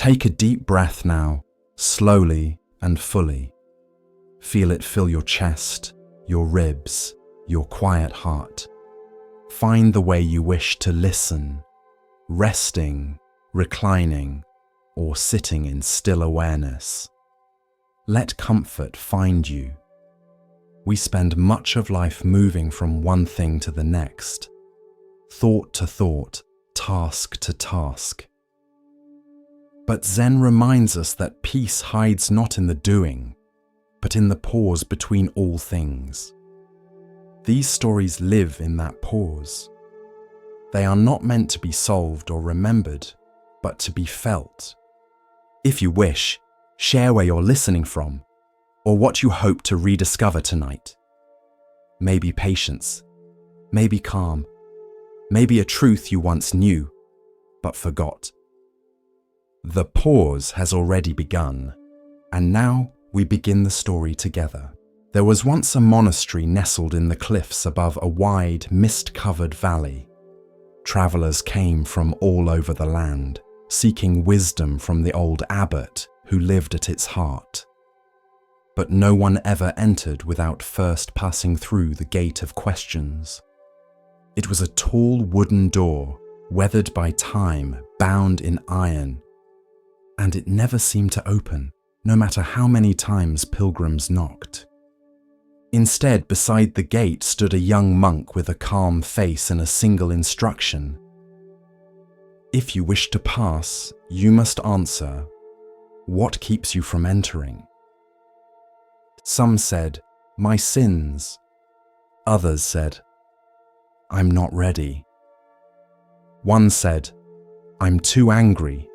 Take a deep breath now, slowly and fully. Feel it fill your chest, your ribs, your quiet heart. Find the way you wish to listen, resting, reclining, or sitting in still awareness. Let comfort find you. We spend much of life moving from one thing to the next, thought to thought, task to task. But Zen reminds us that peace hides not in the doing, but in the pause between all things. These stories live in that pause. They are not meant to be solved or remembered, but to be felt. If you wish, share where you're listening from, or what you hope to rediscover tonight. Maybe patience, maybe calm, maybe a truth you once knew, but forgot. The pause has already begun, and now we begin the story together. There was once a monastery nestled in the cliffs above a wide, mist-covered valley. Travelers came from all over the land, seeking wisdom from the old abbot who lived at its heart. But no one ever entered without first passing through the gate of questions. It was a tall wooden door, weathered by time, bound in iron, and it never seemed to open, no matter how many times pilgrims knocked. Instead, beside the gate stood a young monk with a calm face and a single instruction. If you wish to pass, you must answer, "What keeps you from entering?" Some said, "My sins." Others said, "I'm not ready." One said, "I'm too angry."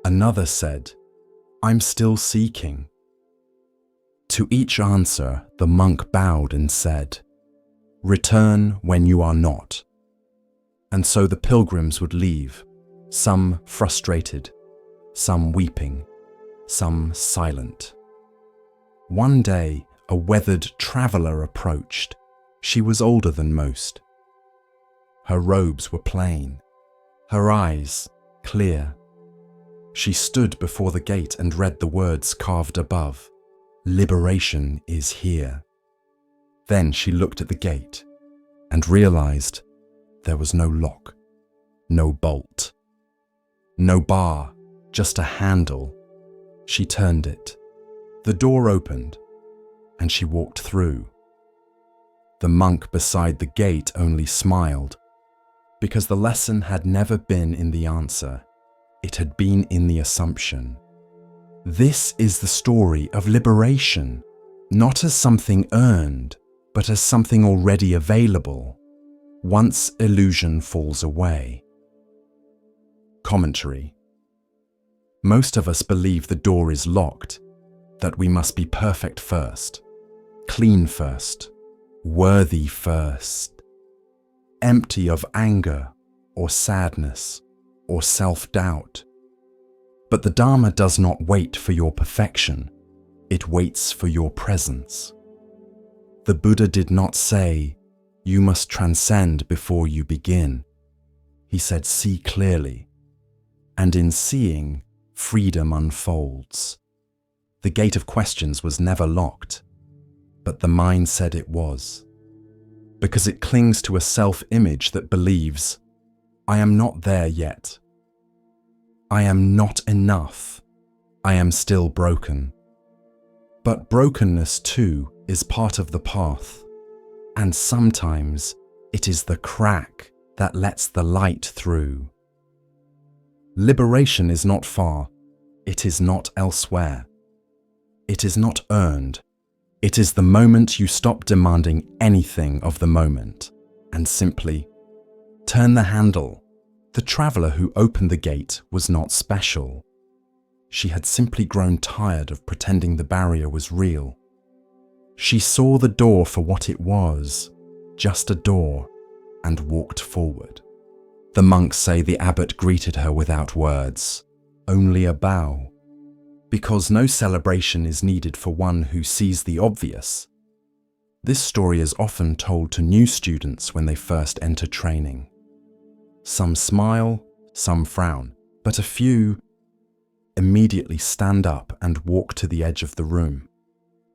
Another said, "I'm still seeking." To each answer, the monk bowed and said, "Return when you are not." And so the pilgrims would leave, some frustrated, some weeping, some silent. One day, a weathered traveler approached. She was older than most. Her robes were plain, her eyes clear. She stood before the gate and read the words carved above, "Liberation is here." Then she looked at the gate and realized there was no lock, no bolt, no bar, just a handle. She turned it. The door opened and she walked through. The monk beside the gate only smiled, because the lesson had never been in the answer. It had been in the assumption. This is the story of liberation, not as something earned, but as something already available, once illusion falls away. Commentary. Most of us believe the door is locked, that we must be perfect first, clean first, worthy first, empty of anger or sadness or self-doubt. But the Dharma does not wait for your perfection, it waits for your presence. The Buddha did not say, "You must transcend before you begin." He said, "See clearly," and in seeing, freedom unfolds. The gate of questions was never locked, but the mind said it was, because it clings to a self-image that believes, "I am not there yet. I am not enough. I am still broken." But brokenness too is part of the path, and sometimes it is the crack that lets the light through. Liberation is not far, it is not elsewhere. It is not earned. It is the moment you stop demanding anything of the moment and simply turn the handle. The traveler who opened the gate was not special. She had simply grown tired of pretending the barrier was real. She saw the door for what it was, just a door, and walked forward. The monks say the abbot greeted her without words, only a bow, because no celebration is needed for one who sees the obvious. This story is often told to new students when they first enter training. Some smile, some frown, but a few, immediately stand up and walk to the edge of the room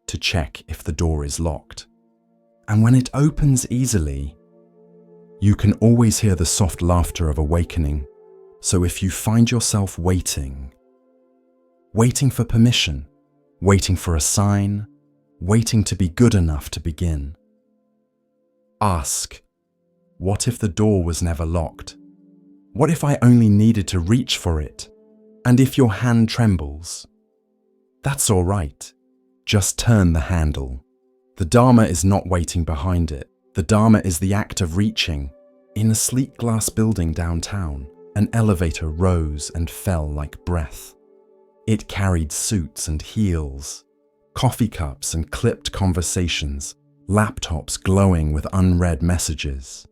to check if the door is locked. And when it opens easily, you can always hear the soft laughter of awakening. So if you find yourself waiting for permission, waiting for a sign, waiting to be good enough to begin, ask, what if the door was never locked? What if I only needed to reach for it? And if your hand trembles, that's all right. Just turn the handle. The Dharma is not waiting behind it. The Dharma is the act of reaching. In a sleek glass building downtown, an elevator rose and fell like breath. It carried suits and heels, coffee cups and clipped conversations, laptops glowing with unread messages.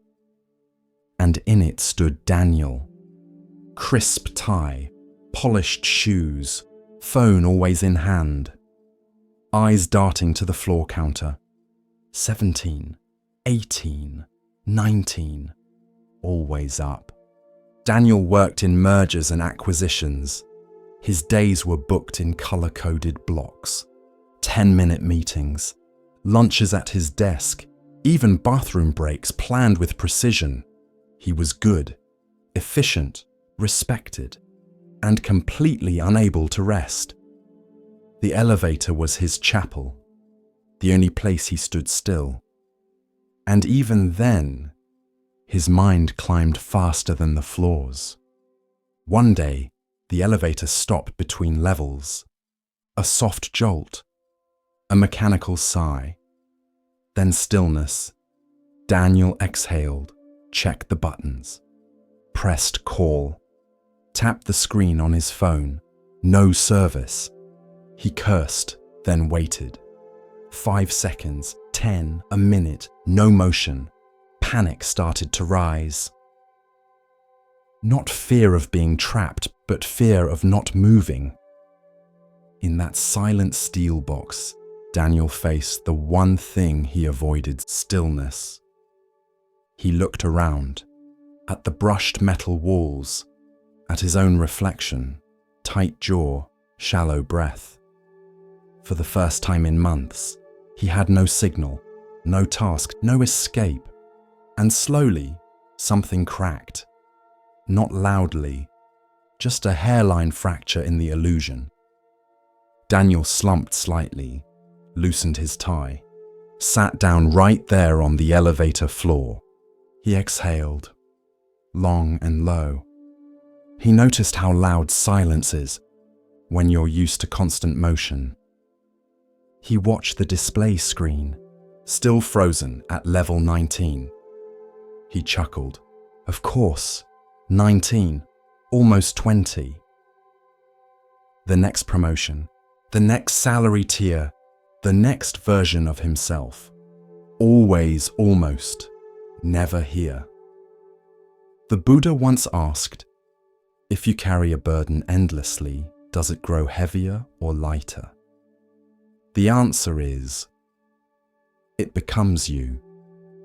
And in it stood Daniel. Crisp tie, polished shoes, phone always in hand. Eyes darting to the floor counter. 17, 18, 19, always up. Daniel worked in mergers and acquisitions. His days were booked in color-coded blocks. 10-minute meetings, lunches at his desk, even bathroom breaks planned with precision. He was good, efficient, respected, and completely unable to rest. The elevator was his chapel, the only place he stood still. And even then, his mind climbed faster than the floors. One day, the elevator stopped between levels. A soft jolt, a mechanical sigh, then stillness. Daniel exhaled, checked the buttons, pressed call, tapped the screen on his phone. No service. He cursed, then waited. 5 seconds, 10, a minute, no motion. Panic started to rise. Not fear of being trapped, but fear of not moving. In that silent steel box, Daniel faced the one thing he avoided: stillness. He looked around, at the brushed metal walls, at his own reflection, tight jaw, shallow breath. For the first time in months, he had no signal, no task, no escape. And slowly, something cracked. Not loudly, just a hairline fracture in the illusion. Daniel slumped slightly, loosened his tie, sat down right there on the elevator floor. He exhaled, long and low. He noticed how loud silence is when you're used to constant motion. He watched the display screen, still frozen at level 19. He chuckled. Of course, 19, almost 20. The next promotion, the next salary tier, the next version of himself. Always almost, never here. The Buddha once asked, if you carry a burden endlessly, does it grow heavier or lighter? The answer is, it becomes you,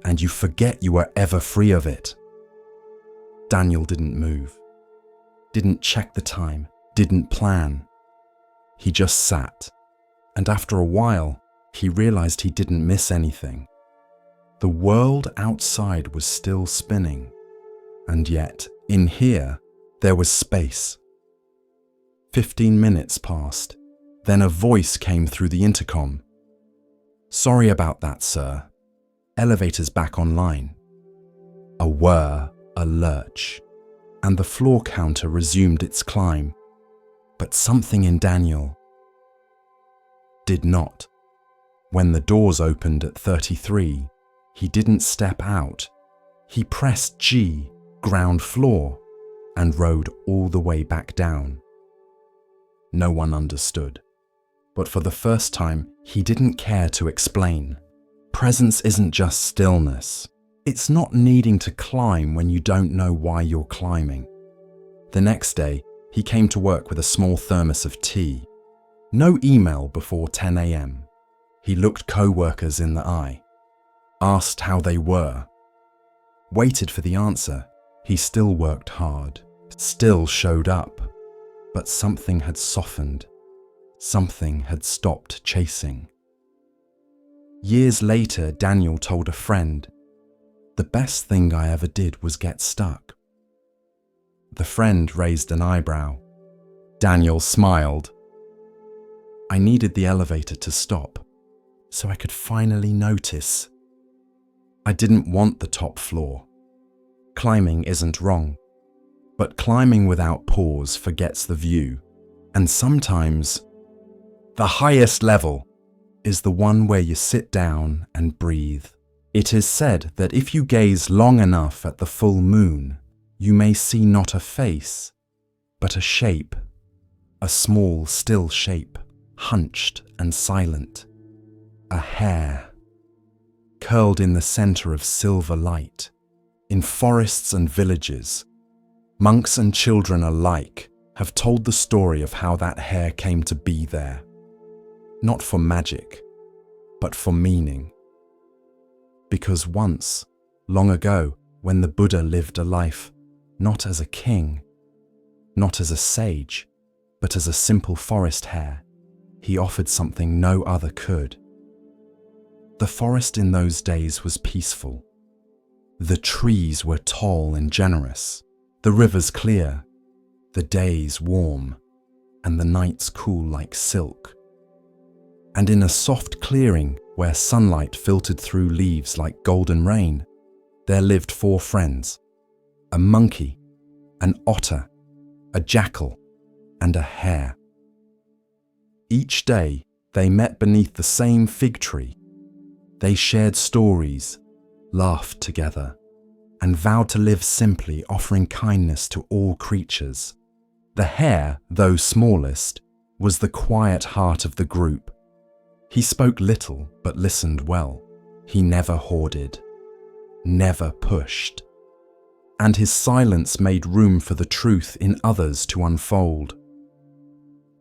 and you forget you are ever free of it. Daniel didn't move, didn't check the time, didn't plan. He just sat, and after a while, he realized he didn't miss anything. The world outside was still spinning, and yet, in here, there was space. 15 minutes passed. Then a voice came through the intercom. Sorry about that, sir. Elevator's back online. A whir, a lurch, and the floor counter resumed its climb. But something in Daniel did not. When the doors opened at 33, he didn't step out. He pressed G, ground floor, and rode all the way back down. No one understood. But for the first time, he didn't care to explain. Presence isn't just stillness. It's not needing to climb when you don't know why you're climbing. The next day, he came to work with a small thermos of tea. No email before 10 a.m. He looked co-workers in the eye, asked how they were, waited for the answer. He still worked hard, still showed up. but something had softened. Something had stopped chasing. Years later, Daniel told a friend, "The best thing I ever did was get stuck." The friend raised an eyebrow. Daniel smiled. "I needed the elevator to stop, so I could finally notice. I didn't want the top floor. Climbing isn't wrong, but climbing without pause forgets the view, and sometimes the highest level is the one where you sit down and breathe. It is said that if you gaze long enough at the full moon, you may see not a face, but a shape, a small, still shape, hunched and silent, a hair, curled in the center of silver light. In forests and villages, monks and children alike have told the story of how that hair came to be there, not for magic, but for meaning. Because once, long ago, when the Buddha lived a life not as a king, not as a sage, but as a simple forest hare, he offered something no other could. The forest in those days was peaceful. The trees were tall and generous, the rivers clear, the days warm, and the nights cool like silk. And in a soft clearing where sunlight filtered through leaves like golden rain, there lived 4 friends, a monkey, an otter, a jackal, and a hare. Each day they met beneath the same fig tree. They shared stories, laughed together, and vowed to live simply, offering kindness to all creatures. The hare, though smallest, was the quiet heart of the group. He spoke little but listened well. He never hoarded, never pushed, and his silence made room for the truth in others to unfold.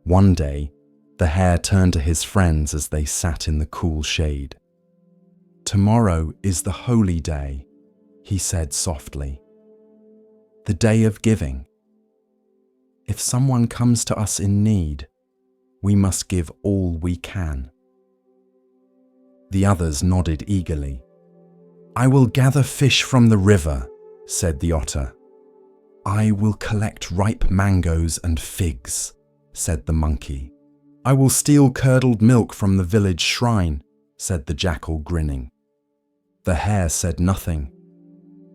One day, the hare turned to his friends as they sat in the cool shade. "Tomorrow is the holy day," he said softly. "The day of giving. If someone comes to us in need, we must give all we can." The others nodded eagerly. "I will gather fish from the river," said the otter. "I will collect ripe mangoes and figs," said the monkey. "I will steal curdled milk from the village shrine," said the jackal, grinning. The hare said nothing.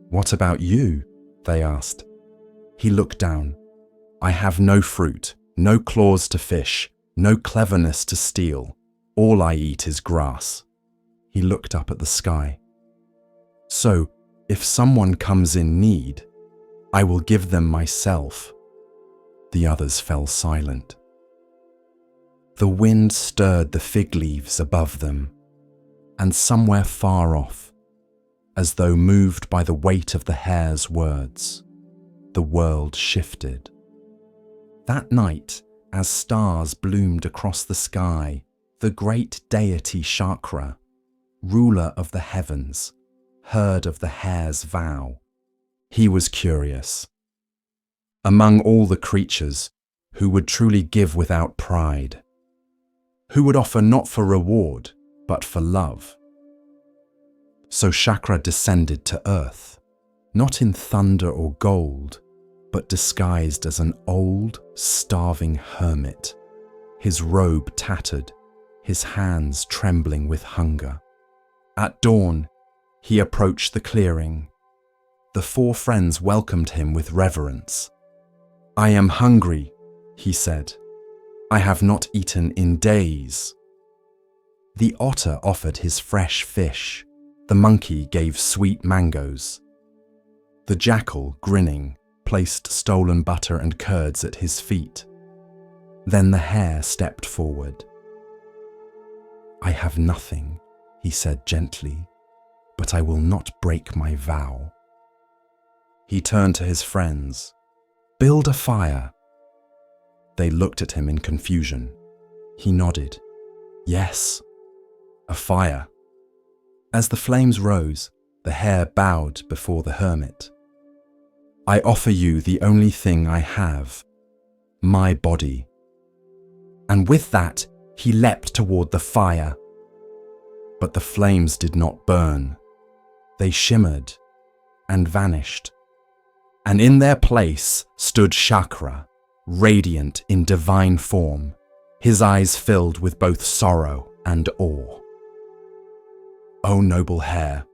"What about you?" they asked. He looked down. "I have no fruit, no claws to fish, no cleverness to steal. All I eat is grass." He looked up at the sky. "So, if someone comes in need, I will give them myself." The others fell silent. The wind stirred the fig leaves above them, and somewhere far off, as though moved by the weight of the hare's words, the world shifted. That night, as stars bloomed across the sky, the great deity Chakra, ruler of the heavens, heard of the hare's vow. He was curious. Among all the creatures, who would truly give without pride? Who would offer not for reward, but for love? So Chakra descended to earth, not in thunder or gold, but disguised as an old, starving hermit, his robe tattered, his hands trembling with hunger. At dawn, he approached the clearing. The 4 friends welcomed him with reverence. "I am hungry," he said. "I have not eaten in days." The otter offered his fresh fish. The monkey gave sweet mangoes. The jackal, grinning, placed stolen butter and curds at his feet. Then the hare stepped forward. "I have nothing," he said gently, "but I will not break my vow." He turned to his friends. "Build a fire." They looked at him in confusion. He nodded. "Yes, a fire." As the flames rose, the hare bowed before the hermit. "I offer you the only thing I have, my body. And with that, he leapt toward the fire. But the flames did not burn. They shimmered and vanished. And in their place stood Chakra, radiant in divine form, his eyes filled with both sorrow and awe. "O noble hare,"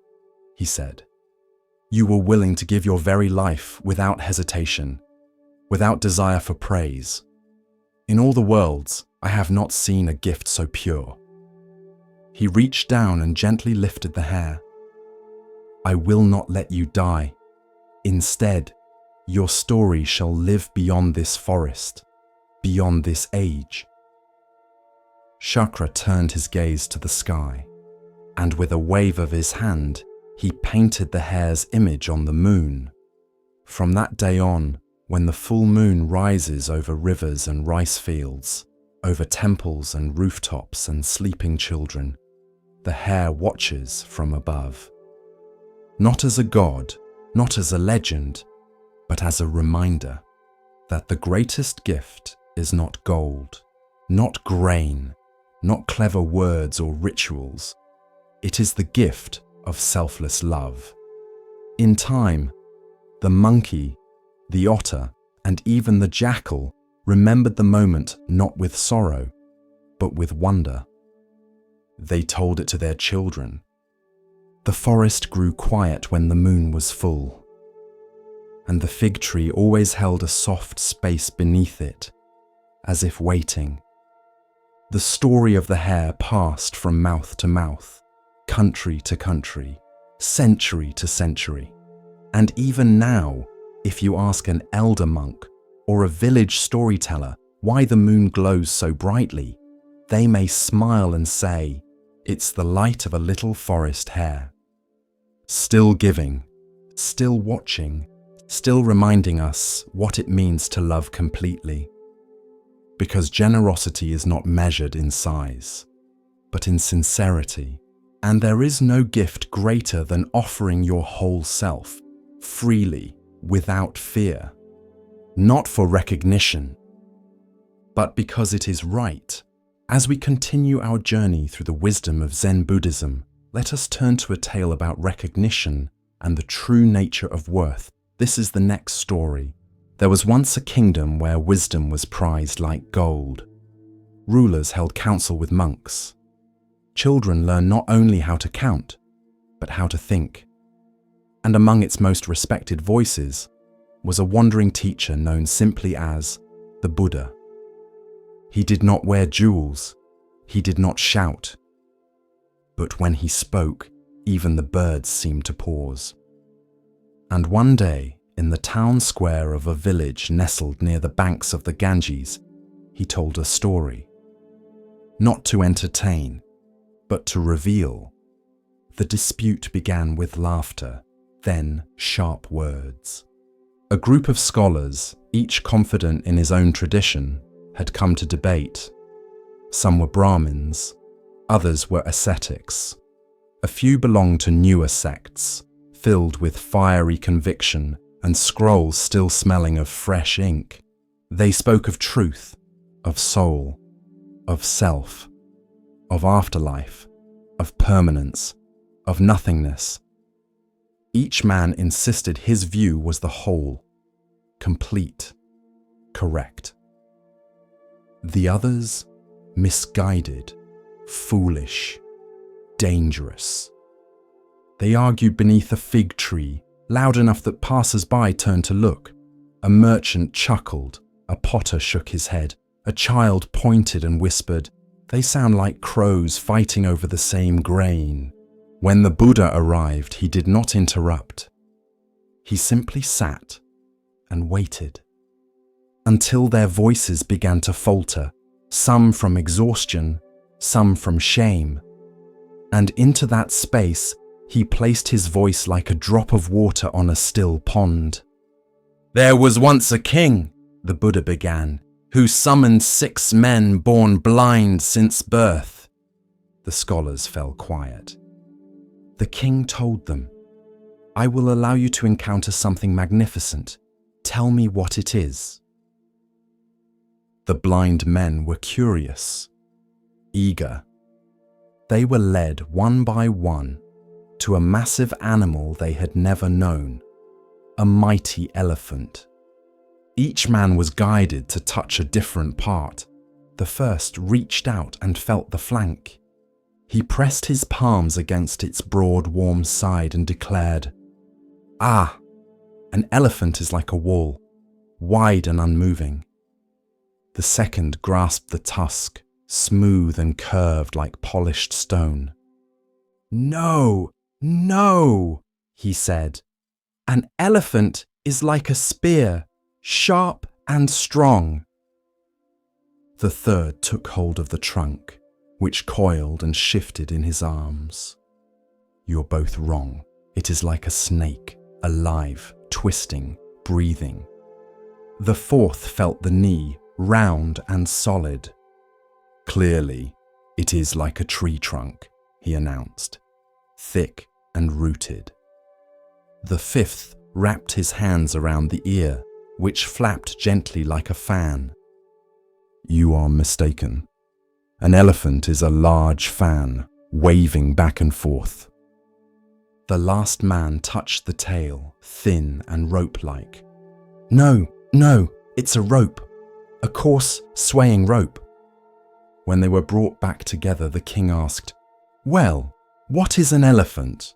he said, "you were willing to give your very life without hesitation, without desire for praise. In all the worlds, I have not seen a gift so pure." He reached down and gently lifted the hare. "I will not let you die. Instead, your story shall live beyond this forest, beyond this age." Chakra turned his gaze to the sky, and with a wave of his hand, he painted the hare's image on the moon. From that day on, when the full moon rises over rivers and rice fields, over temples and rooftops and sleeping children, the hare watches from above. Not as a god, not as a legend, but as a reminder that the greatest gift is not gold, not grain, not clever words or rituals. It is the gift of selfless love. In time, the monkey, the otter, and even the jackal remembered the moment not with sorrow, but with wonder. They told it to their children. The forest grew quiet when the moon was full, and the fig tree always held a soft space beneath it, as if waiting. The story of the hare passed from mouth to mouth, country to country, century to century, and even now, if you ask an elder monk or a village storyteller why the moon glows so brightly, they may smile and say, "It's the light of a little forest hare." Still giving, still watching, still reminding us what it means to love completely. Because generosity is not measured in size, but in sincerity. And there is no gift greater than offering your whole self, freely, without fear. Not for recognition, but because it is right. As we continue our journey through the wisdom of Zen Buddhism, let us turn to a tale about recognition and the true nature of worth. This is the next story. There was once a kingdom where wisdom was prized like gold. Rulers held council with monks. Children learn not only how to count, but how to think. And among its most respected voices was a wandering teacher known simply as the Buddha. He did not wear jewels, he did not shout, but when he spoke, even the birds seemed to pause. And one day, in the town square of a village nestled near the banks of the Ganges, he told a story. Not to entertain, but to reveal. The dispute began with laughter, then sharp words. A group of scholars, each confident in his own tradition, had come to debate. Some were Brahmins, others were ascetics. A few belonged to newer sects, filled with fiery conviction and scrolls still smelling of fresh ink. They spoke of truth, of soul, of self, of afterlife, of permanence, of nothingness. Each man insisted his view was the whole, complete, correct. The others, misguided, foolish, dangerous. They argued beneath a fig tree, loud enough that passers-by turned to look. A merchant chuckled, a potter shook his head, a child pointed and whispered, "They sound like crows fighting over the same grain." When the Buddha arrived, he did not interrupt. He simply sat and waited until their voices began to falter, some from exhaustion, some from shame. And into that space, he placed his voice like a drop of water on a still pond. "There was once a king," the Buddha began, "who summoned 6 men born blind since birth." The scholars fell quiet. The king told them, "I will allow you to encounter something magnificent. Tell me what it is." The blind men were curious, eager. They were led one by one to a massive animal they had never known, a mighty elephant. Each man was guided to touch a different part. The first reached out and felt the flank. He pressed his palms against its broad, warm side and declared, "Ah, an elephant is like a wall, wide and unmoving." The second grasped the tusk, smooth and curved like polished stone. "No, no," he said. "An elephant is like a spear, sharp and strong." The third took hold of the trunk, which coiled and shifted in his arms. "You're both wrong. It is like a snake, alive, twisting, breathing." The fourth felt the knee, round and solid. "Clearly, it is like a tree trunk," he announced, "thick and rooted." The fifth wrapped his hands around the ear, which flapped gently like a fan. "You are mistaken. An elephant is a large fan, waving back and forth." The last man touched the tail, thin and rope-like. No, it's a rope. A coarse, swaying rope." When they were brought back together, the king asked, "Well, what is an elephant?"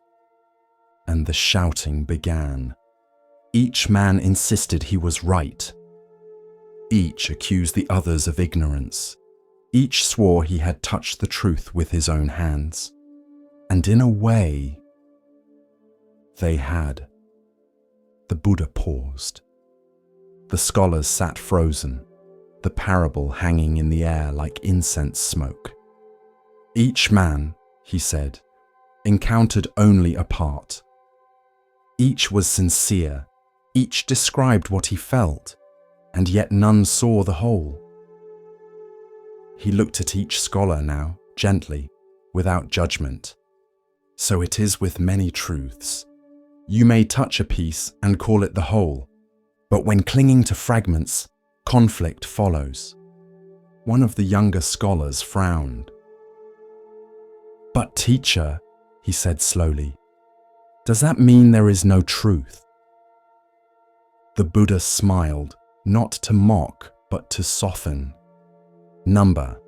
And the shouting began. Each man insisted he was right. Each accused the others of ignorance. Each swore he had touched the truth with his own hands. And in a way, they had. The Buddha paused. The scholars sat frozen, the parable hanging in the air like incense smoke. Each man, he said, encountered only a part. Each was sincere, each described what he felt, and yet none saw the whole. He looked at each scholar now, gently, without judgment. "So it is with many truths. You may touch a piece and call it the whole, but when clinging to fragments, conflict follows." One of the younger scholars frowned. "But teacher," he said slowly, "does that mean there is no truth?" The Buddha smiled, not to mock, but to soften. "Number,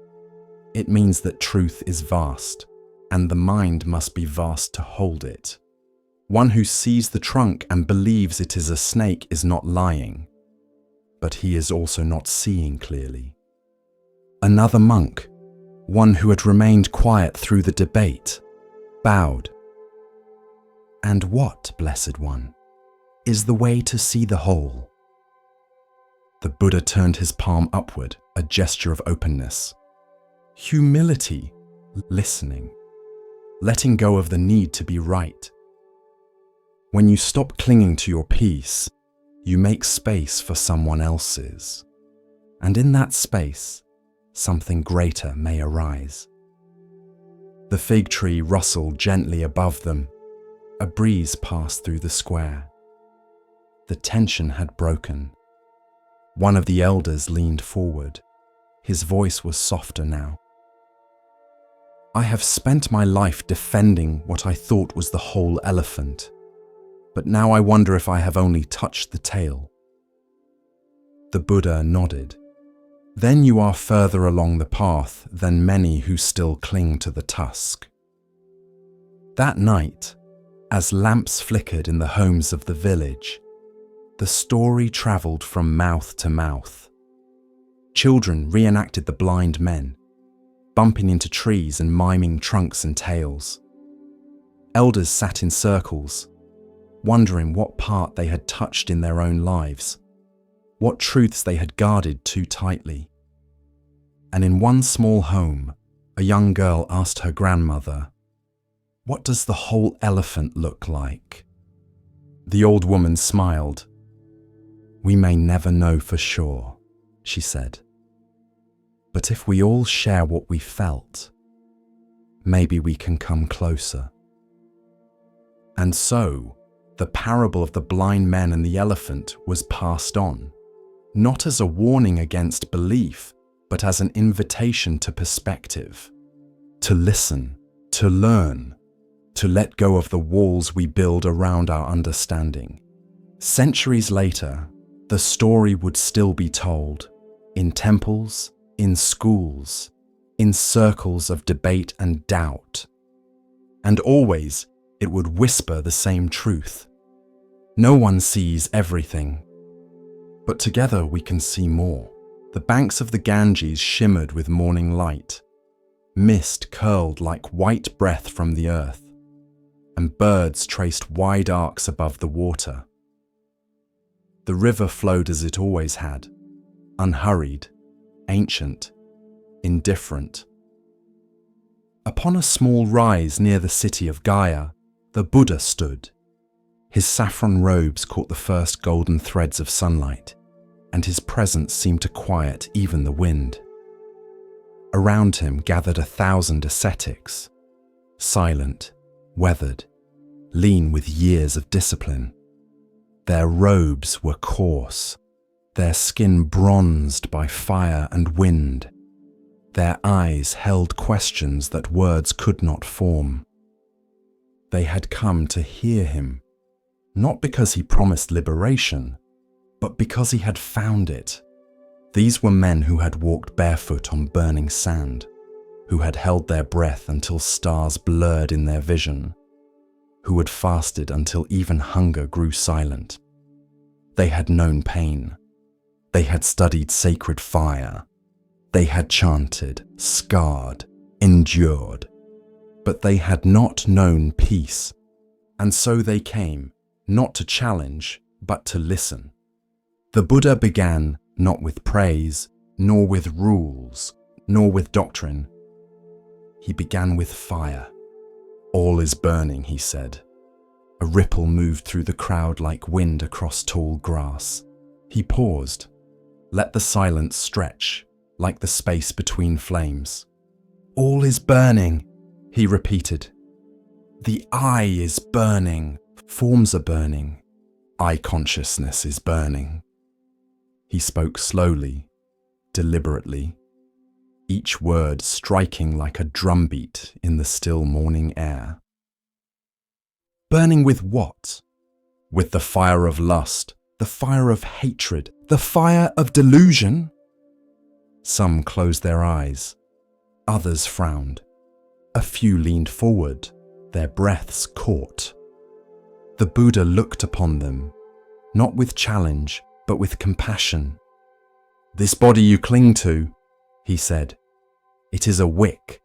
it means that truth is vast, and the mind must be vast to hold it. One who sees the trunk and believes it is a snake is not lying, but he is also not seeing clearly." Another monk, one who had remained quiet through the debate, bowed. "And what, Blessed One, is the way to see the whole?" The Buddha turned his palm upward, a gesture of openness. "Humility, listening, letting go of the need to be right. When you stop clinging to your peace, you make space for someone else's. And in that space, something greater may arise." The fig tree rustled gently above them. A breeze passed through the square. The tension had broken. One of the elders leaned forward. His voice was softer now. "I have spent my life defending what I thought was the whole elephant. But now I wonder if I have only touched the tail." The Buddha nodded. "Then you are further along the path than many who still cling to the tusk." That night, as lamps flickered in the homes of the village, the story travelled from mouth to mouth. Children reenacted the blind men, bumping into trees and miming trunks and tails. Elders sat in circles, wondering what part they had touched in their own lives, what truths they had guarded too tightly. And in one small home, a young girl asked her grandmother, "What does the whole elephant look like?" The old woman smiled. "We may never know for sure," she said. "But if we all share what we felt, maybe we can come closer." And so, the parable of the blind men and the elephant was passed on, not as a warning against belief, but as an invitation to perspective, to listen, to learn, to let go of the walls we build around our understanding. Centuries later, the story would still be told, in temples, in schools, in circles of debate and doubt. And always, it would whisper the same truth. No one sees everything, but together we can see more. The banks of the Ganges shimmered with morning light. Mist curled like white breath from the earth, and birds traced wide arcs above the water. The river flowed as it always had, unhurried, ancient, indifferent. Upon a small rise near the city of Gaya, the Buddha stood. His saffron robes caught the first golden threads of sunlight, and his presence seemed to quiet even the wind. Around him gathered 1,000 ascetics, silent, weathered, lean with years of discipline. Their robes were coarse, their skin bronzed by fire and wind. Their eyes held questions that words could not form. They had come to hear him, not because he promised liberation, but because he had found it. These were men who had walked barefoot on burning sand, who had held their breath until stars blurred in their vision, who had fasted until even hunger grew silent. They had known pain. They had studied sacred fire. They had chanted, scarred, endured. But they had not known peace. And so they came, not to challenge, but to listen. The Buddha began not with praise, nor with rules, nor with doctrine. He began with fire. All is burning, he said. A ripple moved through the crowd like wind across tall grass. He paused, let the silence stretch, like the space between flames. All is burning, he repeated. The I is burning, forms are burning, I consciousness is burning. He spoke slowly, deliberately, each word striking like a drumbeat in the still morning air. Burning with what? With the fire of lust, the fire of hatred, the fire of delusion? Some closed their eyes, others frowned. A few leaned forward, their breaths caught. The Buddha looked upon them, not with challenge, but with compassion. This body you cling to, he said, it is a wick.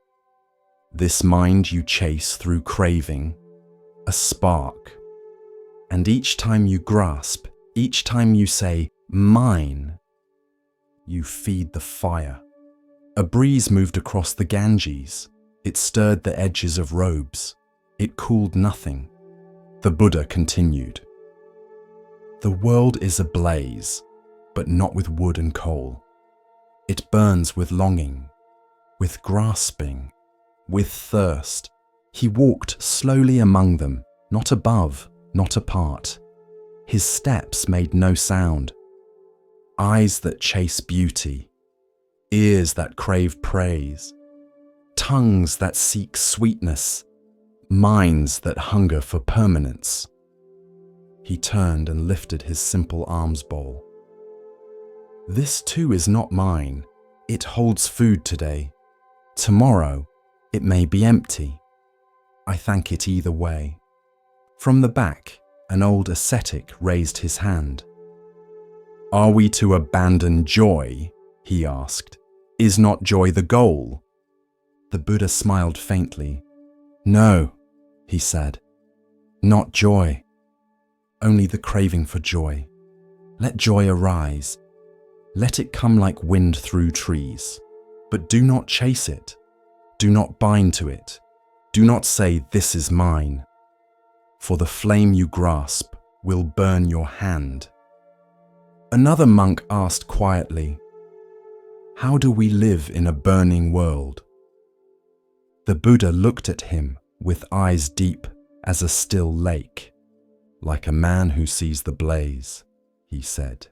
This mind you chase through craving, a spark. And each time you grasp, each time you say, mine, you feed the fire. A breeze moved across the Ganges. It stirred the edges of robes. It cooled nothing. The Buddha continued. The world is ablaze, but not with wood and coal. It burns with longing, with grasping, with thirst. He walked slowly among them, not above, not apart. His steps made no sound. Eyes that chase beauty, ears that crave praise, tongues that seek sweetness, minds that hunger for permanence. He turned and lifted his simple alms bowl. This too is not mine. It holds food today. Tomorrow, it may be empty. I thank it either way. From the back, an old ascetic raised his hand. Are we to abandon joy? He asked. Is not joy the goal? The Buddha smiled faintly. No, he said. Not joy. Only the craving for joy. Let joy arise. Let it come like wind through trees. But do not chase it. Do not bind to it. Do not say, this is mine. For the flame you grasp will burn your hand. Another monk asked quietly, how do we live in a burning world? The Buddha looked at him with eyes deep as a still lake. Like a man who sees the blaze, he said.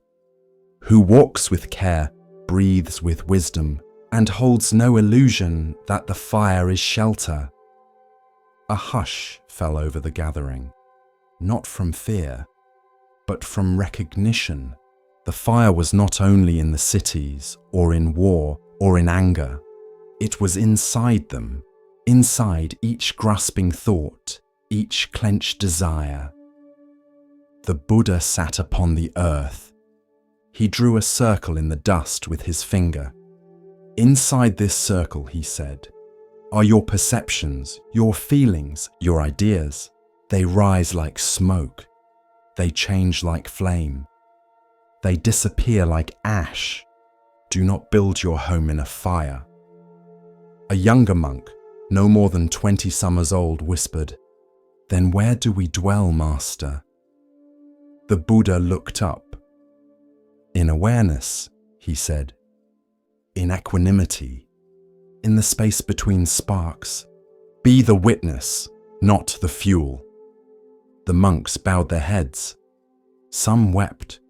who walks with care, breathes with wisdom, and holds no illusion that the fire is shelter. A hush fell over the gathering, not from fear, but from recognition. The fire was not only in the cities, or in war, or in anger. It was inside them, inside each grasping thought, each clenched desire. The Buddha sat upon the earth. He drew a circle in the dust with his finger. Inside this circle, he said, are your perceptions, your feelings, your ideas. They rise like smoke. They change like flame. They disappear like ash. Do not build your home in a fire. A younger monk, no more than 20 summers old, whispered, "Then where do we dwell, Master?" The Buddha looked up. "In awareness," he said. "In equanimity. In the space between sparks. Be the witness, not the fuel." The monks bowed their heads. Some wept,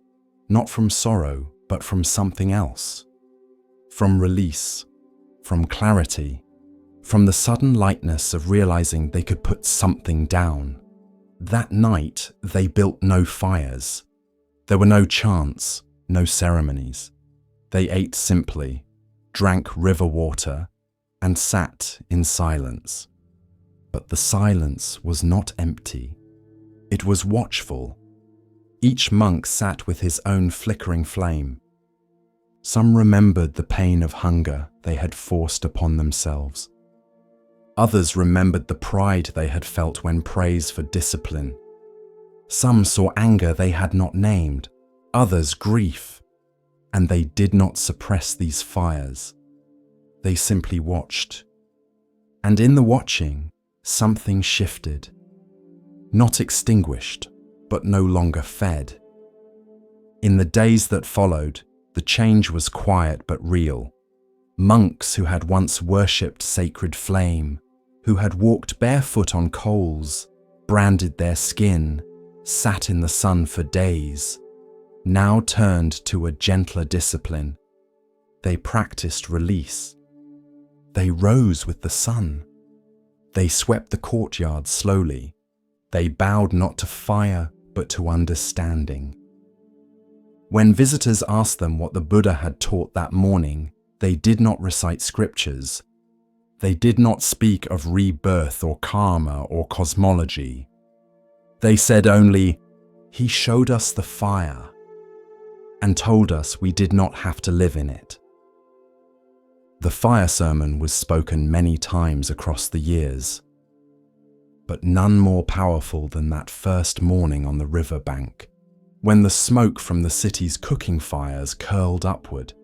not from sorrow, but from something else. From release, from clarity, from the sudden lightness of realizing they could put something down. That night, they built no fires. There were no chants, no ceremonies. They ate simply, drank river water, and sat in silence. But the silence was not empty. It was watchful. Each monk sat with his own flickering flame. Some remembered the pain of hunger they had forced upon themselves. Others remembered the pride they had felt when praised for discipline. Some saw anger they had not named, others grief, and they did not suppress these fires. They simply watched. And in the watching, something shifted. Not extinguished, but no longer fed. In the days that followed, the change was quiet but real. Monks who had once worshipped sacred flame, who had walked barefoot on coals, branded their skin, sat in the sun for days, now turned to a gentler discipline. They practiced release. They rose with the sun. They swept the courtyard slowly. They bowed not to fire, but to understanding. When visitors asked them what the Buddha had taught that morning, they did not recite scriptures. They did not speak of rebirth or karma or cosmology. They said only, "He showed us the fire and told us we did not have to live in it." The fire sermon was spoken many times across the years, but none more powerful than that first morning on the river bank, when the smoke from the city's cooking fires curled upward,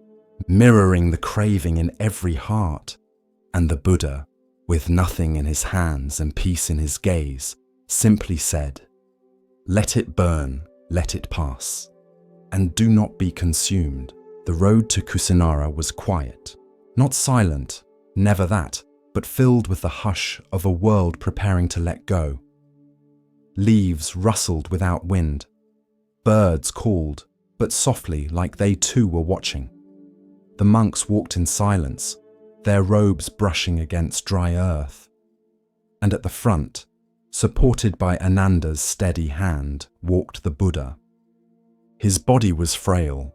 mirroring the craving in every heart, and the Buddha, with nothing in his hands and peace in his gaze, simply said, "Let it burn, let it pass, and do not be consumed." The road to Kusinara was quiet. Not silent, never that, but filled with the hush of a world preparing to let go. Leaves rustled without wind. Birds called, but softly, like they too were watching. The monks walked in silence, their robes brushing against dry earth. And at the front, supported by Ananda's steady hand, walked the Buddha. His body was frail.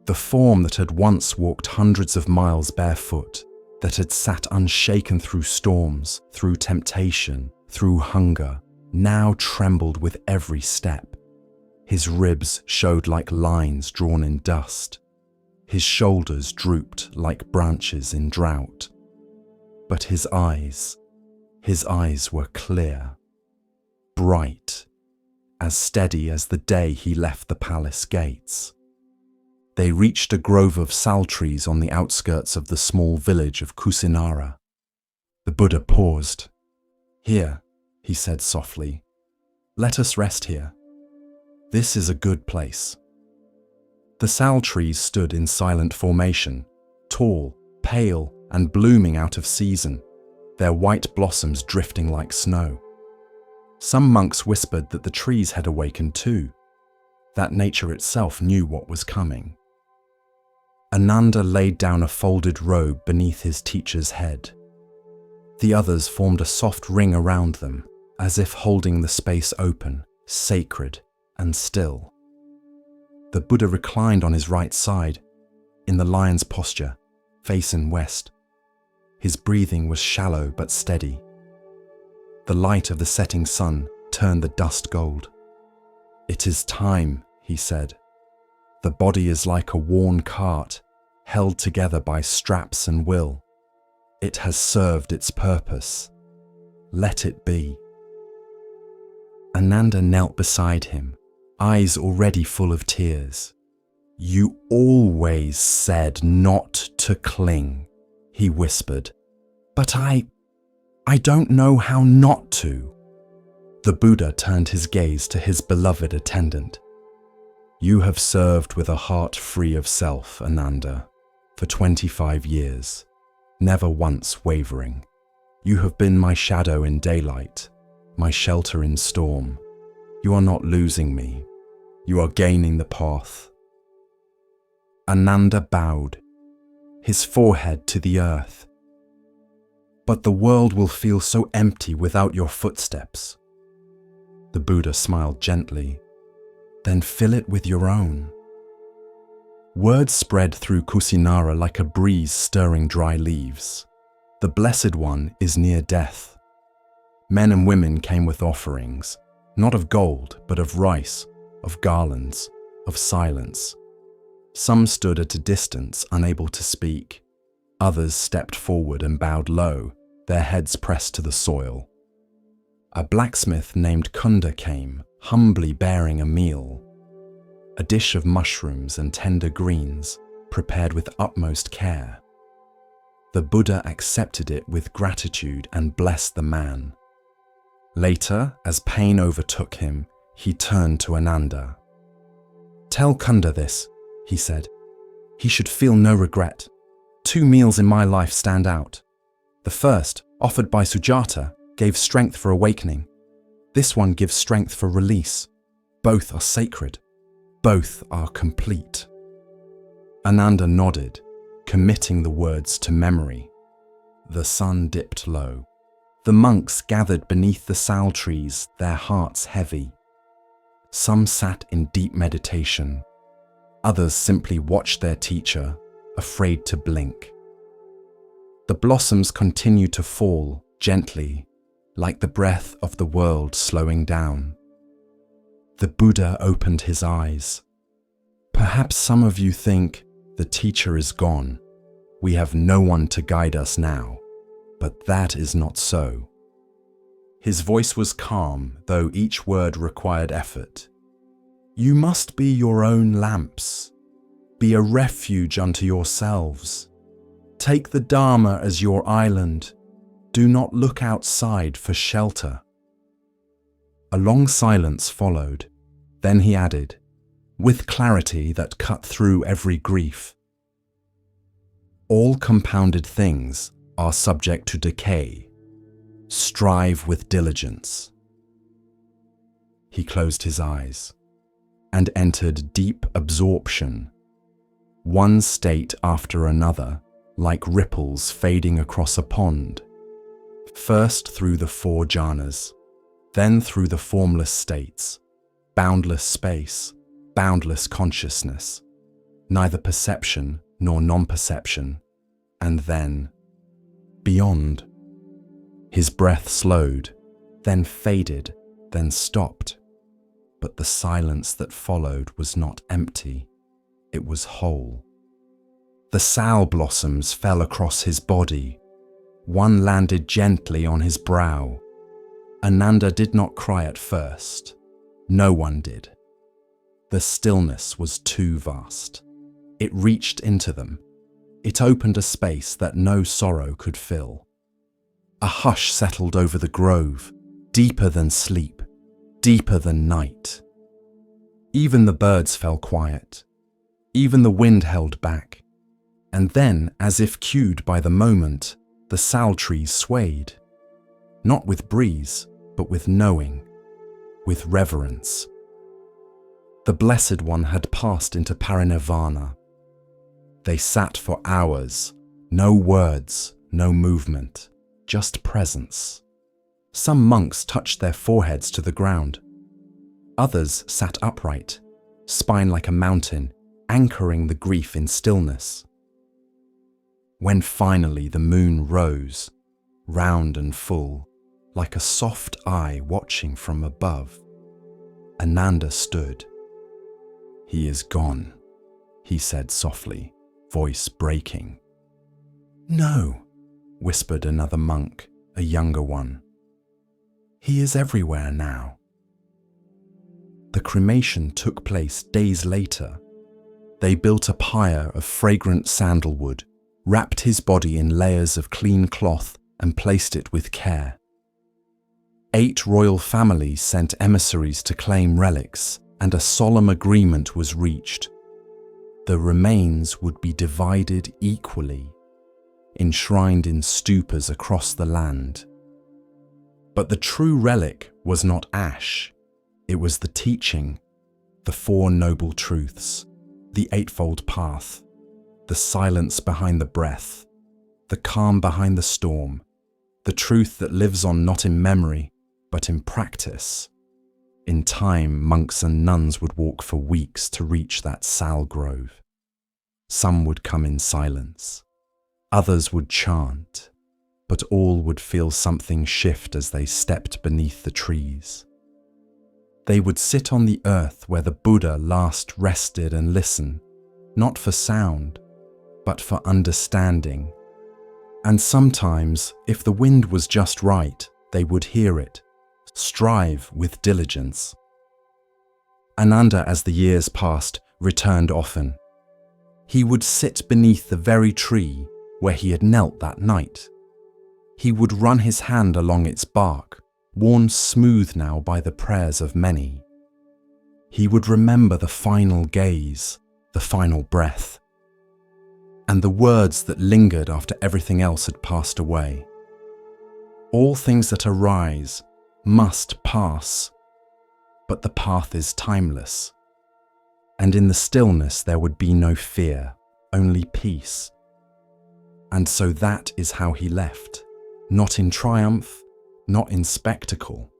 The form that had once walked hundreds of miles barefoot, that had sat unshaken through storms, through temptation, through hunger, now trembled with every step. His ribs showed like lines drawn in dust. His shoulders drooped like branches in drought. But his eyes were clear, bright, as steady as the day he left the palace gates. They reached a grove of sal trees on the outskirts of the small village of Kusinara. The Buddha paused. "Here," he said softly. "Let us rest here. This is a good place." The sal trees stood in silent formation, tall, pale, and blooming out of season, their white blossoms drifting like snow. Some monks whispered that the trees had awakened too. that nature itself knew what was coming. Ananda laid down a folded robe beneath his teacher's head. The others formed a soft ring around them, as if holding the space open, sacred and still. The Buddha reclined on his right side, in the lion's posture, facing west. His breathing was shallow but steady. The light of the setting sun turned the dust gold. "It is time," he said. "The body is like a worn cart, held together by straps and will. It has served its purpose. Let it be." Ananda knelt beside him, eyes already full of tears. "You always said not to cling," he whispered. "But I don't know how not to." The Buddha turned his gaze to his beloved attendant. "You have served with a heart free of self, Ananda, for 25 years, never once wavering. You have been my shadow in daylight, my shelter in storm. You are not losing me. You are gaining the path." Ananda bowed, his forehead to the earth. "But the world will feel so empty without your footsteps." The Buddha smiled gently. "Then fill it with your own." Words spread through Kusinara like a breeze stirring dry leaves. The Blessed One is near death. Men and women came with offerings, not of gold, but of rice, of garlands, of silence. Some stood at a distance, unable to speak. Others stepped forward and bowed low, their heads pressed to the soil. A blacksmith named Kunda came, humbly bearing a meal. A dish of mushrooms and tender greens, prepared with utmost care. The Buddha accepted it with gratitude and blessed the man. Later, as pain overtook him, he turned to Ananda. "Tell Kunda this," he said. "He should feel no regret. 2 meals in my life stand out. The first, offered by Sujata, gave strength for awakening. This one gives strength for release. Both are sacred. Both are complete." Ananda nodded, committing the words to memory. The sun dipped low. The monks gathered beneath the sal trees, their hearts heavy. Some sat in deep meditation. Others simply watched their teacher, afraid to blink. The blossoms continued to fall gently, like the breath of the world slowing down. The Buddha opened his eyes. "Perhaps some of you think, the teacher is gone. We have no one to guide us now. But that is not so." His voice was calm, though each word required effort. "You must be your own lamps. Be a refuge unto yourselves. Take the Dharma as your island. Do not look outside for shelter." A long silence followed. Then he added, with clarity that cut through every grief, "All compounded things are subject to decay. Strive with diligence." He closed his eyes and entered deep absorption, one state after another, like ripples fading across a pond. First through the 4 jhanas, then through the formless states, boundless space, boundless consciousness, neither perception nor non-perception, and then beyond. His breath slowed, then faded, then stopped. But the silence that followed was not empty, it was whole. The sal blossoms fell across his body. One landed gently on his brow. Ananda did not cry at first. No one did. The stillness was too vast. It reached into them. It opened a space that no sorrow could fill. A hush settled over the grove, deeper than sleep, deeper than night. Even the birds fell quiet. Even the wind held back. And then, as if cued by the moment, the sal trees swayed. Not with breeze, but with knowing, with reverence. The Blessed One had passed into parinirvana. They sat for hours, no words, no movement, just presence. Some monks touched their foreheads to the ground. Others sat upright, spine like a mountain, anchoring the grief in stillness. When finally the moon rose, round and full, like a soft eye watching from above, Ananda stood. "He is gone," he said softly, voice breaking. "No," whispered another monk, a younger one. "He is everywhere now." The cremation took place days later. They built a pyre of fragrant sandalwood, wrapped his body in layers of clean cloth, and placed it with care. 8 royal families sent emissaries to claim relics, and a solemn agreement was reached. The remains would be divided equally, enshrined in stupas across the land. But the true relic was not ash. It was the teaching, the 4 noble truths, the eightfold path, the silence behind the breath, the calm behind the storm, the truth that lives on not in memory, but in practice. In time, monks and nuns would walk for weeks to reach that sal grove. Some would come in silence. Others would chant, but all would feel something shift as they stepped beneath the trees. They would sit on the earth where the Buddha last rested and listen, not for sound, but for understanding. And sometimes, if the wind was just right, they would hear it, strive with diligence. Ananda, as the years passed, returned often. He would sit beneath the very tree where he had knelt that night. He would run his hand along its bark, worn smooth now by the prayers of many. He would remember the final gaze, the final breath, and the words that lingered after everything else had passed away. All things that arise must pass, but the path is timeless. And in the stillness there would be no fear, only peace. And so that is how he left, not in triumph, not in spectacle,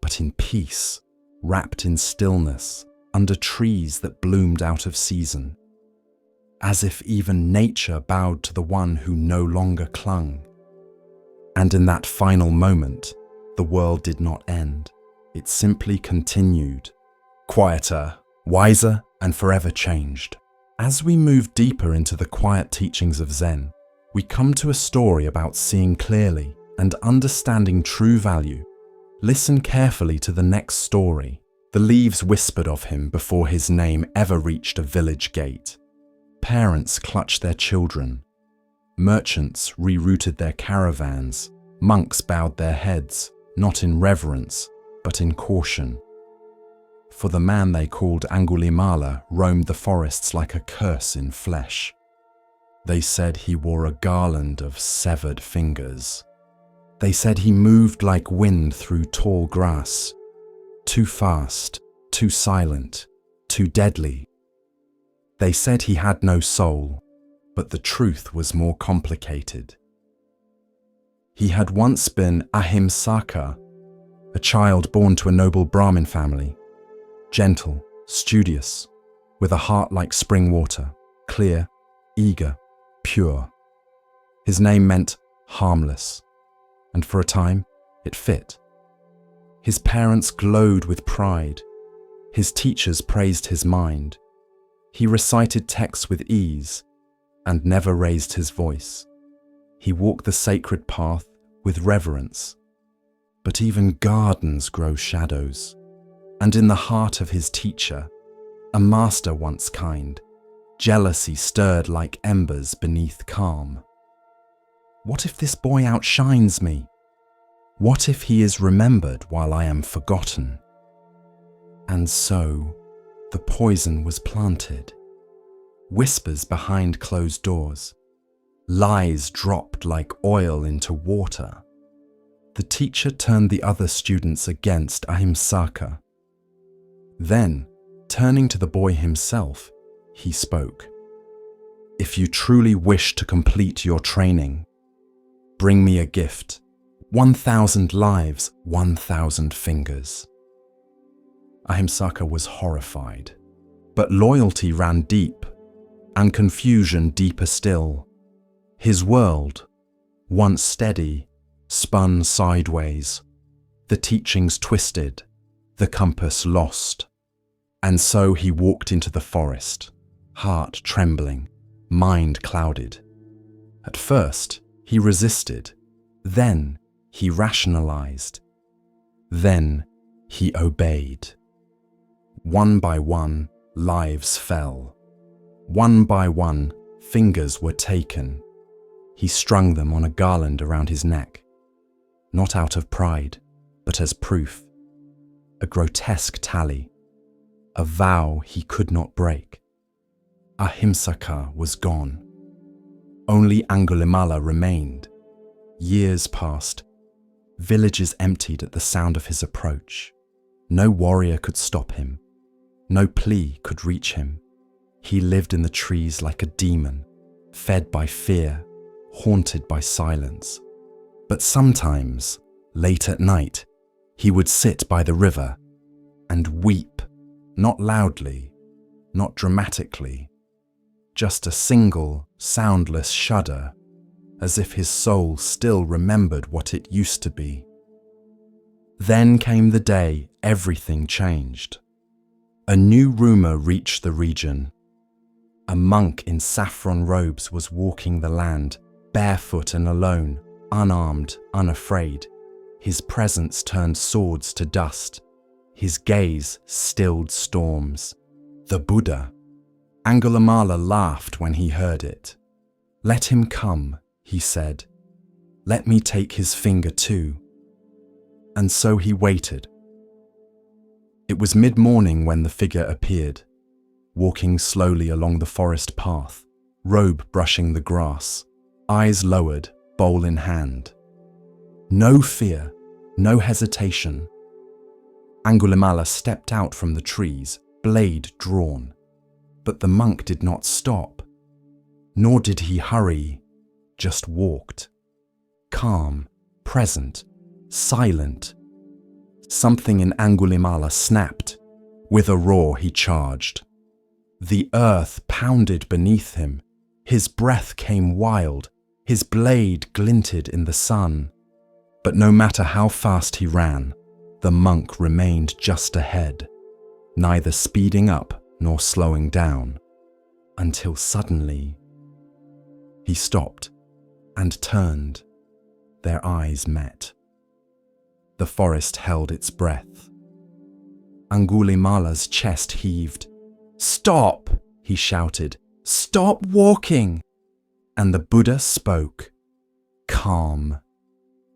but in peace, wrapped in stillness, under trees that bloomed out of season, as if even nature bowed to the one who no longer clung. And in that final moment, the world did not end. It simply continued, quieter, wiser, and forever changed. As we move deeper into the quiet teachings of Zen, we come to a story about seeing clearly and understanding true value. Listen carefully to the next story. The leaves whispered of him before his name ever reached a village gate. Parents clutched their children. Merchants rerouted their caravans. Monks bowed their heads, not in reverence, but in caution. For the man they called Angulimala roamed the forests like a curse in flesh. They said he wore a garland of severed fingers. They said he moved like wind through tall grass, too fast, too silent, too deadly. They said he had no soul, but the truth was more complicated. He had once been ahimsaka, a child born to a noble Brahmin family, gentle, studious, with a heart like spring water, clear, eager, pure. His name meant harmless, and for a time, it fit. His parents glowed with pride. His teachers praised his mind. He recited texts with ease and never raised his voice. He walked the sacred path with reverence. But even gardens grow shadows. And in the heart of his teacher, a master once kind, jealousy stirred like embers beneath calm. What if this boy outshines me? What if he is remembered while I am forgotten? And so, the poison was planted. Whispers behind closed doors. Lies dropped like oil into water. The teacher turned the other students against ahimsaka. Then, Turning to the boy himself, he spoke. If you truly wish to complete your training, bring me a gift. 1,000 lives, 1,000 fingers. Ahimsaka was horrified, but loyalty ran deep, and confusion deeper still. His world, once steady, spun sideways. The teachings twisted, the compass lost. And so he walked into the forest, heart trembling, mind clouded. At first, he resisted. Then, he rationalized. Then, he obeyed. One by one, lives fell. One by one, fingers were taken. He strung them on a garland around his neck, not out of pride, but as proof. A grotesque tally, a vow he could not break. Ahimsaka was gone. Only Angulimala remained. Years passed. Villages emptied at the sound of his approach. No warrior could stop him. No plea could reach him. He lived in the trees like a demon, fed by fear, haunted by silence. But sometimes, late at night, he would sit by the river and weep, not loudly, not dramatically, just a single, soundless shudder, as if his soul still remembered what it used to be. Then came the day everything changed. A new rumor reached the region. A monk in saffron robes was walking the land, barefoot and alone, unarmed, unafraid. His presence turned swords to dust. His gaze stilled storms. The Buddha. Angulimala laughed when he heard it. Let him come, he said. Let me take his finger too. And so he waited. It was mid-morning when the figure appeared, walking slowly along the forest path, robe brushing the grass, eyes lowered, bowl in hand. No fear, no hesitation. Angulimala stepped out from the trees, blade drawn. But the monk did not stop. Nor did he hurry, just walked. Calm, present, silent. Something in Angulimala snapped. With a roar he charged. The earth pounded beneath him. His breath came wild. His blade glinted in the sun. But no matter how fast he ran, the monk remained just ahead, neither speeding up nor slowing down, until suddenly he stopped and turned. Their eyes met. The forest held its breath. Angulimala's chest heaved. "Stop!" he shouted. "Stop walking!" And the Buddha spoke, calm,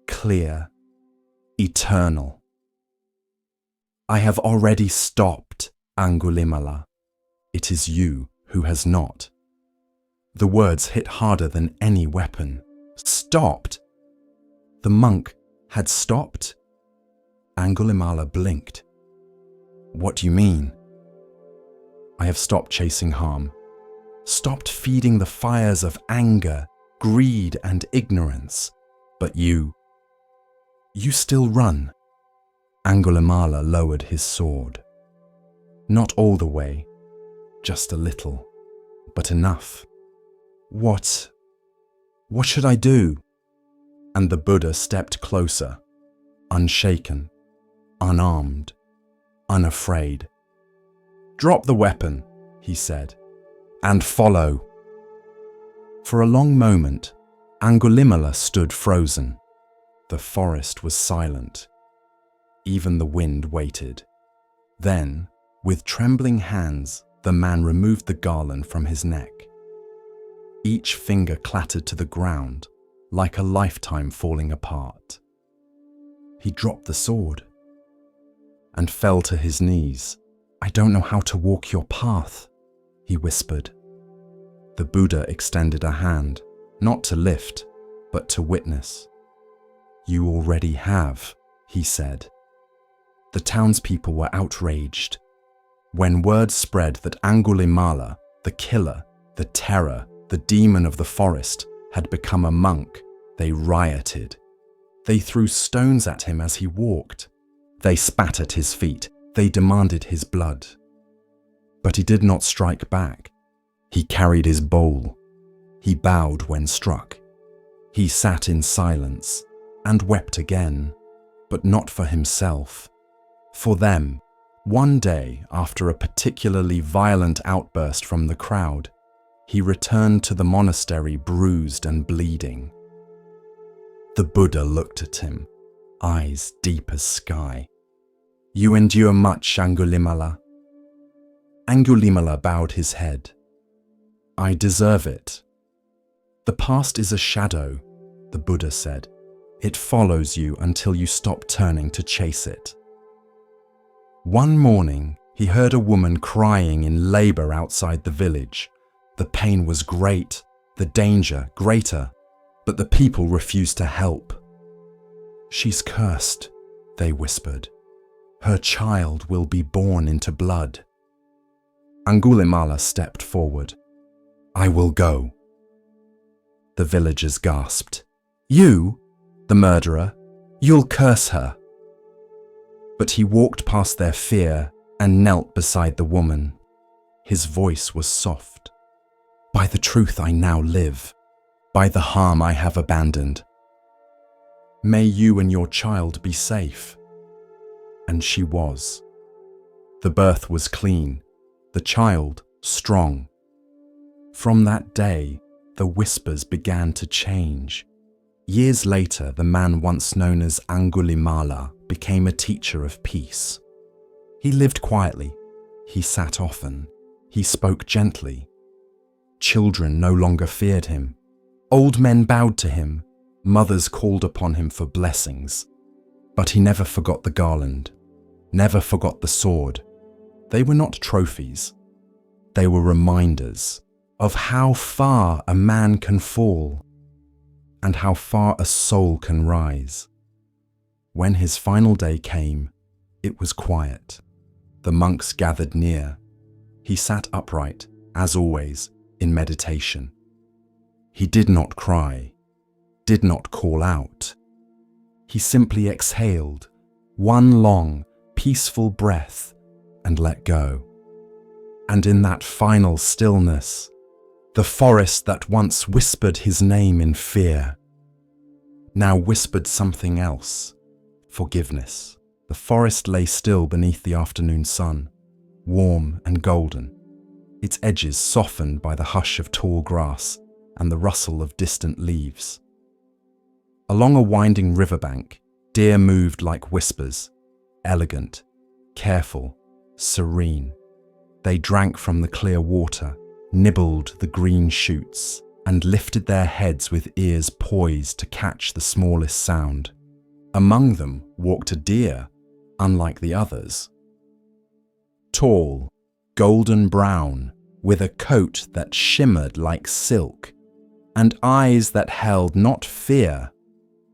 clear, eternal. "I have already stopped, Angulimala. It is you who has not." The words hit harder than any weapon. Stopped? The monk had stopped? Angulimala blinked. "What do you mean?" "I have stopped chasing harm, stopped feeding the fires of anger, greed, and ignorance. But you still run." Angulimala lowered his sword. "Not all the way, just a little, but enough." What should I do?" And the Buddha stepped closer, unshaken, unarmed, unafraid. "Drop the weapon," he said, "and follow." For a long moment, Angulimala stood frozen. The forest was silent. Even the wind waited. Then, with trembling hands, the man removed the garland from his neck. Each finger clattered to the ground, like a lifetime falling apart. He dropped the sword and fell to his knees. "I don't know how to walk your path," he whispered. The Buddha extended a hand, not to lift, but to witness. "You already have," he said. The townspeople were outraged. When word spread that Angulimala, the killer, the terror, the demon of the forest, had become a monk, they rioted. They threw stones at him as he walked. They spat at his feet. They demanded his blood. But he did not strike back. He carried his bowl. He bowed when struck. He sat in silence and wept again, but not for himself. For them, one day after a particularly violent outburst from the crowd, he returned to the monastery bruised and bleeding. The Buddha looked at him, eyes deep as sky. "You endure much, Angulimala." Angulimala bowed his head. "I deserve it." "The past is a shadow," the Buddha said. "It follows you until you stop turning to chase it." One morning, he heard a woman crying in labor outside the village. The pain was great, the danger greater, but the people refused to help. "She's cursed," they whispered. "Her child will be born into blood." Angulimala stepped forward. "I will go." The villagers gasped. "You, the murderer, you'll curse her." But he walked past their fear and knelt beside the woman. His voice was soft. "By the truth I now live, by the harm I have abandoned. May you and your child be safe." And she was. The birth was clean, the child strong. From that day, the whispers began to change. Years later, the man once known as Angulimala became a teacher of peace. He lived quietly, he sat often, he spoke gently. Children no longer feared him. Old men bowed to him, mothers called upon him for blessings. But he never forgot the garland, never forgot the sword. They were not trophies. They were reminders of how far a man can fall and how far a soul can rise. When his final day came, it was quiet. The monks gathered near. He sat upright, as always, in meditation. He did not cry, did not call out. He simply exhaled, one long, peaceful breath, and let go. And in that final stillness, the forest that once whispered his name in fear, now whispered something else, forgiveness. The forest lay still beneath the afternoon sun, warm and golden, its edges softened by the hush of tall grass and the rustle of distant leaves. Along a winding riverbank, deer moved like whispers, elegant, careful, serene. They drank from the clear water, nibbled the green shoots, and lifted their heads with ears poised to catch the smallest sound. Among them walked a deer, unlike the others. Tall, golden brown, with a coat that shimmered like silk, and eyes that held not fear,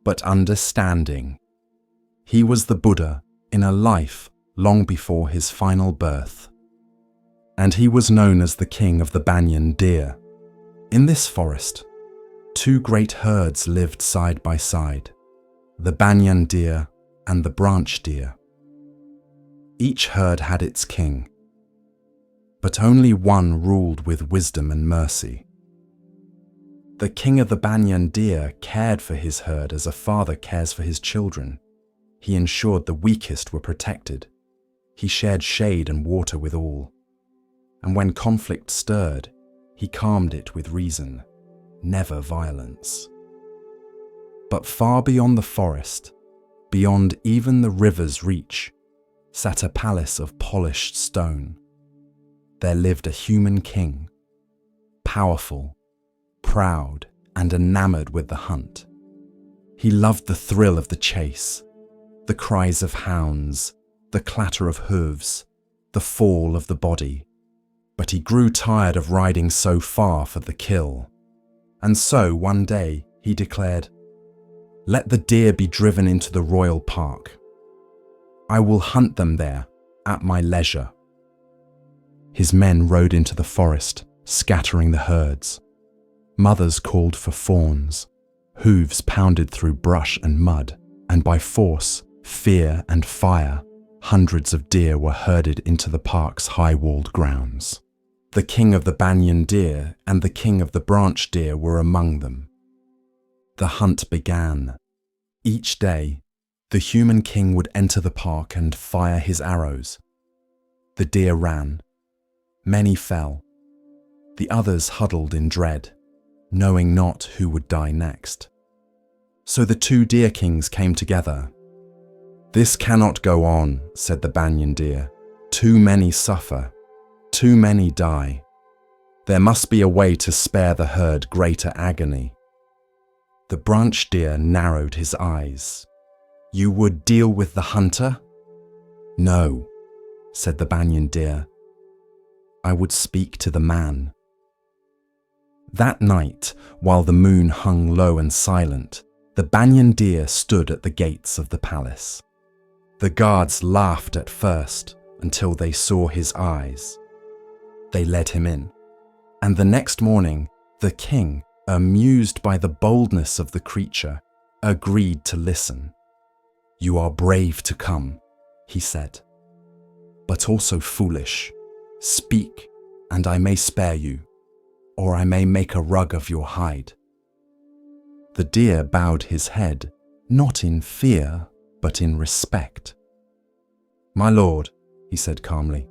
but understanding. He was the Buddha in a life long before his final birth. And he was known as the king of the banyan deer. In this forest, two great herds lived side by side, the banyan deer and the branch deer. Each herd had its king, but only one ruled with wisdom and mercy. The king of the banyan deer cared for his herd as a father cares for his children. He ensured the weakest were protected. He shared shade and water with all. And when conflict stirred, he calmed it with reason, never violence. But far beyond the forest, beyond even the river's reach, sat a palace of polished stone. There lived a human king, powerful, proud, and enamored with the hunt. He loved the thrill of the chase, the cries of hounds, the clatter of hooves, the fall of the body. But he grew tired of riding so far for the kill. And so one day he declared, "Let the deer be driven into the royal park. I will hunt them there at my leisure." His men rode into the forest, scattering the herds. Mothers called for fawns. Hooves pounded through brush and mud, and by force, fear and fire, hundreds of deer were herded into the park's high-walled grounds. The king of the banyan deer and the king of the branch deer were among them. The hunt began. Each day, the human king would enter the park and fire his arrows. The deer ran. Many fell. The others huddled in dread, knowing not who would die next. So the two deer kings came together. "This cannot go on," said the banyan deer. "Too many suffer. Too many die. There must be a way to spare the herd greater agony." The branch deer narrowed his eyes. "You would deal with the hunter?" "No," said the banyan deer. "I would speak to the man." That night, while the moon hung low and silent, the banyan deer stood at the gates of the palace. The guards laughed at first until they saw his eyes. They led him in, and the next morning, the king, amused by the boldness of the creature, agreed to listen. "You are brave to come," he said, "but also foolish. Speak, and I may spare you, or I may make a rug of your hide." The deer bowed his head, not in fear, but in respect. "My lord," he said calmly,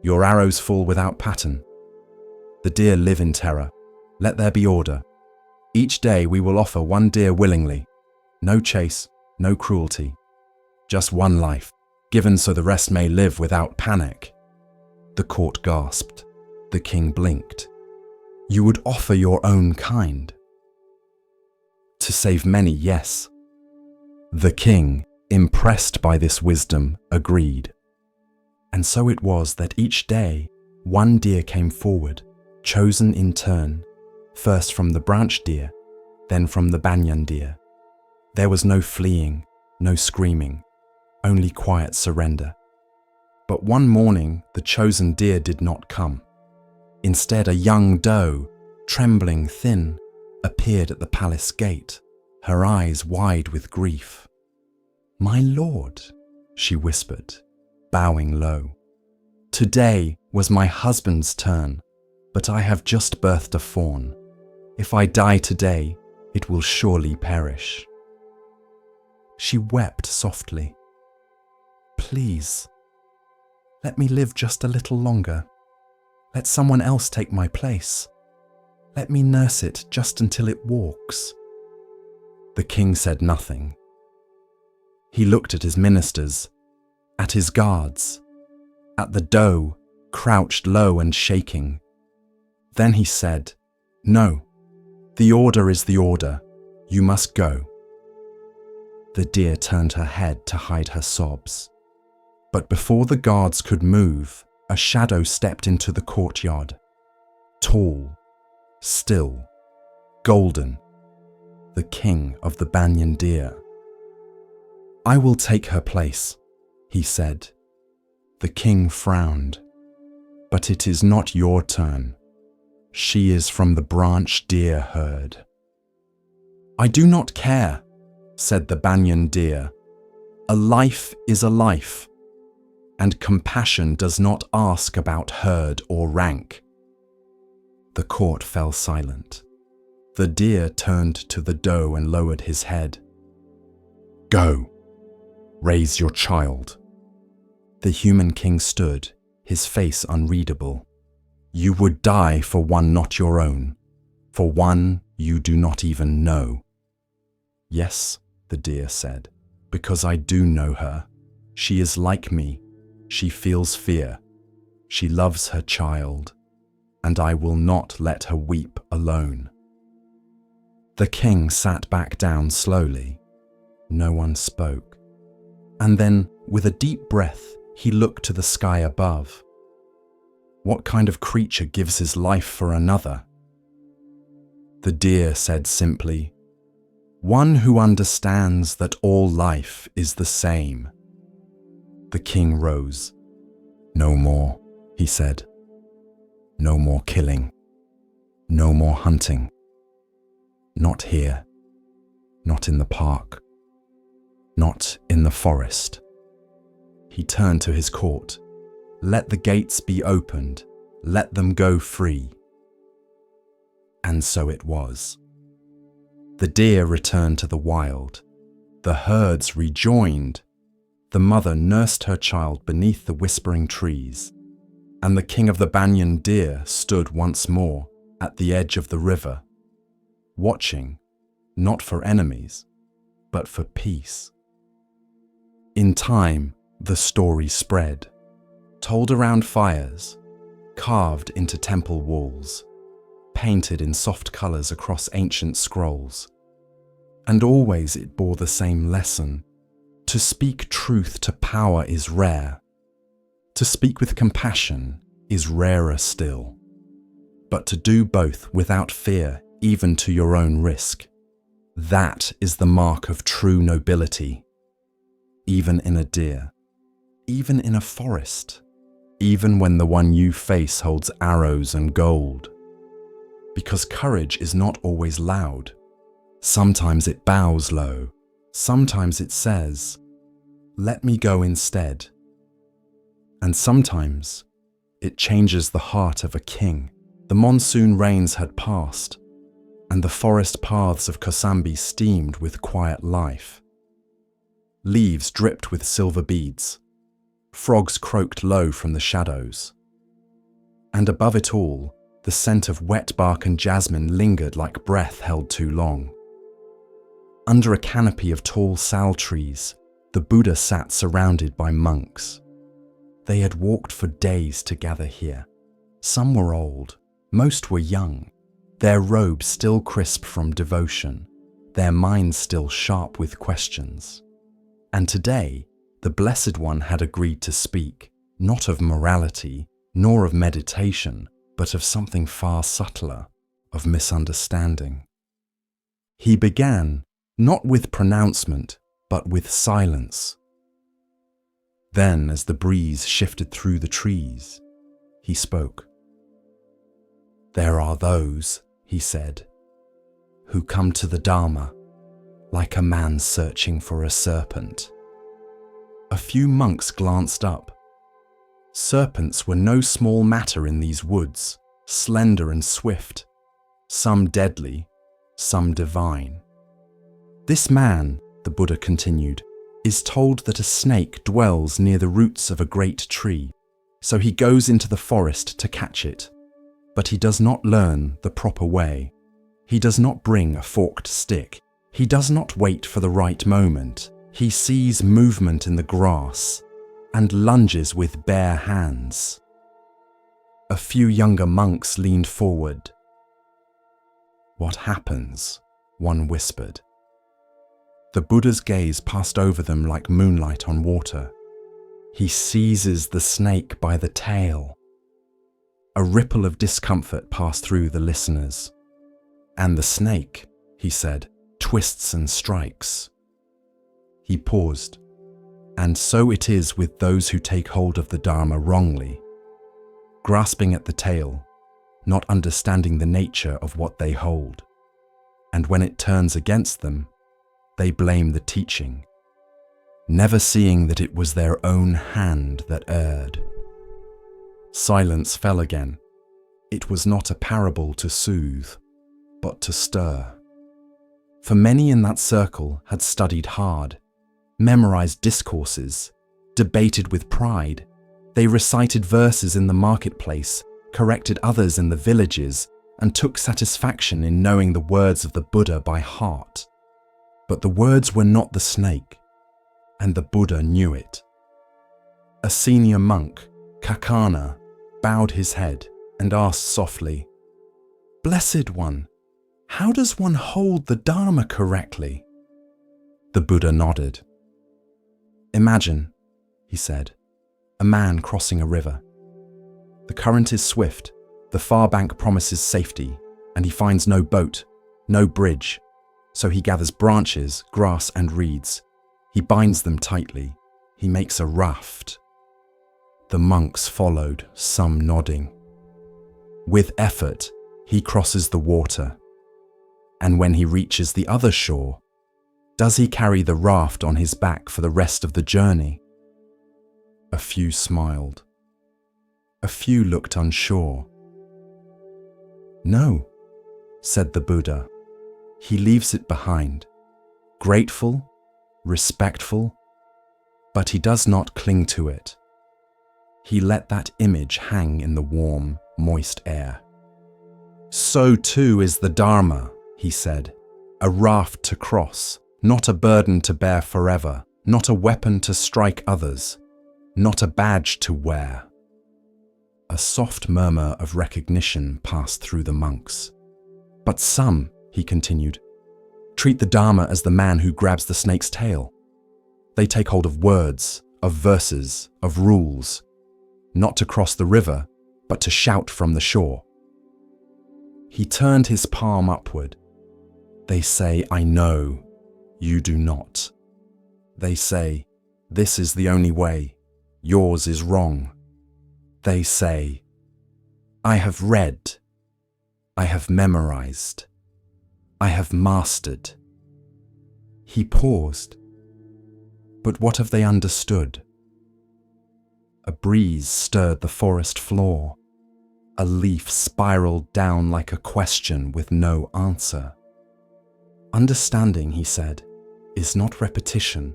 "your arrows fall without pattern. The deer live in terror. Let there be order. Each day we will offer one deer willingly. No chase, no cruelty. Just one life, given so the rest may live without panic." The court gasped. The king blinked. "You would offer your own kind?" "To save many, yes." The king, impressed by this wisdom, agreed. And so it was that each day one deer came forward, chosen in turn, first from the branch deer, then from the banyan deer. There was no fleeing, no screaming, only quiet surrender. But one morning the chosen deer did not come. Instead, a young doe, trembling thin, appeared at the palace gate, her eyes wide with grief. "My lord," she whispered, bowing low, "today was my husband's turn, but I have just birthed a fawn. If I die today, it will surely perish." She wept softly. "Please, let me live just a little longer. Let someone else take my place. Let me nurse it just until it walks." The king said nothing. He looked at his ministers, at his guards, at the doe, crouched low and shaking. Then he said, "No, the order is the order. You must go." The deer turned her head to hide her sobs. But before the guards could move, a shadow stepped into the courtyard. Tall, still, golden, the king of the banyan deer. "I will take her place," he said. The king frowned. "But it is not your turn. She is from the branch deer herd." "I do not care," said the banyan deer. "A life is a life, and compassion does not ask about herd or rank." The court fell silent. The deer turned to the doe and lowered his head. "Go, raise your child." The human king stood, his face unreadable. "You would die for one not your own, for one you do not even know." "Yes," the deer said, "because I do know her. She is like me. She feels fear. She loves her child, and I will not let her weep alone." The king sat back down slowly. No one spoke. And then, with a deep breath, he looked to the sky above. What kind of creature gives his life for another? The deer said simply, "One who understands that all life is the same." The king rose. "No more," he said. No more killing. No more hunting. Not here. Not in the park. Not in the forest. He turned to his court. Let the gates be opened. Let them go free. And so it was. The deer returned to the wild. The herds rejoined. The mother nursed her child beneath the whispering trees. And the king of the banyan deer stood once more at the edge of the river, watching, not for enemies, but for peace. In time, the story spread, told around fires, carved into temple walls, painted in soft colors across ancient scrolls. And always it bore the same lesson. To speak truth to power is rare. To speak with compassion is rarer still. But to do both without fear, even to your own risk, that is the mark of true nobility. Even in a deer, even in a forest, even when the one you face holds arrows and gold. Because courage is not always loud. Sometimes it bows low. Sometimes it says, "Let me go instead." And sometimes it changes the heart of a king. The monsoon rains had passed, and the forest paths of Kosambi steamed with quiet life. Leaves dripped with silver beads. Frogs croaked low from the shadows. And above it all, the scent of wet bark and jasmine lingered like breath held too long. Under a canopy of tall sal trees, the Buddha sat surrounded by monks. They had walked for days to gather here. Some were old, most were young, their robes still crisp from devotion, their minds still sharp with questions. And today, the Blessed One had agreed to speak, not of morality, nor of meditation, but of something far subtler, of misunderstanding. He began, not with pronouncement, but with silence. Then, as the breeze shifted through the trees, he spoke. "There are those," he said, "who come to the Dharma like a man searching for a serpent." A few monks glanced up. Serpents were no small matter in these woods, slender and swift, some deadly, some divine. "This man," the Buddha continued, "is told that a snake dwells near the roots of a great tree, so he goes into the forest to catch it. But he does not learn the proper way. He does not bring a forked stick. He does not wait for the right moment. He sees movement in the grass and lunges with bare hands." A few younger monks leaned forward. "What happens?" one whispered. The Buddha's gaze passed over them like moonlight on water. He seizes the snake by the tail. A ripple of discomfort passed through the listeners. "And the snake," he said, "twists and strikes." He paused. "And so it is with those who take hold of the Dharma wrongly, grasping at the tail, not understanding the nature of what they hold. And when it turns against them, they blame the teaching, never seeing that it was their own hand that erred." Silence fell again. It was not a parable to soothe, but to stir. For many in that circle had studied hard, memorized discourses, debated with pride. They recited verses in the marketplace, corrected others in the villages, and took satisfaction in knowing the words of the Buddha by heart. But the words were not the snake, and the Buddha knew it. A senior monk, Kakana, bowed his head and asked softly, "Blessed One, how does one hold the Dharma correctly?" The Buddha nodded. "Imagine," he said, "a man crossing a river. The current is swift, the far bank promises safety, and he finds no boat, no bridge. So he gathers branches, grass, and reeds. He binds them tightly. He makes a raft." The monks followed, some nodding. With effort, he crosses the water. And when he reaches the other shore, does he carry the raft on his back for the rest of the journey? A few smiled. A few looked unsure. No, said the Buddha. He leaves it behind, grateful, respectful, but he does not cling to it. He let that image hang in the warm, moist air. So too is the Dharma, he said, a raft to cross, not a burden to bear forever, not a weapon to strike others, not a badge to wear. A soft murmur of recognition passed through the monks. But some, he continued, treat the Dharma as the man who grabs the snake's tail. They take hold of words, of verses, of rules, not to cross the river, but to shout from the shore. He turned his palm upward. They say, I know, you do not. They say, this is the only way, yours is wrong. They say, I have read, I have memorized, I have mastered. He paused. But what have they understood? A breeze stirred the forest floor. A leaf spiraled down like a question with no answer. Understanding, he said, is not repetition.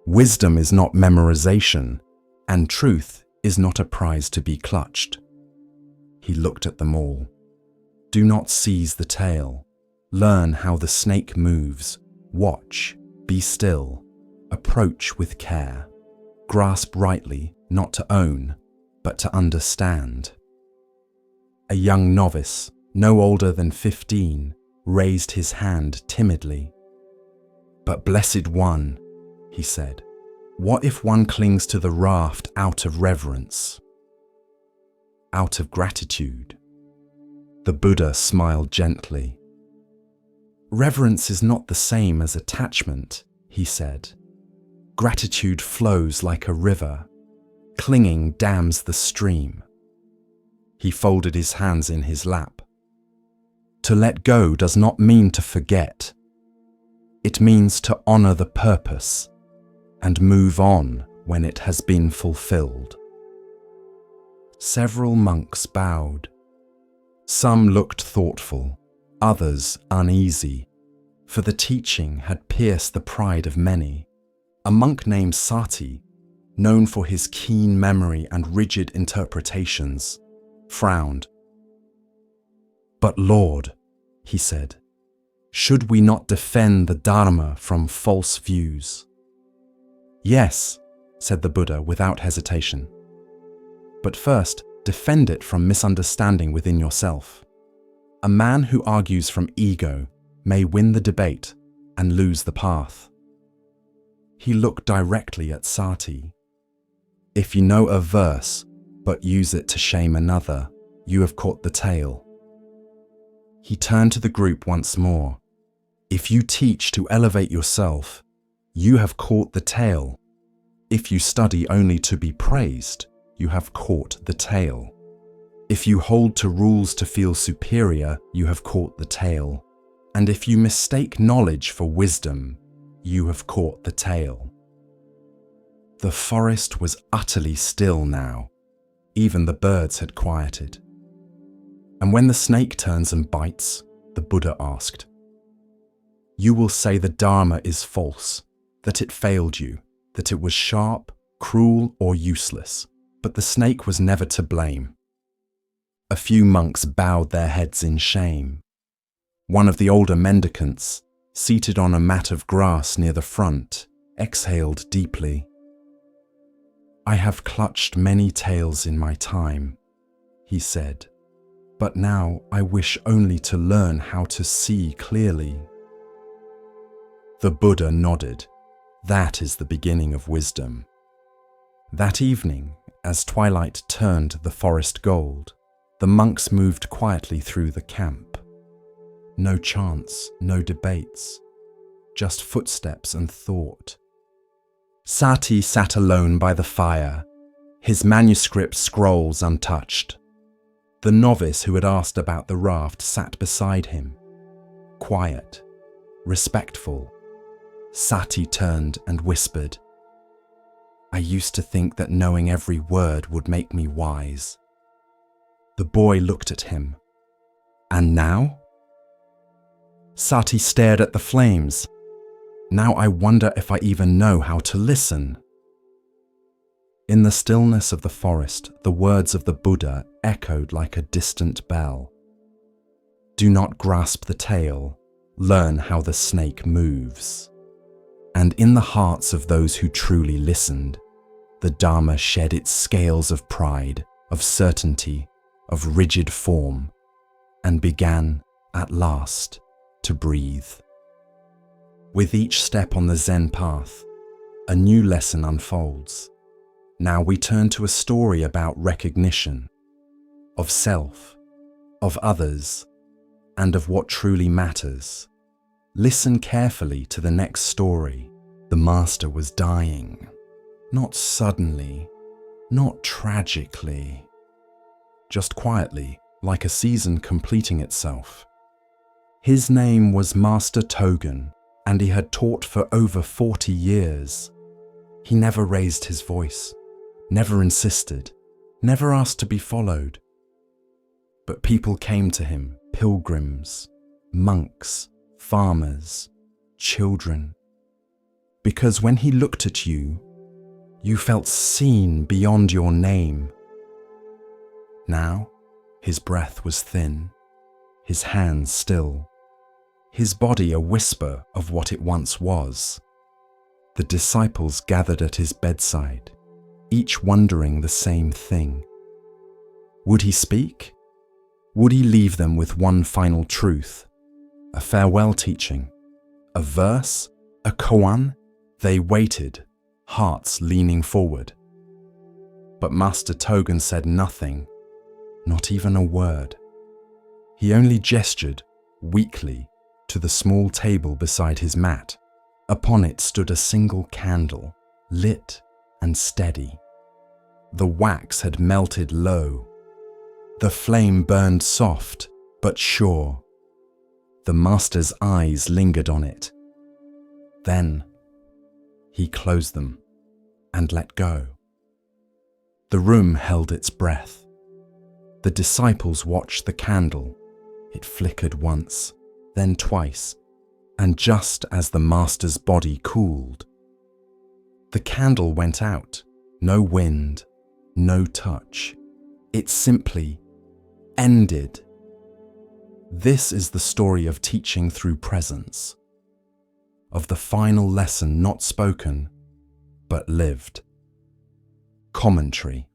Wisdom is not memorization, and truth is not a prize to be clutched. He looked at them all. Do not seize the tail. Learn how the snake moves. Watch, be still, approach with care. Grasp rightly, not to own, but to understand. A young novice, no older than 15, raised his hand timidly. But blessed one, he said, what if one clings to the raft out of reverence? Out of gratitude? The Buddha smiled gently. Reverence is not the same as attachment, he said. Gratitude flows like a river. Clinging dams the stream. He folded his hands in his lap. To let go does not mean to forget. It means to honor the purpose and move on when it has been fulfilled. Several monks bowed. Some looked thoughtful, others uneasy, for the teaching had pierced the pride of many. A monk named Sati, known for his keen memory and rigid interpretations, frowned. But Lord, he said, should we not defend the Dharma from false views? Yes, said the Buddha without hesitation. But first, defend it from misunderstanding within yourself. A man who argues from ego may win the debate and lose the path. He looked directly at Sati. If you know a verse, but use it to shame another, you have caught the tail. He turned to the group once more. If you teach to elevate yourself, you have caught the tail. If you study only to be praised, you have caught the tail. If you hold to rules to feel superior, you have caught the tail. And if you mistake knowledge for wisdom, you have caught the tail. The forest was utterly still now. Even the birds had quieted. And when the snake turns and bites, the Buddha asked, you will say the Dharma is false, that it failed you, that it was sharp, cruel, or useless, but the snake was never to blame. A few monks bowed their heads in shame. One of the older mendicants, seated on a mat of grass near the front, exhaled deeply. I have clutched many tails in my time, he said, but now I wish only to learn how to see clearly. The Buddha nodded. That is the beginning of wisdom. That evening, as twilight turned the forest gold, the monks moved quietly through the camp. No chants, no debates, just footsteps and thought. Sati sat alone by the fire, his manuscript scrolls untouched. The novice who had asked about the raft sat beside him, quiet, respectful. Sati turned and whispered, "I used to think that knowing every word would make me wise." The boy looked at him. "And now?" Sati stared at the flames. "Now I wonder if I even know how to listen." In the stillness of the forest, the words of the Buddha echoed like a distant bell. "Do not grasp the tail, learn how the snake moves." And in the hearts of those who truly listened, the Dharma shed its scales of pride, of certainty, of rigid form, and began, at last, to breathe. With each step on the Zen path, a new lesson unfolds. Now we turn to a story about recognition, of self, of others, and of what truly matters. Listen carefully to the next story. The master was dying. Not suddenly, not tragically, just quietly, like a season completing itself. His name was Master Togen, and he had taught for over 40 years. He never raised his voice, never insisted, never asked to be followed. But people came to him, pilgrims, monks, farmers, children. Because when he looked at you, you felt seen beyond your name. Now, his breath was thin, his hands still, his body a whisper of what it once was. The disciples gathered at his bedside, each wondering the same thing. Would he speak? Would he leave them with one final truth? A farewell teaching? A verse? A koan? They waited, hearts leaning forward. But Master Togen said nothing, not even a word. He only gestured, weakly, to the small table beside his mat. Upon it stood a single candle, lit and steady. The wax had melted low. The flame burned soft, but sure. The master's eyes lingered on it. Then he closed them and let go. The room held its breath. The disciples watched the candle. It flickered once, then twice, and just as the master's body cooled, the candle went out. No wind, no touch. It simply ended. This is the story of teaching through presence, of the final lesson not spoken, but lived. Commentary.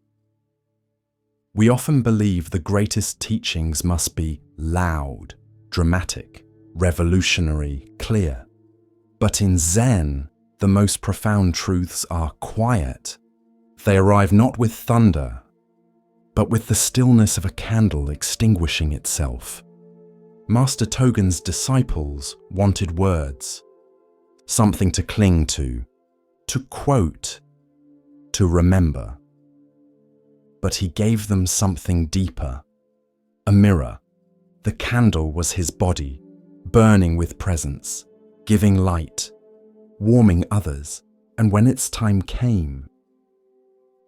We often believe the greatest teachings must be loud, dramatic, revolutionary, clear. But in Zen, the most profound truths are quiet. They arrive not with thunder, but with the stillness of a candle extinguishing itself. Master Togen's disciples wanted words, something to cling to quote, to remember. But he gave them something deeper, a mirror. The candle was his body, burning with presence, giving light, warming others, and when its time came,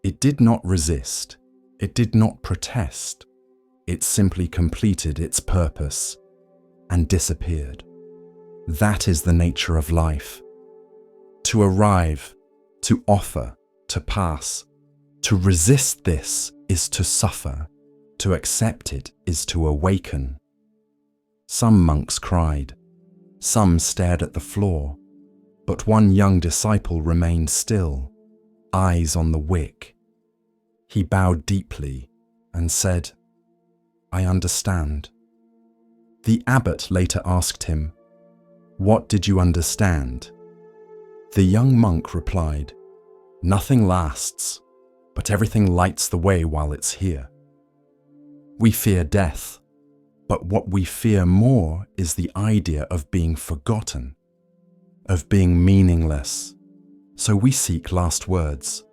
it did not resist, it did not protest, it simply completed its purpose and disappeared. That is the nature of life. To arrive, to offer, to pass. To resist this is to suffer. To accept it is to awaken. Some monks cried. Some stared at the floor. But one young disciple remained still, eyes on the wick. He bowed deeply and said, "I understand." The abbot later asked him, "What did you understand?" The young monk replied, "Nothing lasts, but everything lights the way while it's here." We fear death, but what we fear more is the idea of being forgotten, of being meaningless. So we seek last words,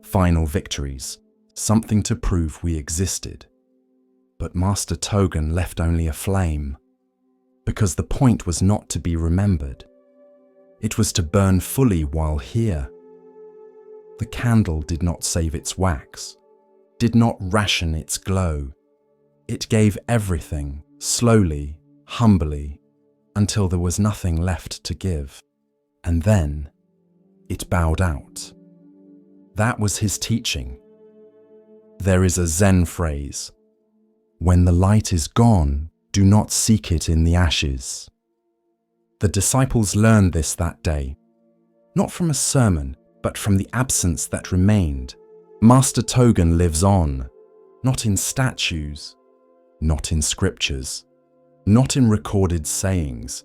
final victories, something to prove we existed. But Master Togen left only a flame, because the point was not to be remembered. It was to burn fully while here. The candle did not save its wax, did not ration its glow. It gave everything, slowly, humbly, until there was nothing left to give. And then it bowed out. That was his teaching. There is a Zen phrase, "When the light is gone, do not seek it in the ashes." The disciples learned this that day, not from a sermon, but from the absence that remained. Master Togen lives on, not in statues, not in scriptures, not in recorded sayings,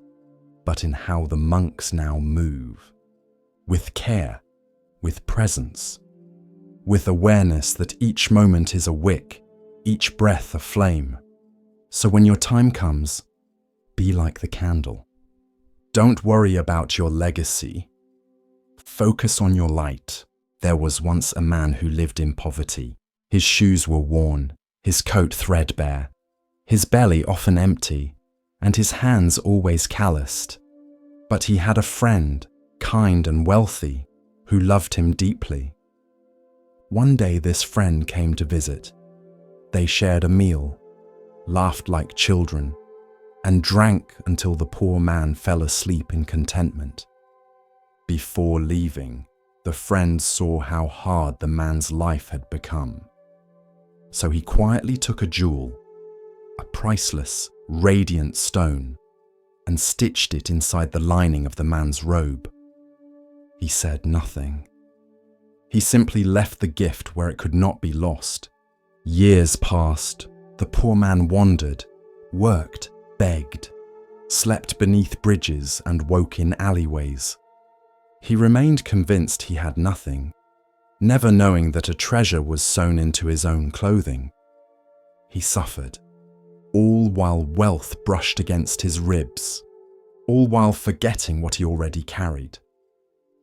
but in how the monks now move, with care, with presence, with awareness that each moment is a wick, each breath a flame. So when your time comes, be like the candle. Don't worry about your legacy. Focus on your light. There was once a man who lived in poverty. His shoes were worn, his coat threadbare, his belly often empty, and his hands always calloused. But he had a friend, kind and wealthy, who loved him deeply. One day this friend came to visit. They shared a meal, laughed like children, and drank until the poor man fell asleep in contentment. Before leaving, the friend saw how hard the man's life had become. So he quietly took a jewel, a priceless, radiant stone, and stitched it inside the lining of the man's robe. He said nothing. He simply left the gift where it could not be lost. Years passed. The poor man wandered, worked, begged, slept beneath bridges and woke in alleyways. He remained convinced he had nothing, never knowing that a treasure was sewn into his own clothing. He suffered, all while wealth brushed against his ribs, all while forgetting what he already carried.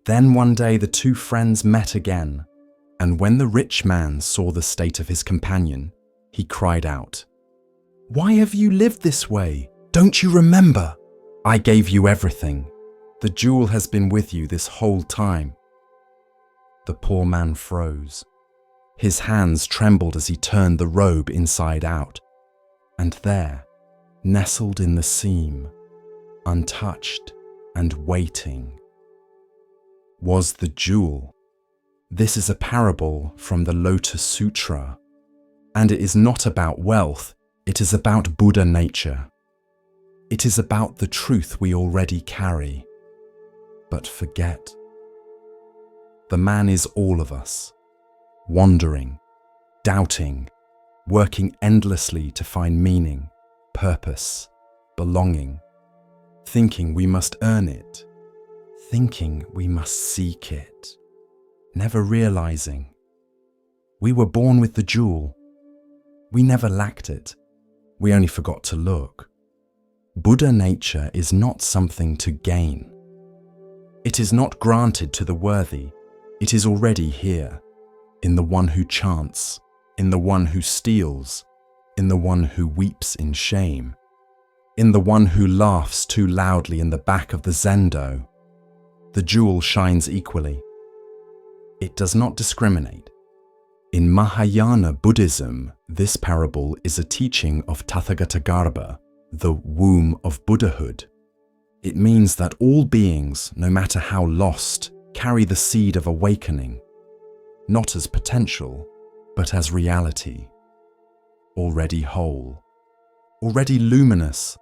Then one day the two friends met again, and when the rich man saw the state of his companion, he cried out, "Why have you lived this way? Don't you remember? I gave you everything. The jewel has been with you this whole time." The poor man froze. His hands trembled as he turned the robe inside out. And there, nestled in the seam, untouched and waiting, was the jewel. This is a parable from the Lotus Sutra, and it is not about wealth, it is about Buddha nature. It is about the truth we already carry, but forget. The man is all of us, wandering, doubting, working endlessly to find meaning, purpose, belonging, thinking we must earn it, thinking we must seek it, never realizing. We were born with the jewel. We never lacked it. We only forgot to look. Buddha nature is not something to gain. It is not granted to the worthy. It is already here, in the one who chants, in the one who steals, in the one who weeps in shame, in the one who laughs too loudly in the back of the zendo. The jewel shines equally. It does not discriminate. In Mahayana Buddhism, this parable is a teaching of Tathagatagarbha, the womb of Buddhahood. It means that all beings, no matter how lost, carry the seed of awakening, not as potential, but as reality, already whole, already luminous,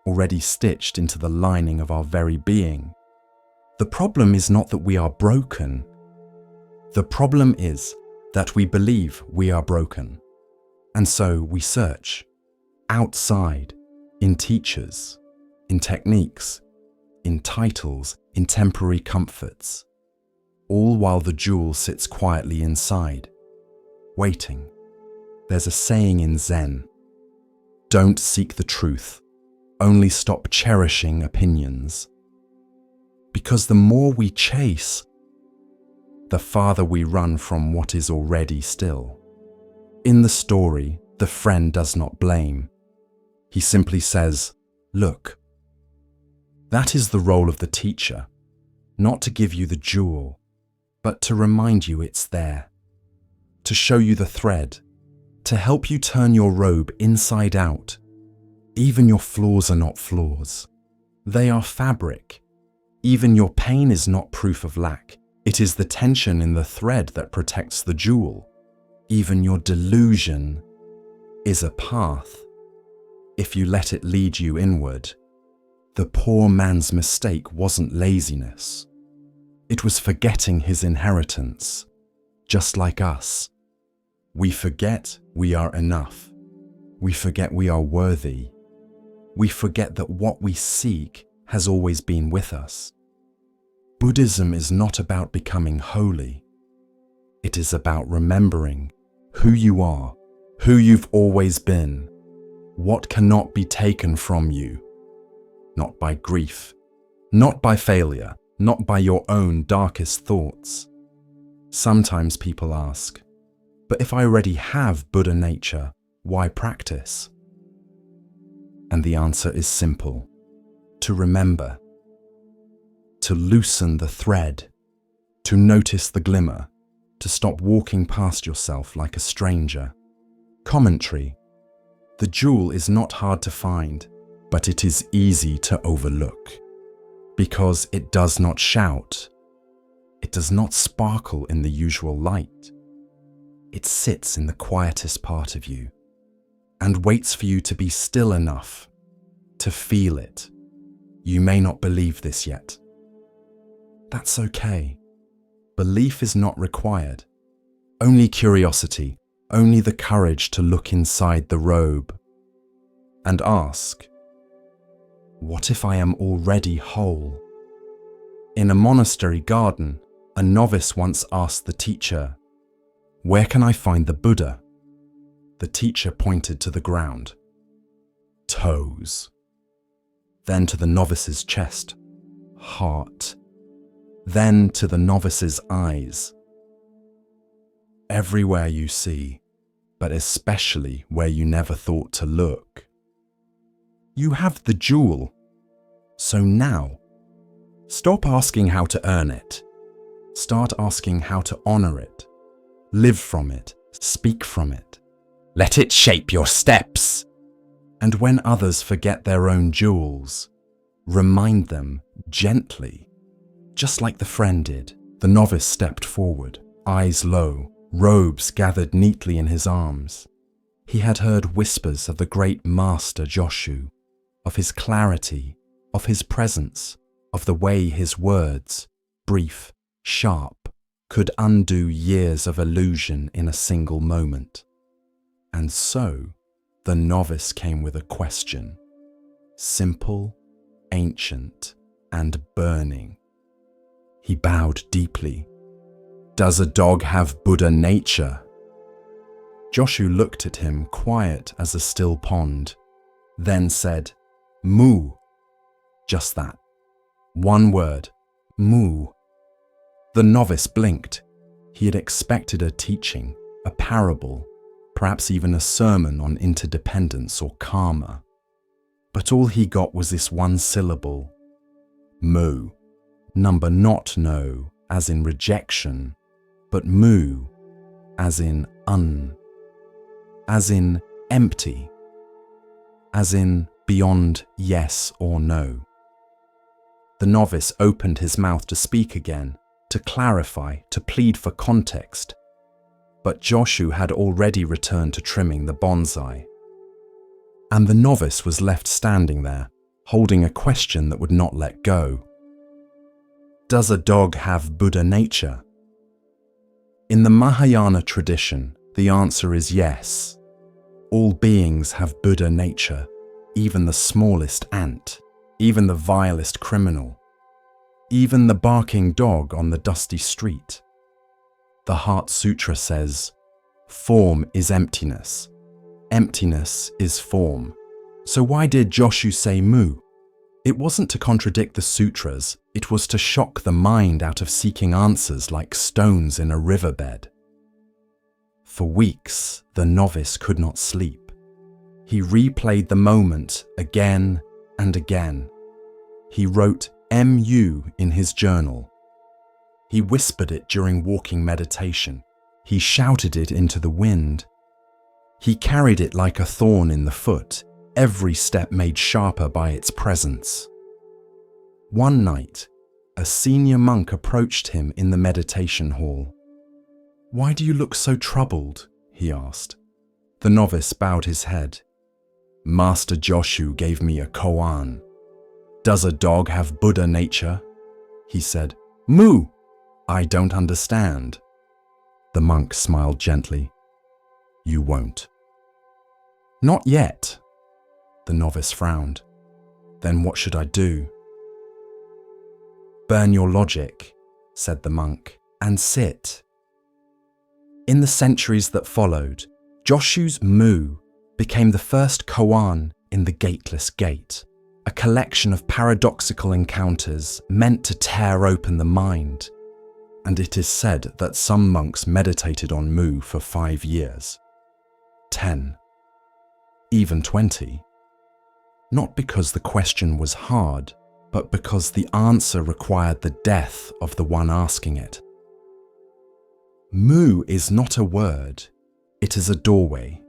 already stitched into the lining of our very being. The problem is not that we are broken. The problem is that we believe we are broken. And so we search, outside, in teachers, in techniques, in titles, in temporary comforts, all while the jewel sits quietly inside, waiting. There's a saying in Zen, don't seek the truth, only stop cherishing opinions. Because the more we chase, the farther we run from what is already still. In the story, The friend does not blame. He simply says, "Look." That is the role of the teacher, not to give you the jewel, but to remind you it's there, to show you the thread, to help you turn your robe inside out. Even your flaws are not flaws. They are fabric. Even your pain is not proof of lack. It is the tension in the thread that protects the jewel. Even your delusion is a path, if you let it lead you inward. The poor man's mistake wasn't laziness. It was forgetting his inheritance, just like us. We forget we are enough. We forget we are worthy. We forget that what we seek has always been with us. Buddhism is not about becoming holy. It is about remembering who you are, who you've always been, what cannot be taken from you. Not by grief, not by failure, not by your own darkest thoughts. Sometimes people ask, but if I already have Buddha nature, why practice? And the answer is simple: to remember, to loosen the thread, to notice the glimmer, to stop walking past yourself like a stranger. Commentary: the jewel is not hard to find, but it is easy to overlook, because it does not shout. It does not sparkle in the usual light. It sits in the quietest part of you and waits for you to be still enough to feel it. You may not believe this yet. That's okay. Belief is not required. Only curiosity, only the courage to look inside the robe and ask, what if I am already whole? In a monastery garden, a novice once asked the teacher, "Where can I find the Buddha?" The teacher pointed to the ground. Toes. Then to the novice's chest. Heart. Then to the novice's eyes. Everywhere you see, but especially where you never thought to look. You have the jewel. So now, stop asking how to earn it. Start asking how to honor it. Live from it. Speak from it. Let it shape your steps. And when others forget their own jewels, remind them gently. Just like the friend did, the novice stepped forward, eyes low, robes gathered neatly in his arms. He had heard whispers of the great master Joshu, of his clarity, of his presence, of the way his words, brief, sharp, could undo years of illusion in a single moment. And so, the novice came with a question, simple, ancient, and burning. He bowed deeply. "Does a dog have Buddha nature?" Joshu looked at him, quiet as a still pond, then said, "Mu." Just that. One word, mu. The novice blinked. He had expected a teaching, a parable, perhaps even a sermon on interdependence or karma. But all he got was this one syllable, mu. Number not no, as in rejection, but mu, as in as in empty, as in beyond yes or no. The novice opened his mouth to speak again, to clarify, to plead for context. But Joshu had already returned to trimming the bonsai. And the novice was left standing there, holding a question that would not let go. Does a dog have Buddha nature? In the Mahayana tradition, the answer is yes. All beings have Buddha nature, even the smallest ant, even the vilest criminal, even the barking dog on the dusty street. The Heart Sutra says, form is emptiness. Emptiness is form. So why did Joshu say mu? It wasn't to contradict the sutras, it was to shock the mind out of seeking answers like stones in a riverbed. For weeks, the novice could not sleep. He replayed the moment again and again. He wrote MU in his journal. He whispered it during walking meditation. He shouted it into the wind. He carried it like a thorn in the foot, every step made sharper by its presence. One night, a senior monk approached him in the meditation hall. "Why do you look so troubled?" he asked. The novice bowed his head. "Master Joshu gave me a koan. Does a dog have Buddha nature?" He said. "Moo! I don't understand." The monk smiled gently. "You won't." "Not yet." The novice frowned. "Then what should I do?" "Burn your logic," said the monk, "and sit." In the centuries that followed, Joshu's Mu became the first koan in the Gateless Gate, a collection of paradoxical encounters meant to tear open the mind. And it is said that some monks meditated on Mu for 5 years, 10, even 20. Not because the question was hard, but because the answer required the death of the one asking it. Mu is not a word, it is a doorway,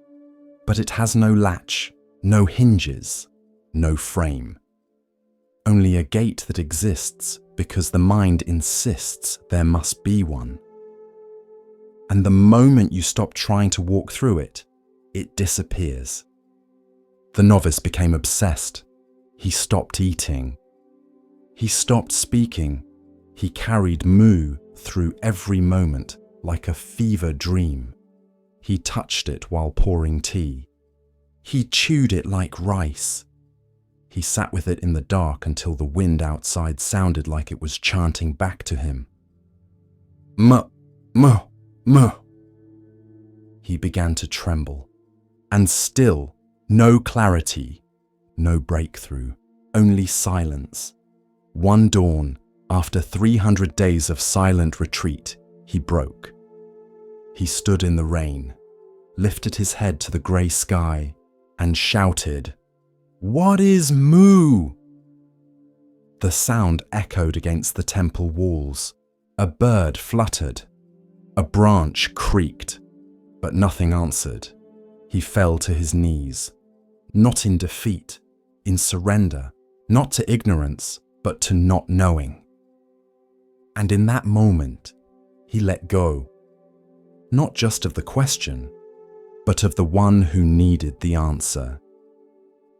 but it has no latch, no hinges, no frame. Only a gate that exists because the mind insists there must be one. And the moment you stop trying to walk through it, it disappears. The novice became obsessed. He stopped eating. He stopped speaking. He carried Mu through every moment like a fever dream. He touched it while pouring tea. He chewed it like rice. He sat with it in the dark until the wind outside sounded like it was chanting back to him. "Muh, muh, muh." He began to tremble. And still, no clarity, no breakthrough, only silence. One dawn, after 300 days of silent retreat, he broke. He stood in the rain, lifted his head to the grey sky, and shouted, "What is Mu?" The sound echoed against the temple walls. A bird fluttered. A branch creaked, but nothing answered. He fell to his knees, not in defeat, in surrender, not to ignorance, but to not knowing. And in that moment, he let go, not just of the question, but of the one who needed the answer.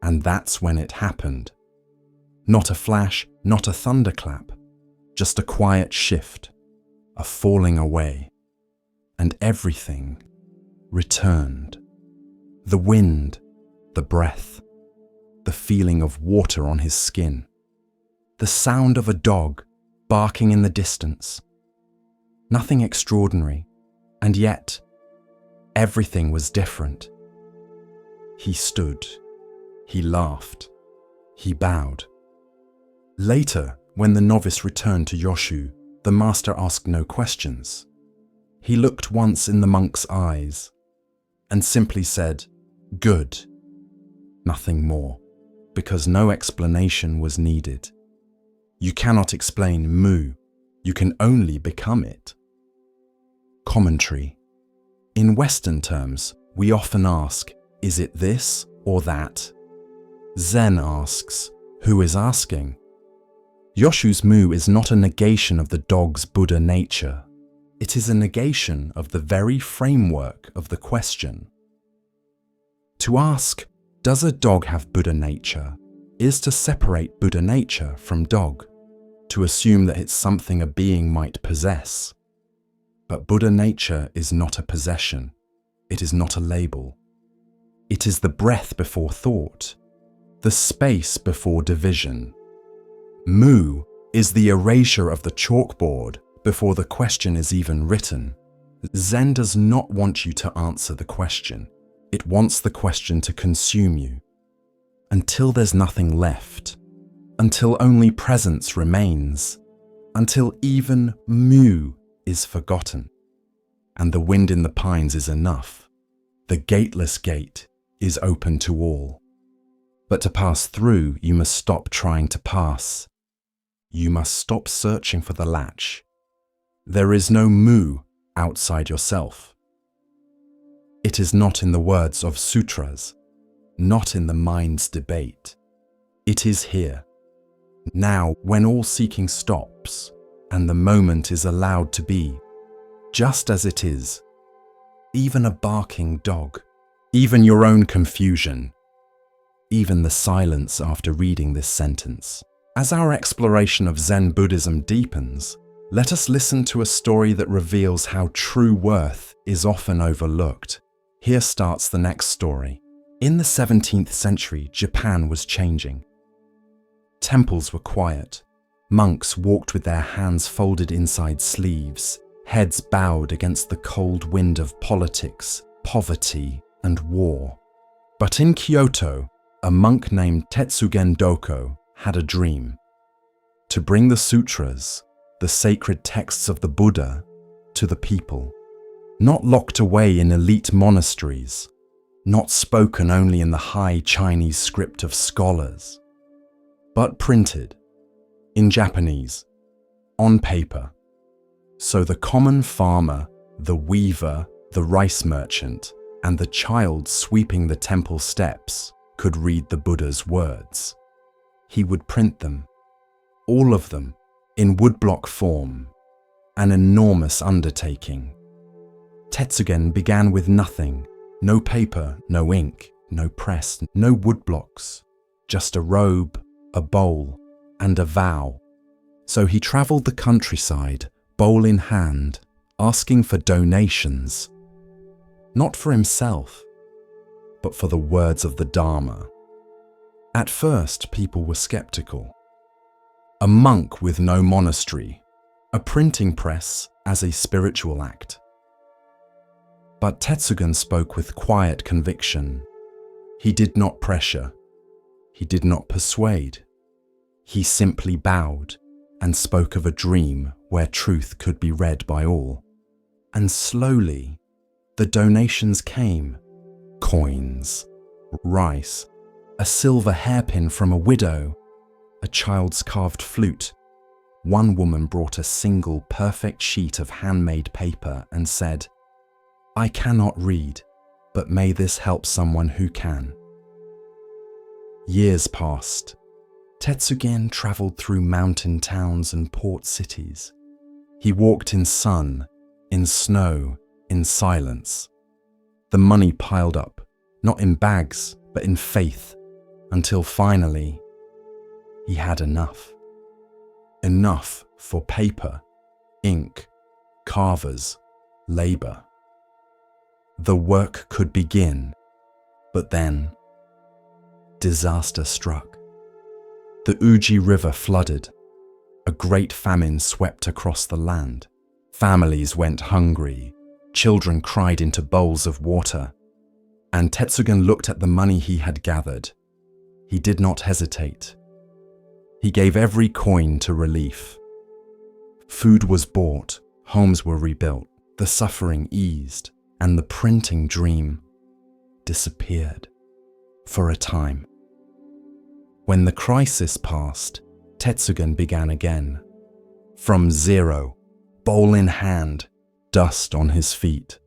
And that's when it happened. Not a flash, not a thunderclap, just a quiet shift, a falling away, and everything returned. The wind, the breath, the feeling of water on his skin, the sound of a dog barking in the distance. Nothing extraordinary, and yet everything was different. He stood, he laughed, he bowed. Later, when the novice returned to Joshu, the master asked no questions. He looked once in the monk's eyes and simply said, "Good." Nothing more, because no explanation was needed. You cannot explain Mu, you can only become it. Commentary. In Western terms, we often ask, is it this or that? Zen asks, who is asking? Joshu's Mu is not a negation of the dog's Buddha nature. It is a negation of the very framework of the question. To ask, does a dog have Buddha nature, is to separate Buddha nature from dog, to assume that it's something a being might possess. But Buddha nature is not a possession. It is not a label. It is the breath before thought, the space before division. Mu is the erasure of the chalkboard before the question is even written. Zen does not want you to answer the question. It wants the question to consume you. Until there's nothing left. Until only presence remains. Until even Mu is forgotten. and the wind in the pines is enough. The gateless gate is open to all. But to pass through, you must stop trying to pass. You must stop searching for the latch. There is no mu outside yourself. It is not in the words of sutras, not in the mind's debate. It is here, now, when all seeking stops, and the moment is allowed to be, just as it is. Even a barking dog, even your own confusion, even the silence after reading this sentence. As our exploration of Zen Buddhism deepens, let us listen to a story that reveals how true worth is often overlooked. Here starts the next story. In the 17th century, Japan was changing. Temples were quiet. Monks walked with their hands folded inside sleeves, heads bowed against the cold wind of politics, poverty, and war. But in Kyoto, a monk named Tetsugen Doko had a dream: to bring the sutras, the sacred texts of the Buddha, to the people, not locked away in elite monasteries, not spoken only in the high Chinese script of scholars, but printed in Japanese, on paper, so the common farmer, the weaver, the rice merchant, and the child sweeping the temple steps could read the Buddha's words. He would print them, all of them, in woodblock form, an enormous undertaking. Tetsugen began with nothing, no paper, no ink, no press, no woodblocks, just a robe, a bowl, and a vow. So he traveled the countryside, bowl in hand, asking for donations, not for himself, but for the words of the Dharma. At first, people were skeptical. A monk with no monastery, a printing press as a spiritual act. But Tetsugen spoke with quiet conviction. He did not pressure. He did not persuade. He simply bowed and spoke of a dream where truth could be read by all. And slowly, the donations came. Coins, rice, a silver hairpin from a widow, a child's carved flute. One woman brought a single perfect sheet of handmade paper and said, "I cannot read, but may this help someone who can." Years passed. Tetsugen traveled through mountain towns and port cities. He walked in sun, in snow, in silence. The money piled up, not in bags, but in faith, until finally, he had enough. Enough for paper, ink, carvers, labor. The work could begin, but then disaster struck. The Uji River flooded. A great famine swept across the land. Families went hungry. Children cried into bowls of water. And Tetsugen looked at the money he had gathered. He did not hesitate. He gave every coin to relief. Food was bought, homes were rebuilt, the suffering eased, and the printing dream disappeared for a time. When the crisis passed, Tetsugen began again. From zero, bowl in hand, dust on his feet.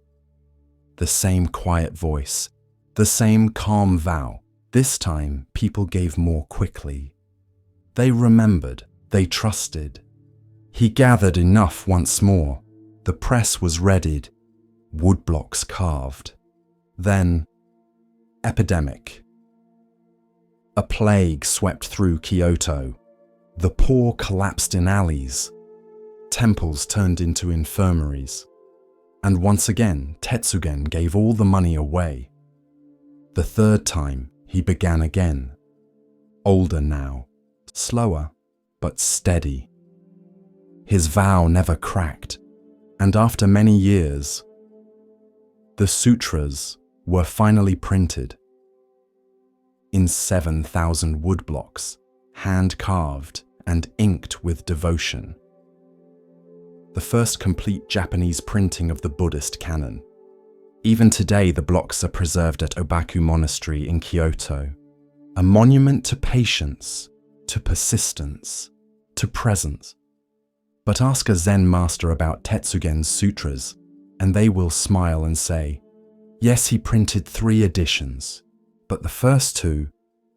The same quiet voice, the same calm vow. This time, people gave more quickly. They remembered, they trusted. He gathered enough once more. The press was readied, woodblocks carved. Then, epidemic. A plague swept through Kyoto. The poor collapsed in alleys. Temples turned into infirmaries. And once again, Tetsugen gave all the money away. The third time, he began again. Older now, slower, but steady. His vow never cracked, and after many years, the sutras were finally printed. In 7,000 woodblocks, hand-carved and inked with devotion. the first complete Japanese printing of the Buddhist canon. Even today, the blocks are preserved at Obaku Monastery in Kyoto, a monument to patience, to persistence, to presence. But ask a Zen master about Tetsugen's sutras, and they will smile and say, yes, he printed 3 editions, but the first 2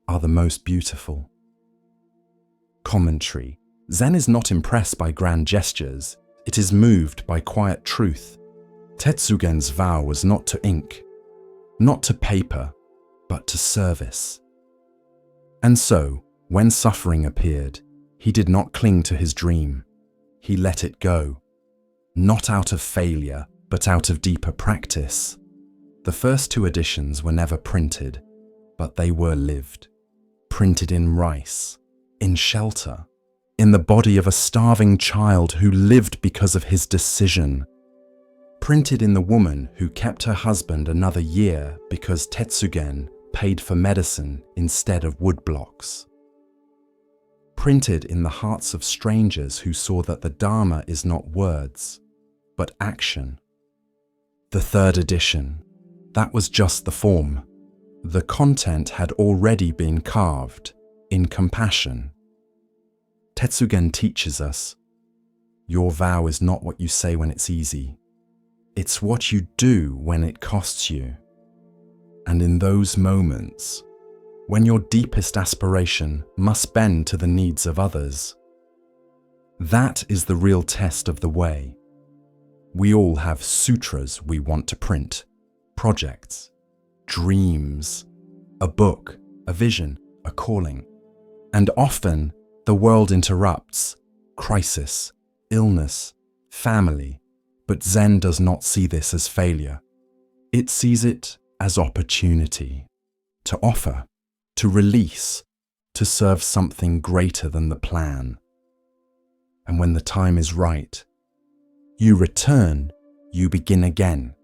are the most beautiful. Commentary. Zen is not impressed by grand gestures, it is moved by quiet truth. Tetsugen's vow was not to ink, not to paper, but to service. And so, when suffering appeared, he did not cling to his dream. He let it go, not out of failure, but out of deeper practice. The first 2 editions were never printed, but they were lived. Printed in rice, in shelter, in the body of a starving child who lived because of his decision. Printed in the woman who kept her husband another year because Tetsugen paid for medicine instead of woodblocks. Printed in the hearts of strangers who saw that the Dharma is not words, but action. The 3rd edition, that was just the form. The content had already been carved in compassion. Tetsugen teaches us, your vow is not what you say when it's easy. It's what you do when it costs you. And in those moments, when your deepest aspiration must bend to the needs of others, that is the real test of the way. We all have sutras we want to print, projects, dreams, a book, a vision, a calling. And often the world interrupts, crisis, illness, family, but Zen does not see this as failure. It sees it as opportunity to offer, to release, to serve something greater than the plan. And when the time is right, you return, you begin again.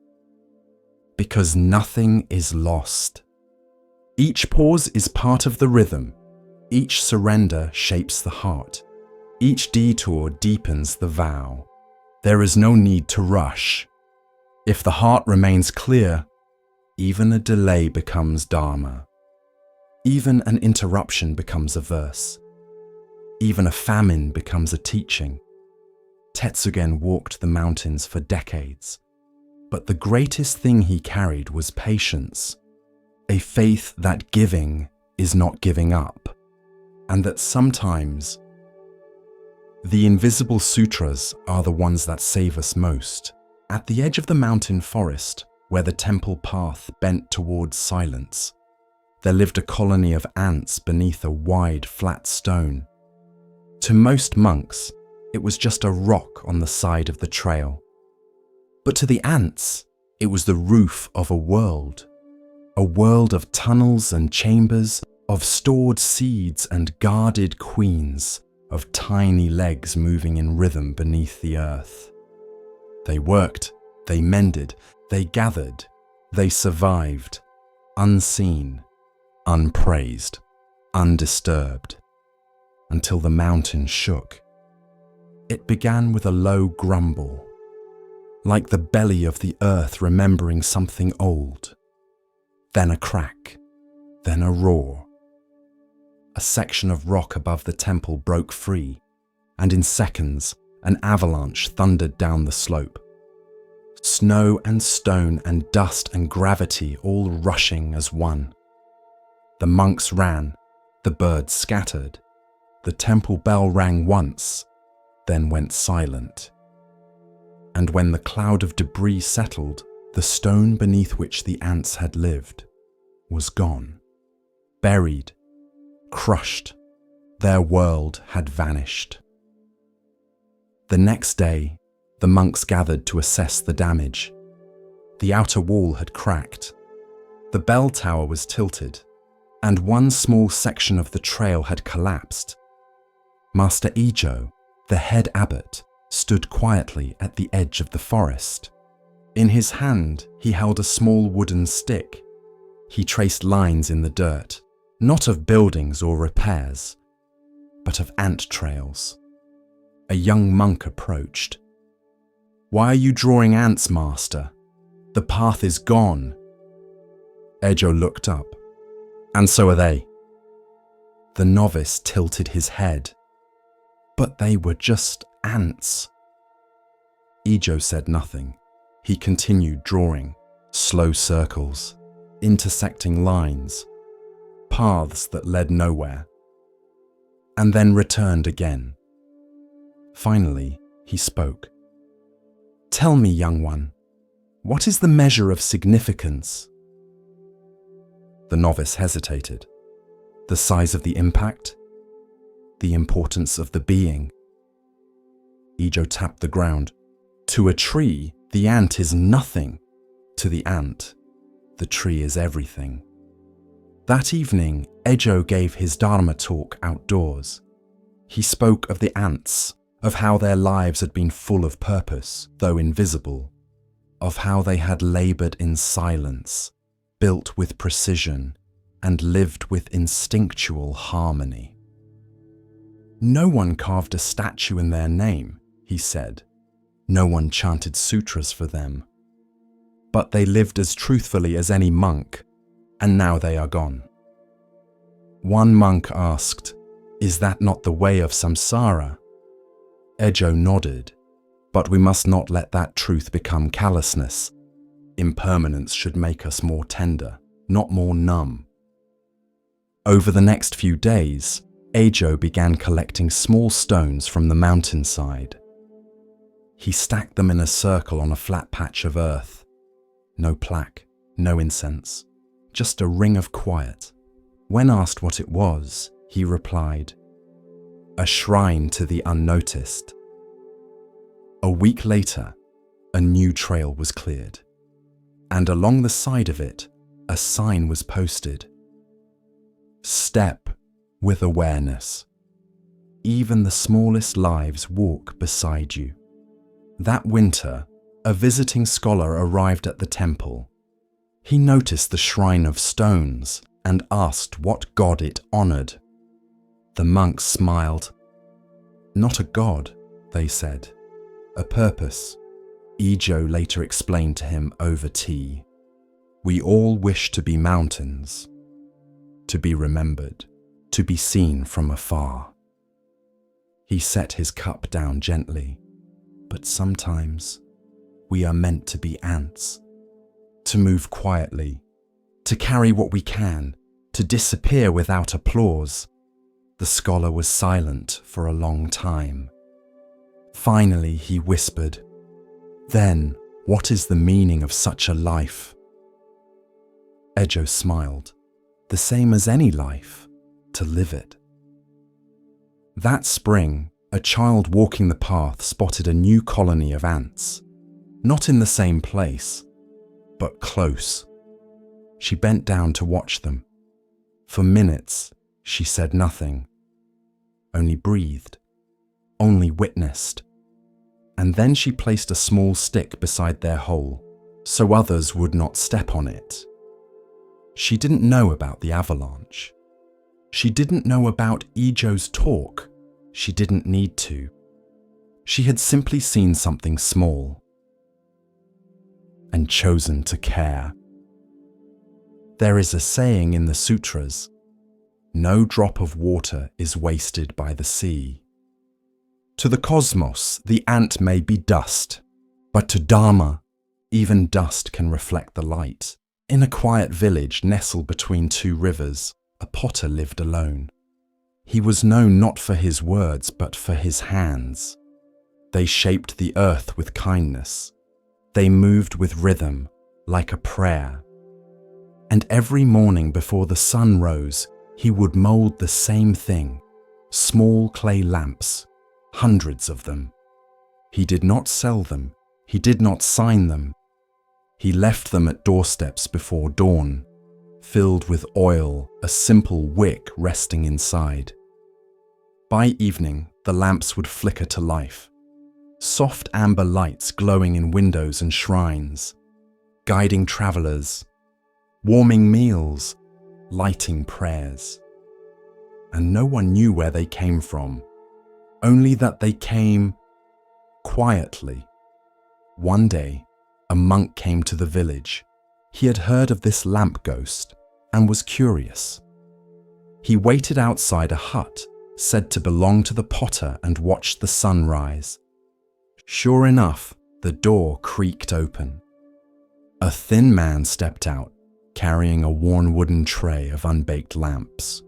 Because nothing is lost. Each pause is part of the rhythm. Each surrender shapes the heart. Each detour deepens the vow. There is no need to rush. If the heart remains clear, even a delay becomes Dharma. Even an interruption becomes a verse. Even a famine becomes a teaching. Tetsugen walked the mountains for decades, but the greatest thing he carried was patience, a faith that giving is not giving up, and that sometimes the invisible sutras are the ones that save us most. At the edge of the mountain forest, where the temple path bent towards silence, there lived a colony of ants beneath a wide, flat stone. To most monks, it was just a rock on the side of the trail. But to the ants, it was the roof of a world of tunnels and chambers, of stored seeds and guarded queens, of tiny legs moving in rhythm beneath the earth. They worked, they mended, they gathered, they survived, unseen, unpraised, undisturbed, until the mountain shook. It began with a low grumble, like the belly of the earth remembering something old. Then a crack, then a roar. A section of rock above the temple broke free, and in seconds, an avalanche thundered down the slope. Snow and stone and dust and gravity all rushing as one. The monks ran, the birds scattered, the temple bell rang once, then went silent. And when the cloud of debris settled, the stone beneath which the ants had lived was gone, buried, crushed. Their world had vanished. The next day, the monks gathered to assess the damage. The outer wall had cracked. The bell tower was tilted, and one small section of the trail had collapsed. Master Ijo, the head abbot, stood quietly at the edge of the forest. In his hand, he held a small wooden stick. He traced lines in the dirt, not of buildings or repairs, but of ant trails. A young monk approached. Why are you drawing ants, master? The path is gone. Ejo looked up. And so are they. The novice tilted his head. But they were just ants. Ejo said nothing. He continued drawing, slow circles, intersecting lines, paths that led nowhere, and then returned again. Finally, he spoke. Tell me, young one, what is the measure of significance? The novice hesitated. The size of the impact? The importance of the being? Ejo tapped the ground. To a tree, the ant is nothing. To the ant, the tree is everything. That evening, Ejo gave his Dharma talk outdoors. He spoke of the ants, of how their lives had been full of purpose, though invisible, of how they had labored in silence, built with precision, and lived with instinctual harmony. No one carved a statue in their name, he said. No one chanted sutras for them. But they lived as truthfully as any monk, and now they are gone. One monk asked, "Is that not the way of samsara?" Ejo nodded, but we must not let that truth become callousness. Impermanence should make us more tender, not more numb. Over the next few days, Ejo began collecting small stones from the mountainside. He stacked them in a circle on a flat patch of earth. No plaque, no incense, just a ring of quiet. When asked what it was, he replied, "A shrine to the unnoticed." A week later, a new trail was cleared, and along the side of it, a sign was posted. Step with awareness. Even the smallest lives walk beside you. That winter, a visiting scholar arrived at the temple. He noticed the shrine of stones and asked what god it honored. The monks smiled. Not a god, they said. A purpose. Ejo later explained to him over tea. We all wish to be mountains, to be remembered, to be seen from afar. He set his cup down gently, but sometimes we are meant to be ants, to move quietly, to carry what we can, to disappear without applause. The scholar was silent for a long time. Finally, he whispered, "Then, what is the meaning of such a life?" Ejo smiled. The same as any life, to live it. That spring, a child walking the path spotted a new colony of ants. Not in the same place, but close. She bent down to watch them. For minutes, she said nothing, only breathed, only witnessed. And then she placed a small stick beside their hole, so others would not step on it. She didn't know about the avalanche. She didn't know about Ejo's talk. She didn't need to. She had simply seen something small and chosen to care. There is a saying in the sutras, "No drop of water is wasted by the sea." To the cosmos, the ant may be dust, but to Dharma, even dust can reflect the light. In a quiet village nestled between two rivers, a potter lived alone. He was known not for his words, but for his hands. They shaped the earth with kindness. They moved with rhythm, like a prayer. And every morning before the sun rose, he would mold the same thing, small clay lamps, hundreds of them. He did not sell them. He did not sign them. He left them at doorsteps before dawn, filled with oil, a simple wick resting inside. By evening, the lamps would flicker to life. Soft amber lights glowing in windows and shrines, guiding travelers, warming meals, lighting prayers. And no one knew where they came from, only that they came quietly, One day, a monk came to the village. He had heard of this lamp ghost and was curious. He waited outside a hut said to belong to the potter and watched the sun rise. Sure enough, the door creaked open. A thin man stepped out, carrying a worn wooden tray of unbaked lamps.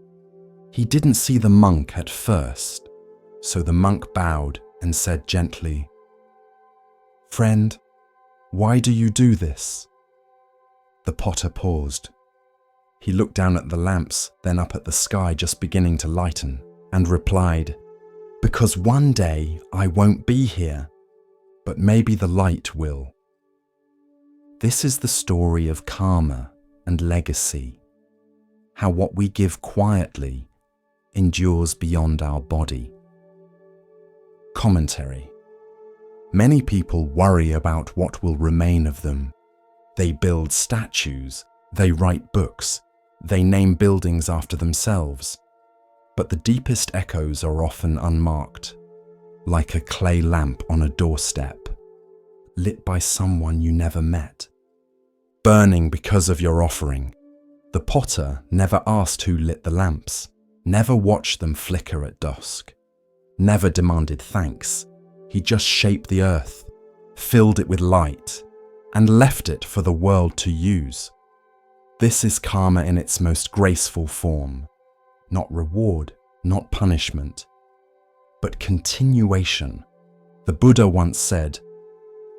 He didn't see the monk at first, so the monk bowed and said gently, "Friend, why do you do this?" The potter paused. He looked down at the lamps, then up at the sky just beginning to lighten, and replied, "Because one day I won't be here, but maybe the light will." This is the story of karma and legacy, how what we give quietly endures beyond our body. Commentary. Many people worry about what will remain of them. They build statues, they write books, they name buildings after themselves. But the deepest echoes are often unmarked, like a clay lamp on a doorstep, lit by someone you never met, burning because of your offering. The potter never asked who lit the lamps, never watched them flicker at dusk, never demanded thanks. He just shaped the earth, filled it with light, and left it for the world to use. This is karma in its most graceful form. Not reward, not punishment, but continuation. The Buddha once said,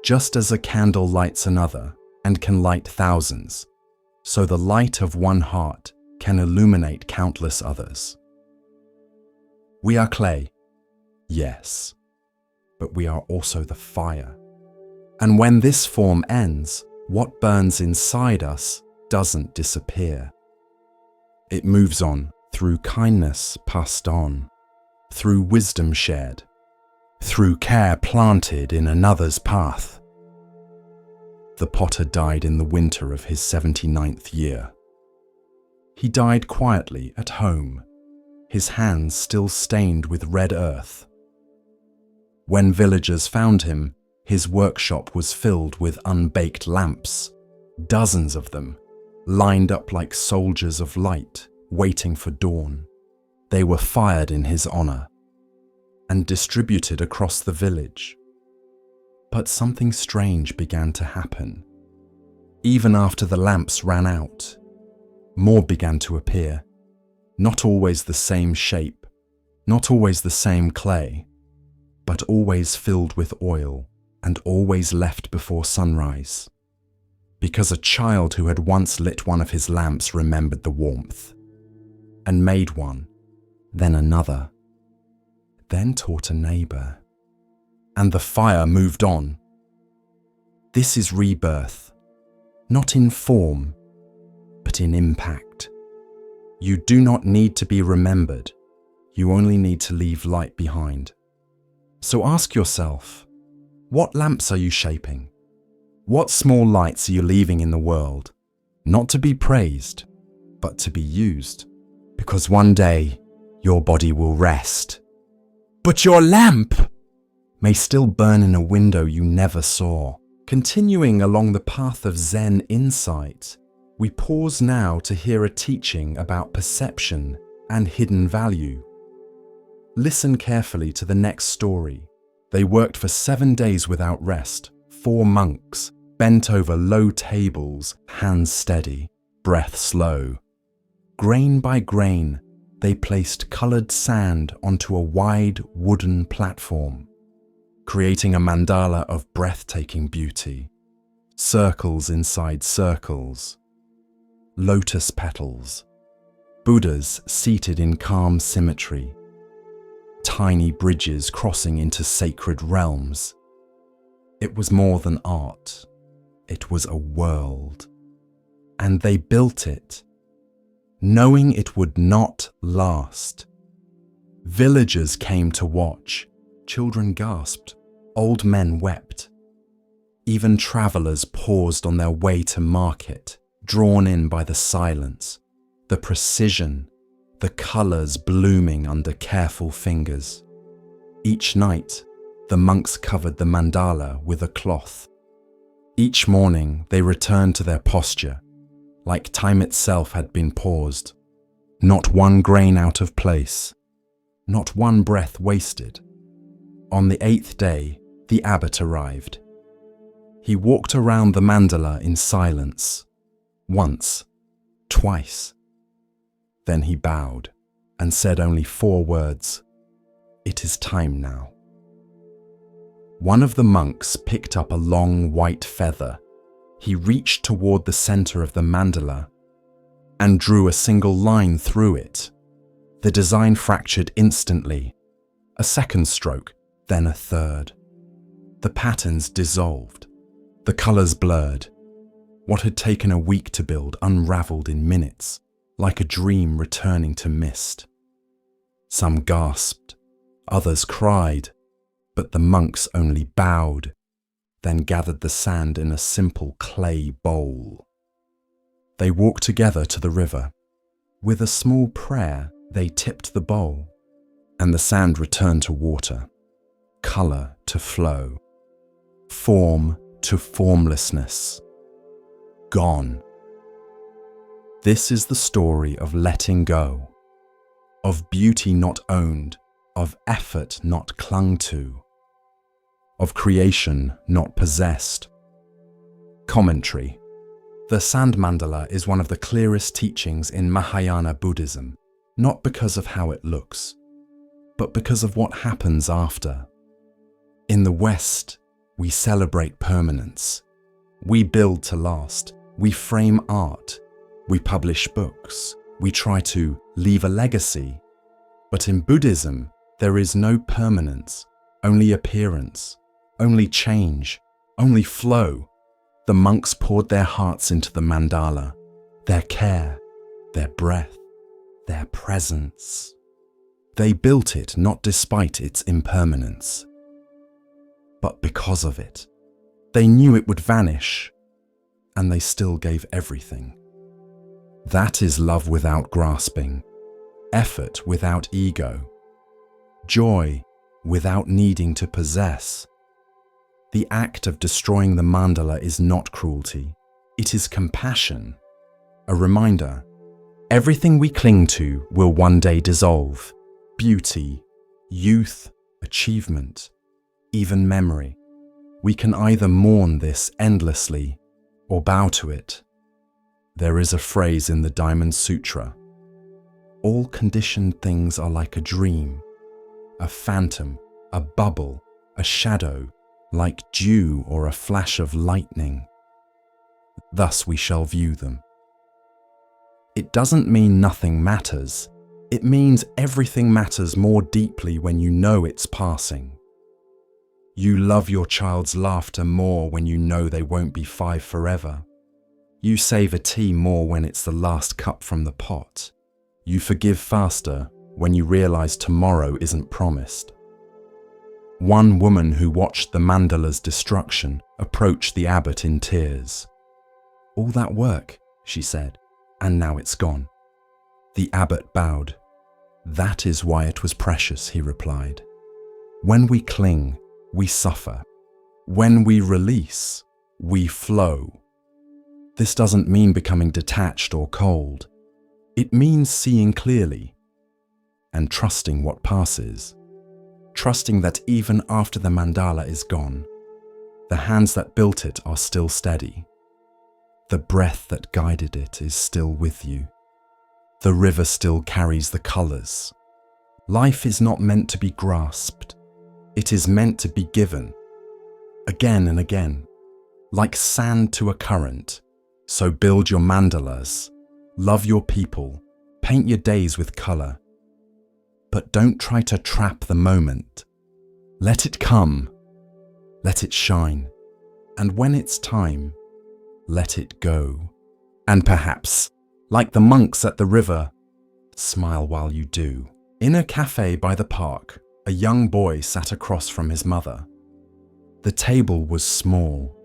"Just as a candle lights another and can light thousands, so the light of one heart can illuminate countless others." We are clay, yes, but we are also the fire. And when this form ends, what burns inside us doesn't disappear. It moves on through kindness passed on, through wisdom shared, through care planted in another's path. The potter died in the winter of his 79th year. He died quietly at home, his hands still stained with red earth. When villagers found him, his workshop was filled with unbaked lamps, dozens of them, lined up like soldiers of light, waiting for dawn. They were fired in his honor and distributed across the village. But something strange began to happen. Even after the lamps ran out, more began to appear. Not always the same shape, not always the same clay, but always filled with oil and always left before sunrise. Because a child who had once lit one of his lamps remembered the warmth and made one, then another, then taught a neighbor, and the fire moved on. This is rebirth, not in form, but in impact. You do not need to be remembered, you only need to leave light behind. So ask yourself, what lamps are you shaping? What small lights are you leaving in the world? Not to be praised, but to be used. Because one day, your body will rest. But your lamp may still burn in a window you never saw. Continuing along the path of Zen insight, we pause now to hear a teaching about perception and hidden value. Listen carefully to the next story. They worked for 7 days without rest. 4 monks, bent over low tables, hands steady, breath slow. Grain by grain, they placed colored sand onto a wide wooden platform, creating a mandala of breathtaking beauty. Circles inside circles, lotus petals, Buddhas seated in calm symmetry, tiny bridges crossing into sacred realms. It was more than art, it was a world. And they built it, knowing it would not last. Villagers came to watch, children gasped, old men wept. Even travelers paused on their way to market, drawn in by the silence, the precision, the colors blooming under careful fingers. Each night, the monks covered the mandala with a cloth, Each morning they returned to their posture, like time itself had been paused. Not one grain out of place, not one breath wasted. On the 8th day, the abbot arrived. He walked around the mandala in silence, once, twice. Then he bowed and said only 4 words, "It is time now." One of the monks picked up a long white feather. He reached toward the center of the mandala and drew a single line through it. The design fractured instantly. A second stroke, then a third. The patterns dissolved. The colors blurred. What had taken a week to build unraveled in minutes, like a dream returning to mist. Some gasped, others cried, but the monks only bowed, then gathered the sand in a simple clay bowl. They walked together to the river. With a small prayer, they tipped the bowl, and the sand returned to water, color to flow, form to formlessness. Gone. This is the story of letting go, of beauty not owned, of effort not clung to, of creation not possessed. Commentary. The sand mandala is one of the clearest teachings in Mahayana Buddhism, not because of how it looks, but because of what happens after. In the West, we celebrate permanence. We build to last. We frame art. We publish books. We try to leave a legacy. But in Buddhism, there is no permanence, only appearance, only change, only flow. The monks poured their hearts into the mandala, their care, their breath, their presence. They built it not despite its impermanence, but because of it. They knew it would vanish, and they still gave everything. That is love without grasping, effort without ego, joy without needing to possess. The act of destroying the mandala is not cruelty, it is compassion. A reminder, everything we cling to will one day dissolve. Beauty, youth, achievement, even memory. We can either mourn this endlessly or bow to it. There is a phrase in the Diamond Sutra. All conditioned things are like a dream, a phantom, a bubble, a shadow, like dew or a flash of lightning. Thus we shall view them. It doesn't mean nothing matters. It means everything matters more deeply when you know it's passing. You love your child's laughter more when you know they won't be 5 forever. You savor tea more when it's the last cup from the pot. You forgive faster when you realize tomorrow isn't promised. One woman who watched the mandala's destruction approached the abbot in tears. "All that work," she said, "and now it's gone." The abbot bowed. "That is why it was precious," he replied. "When we cling, we suffer. When we release, we flow." This doesn't mean becoming detached or cold. It means seeing clearly and trusting what passes. Trusting that even after the mandala is gone, the hands that built it are still steady. The breath that guided it is still with you. The river still carries the colors. Life is not meant to be grasped. It is meant to be given, again and again, like sand to a current. So build your mandalas, love your people, paint your days with color. But don't try to trap the moment. Let it come, let it shine, and when it's time, let it go. And perhaps, like the monks at the river, smile while you do. In a cafe by the park, a young boy sat across from his mother. The table was small,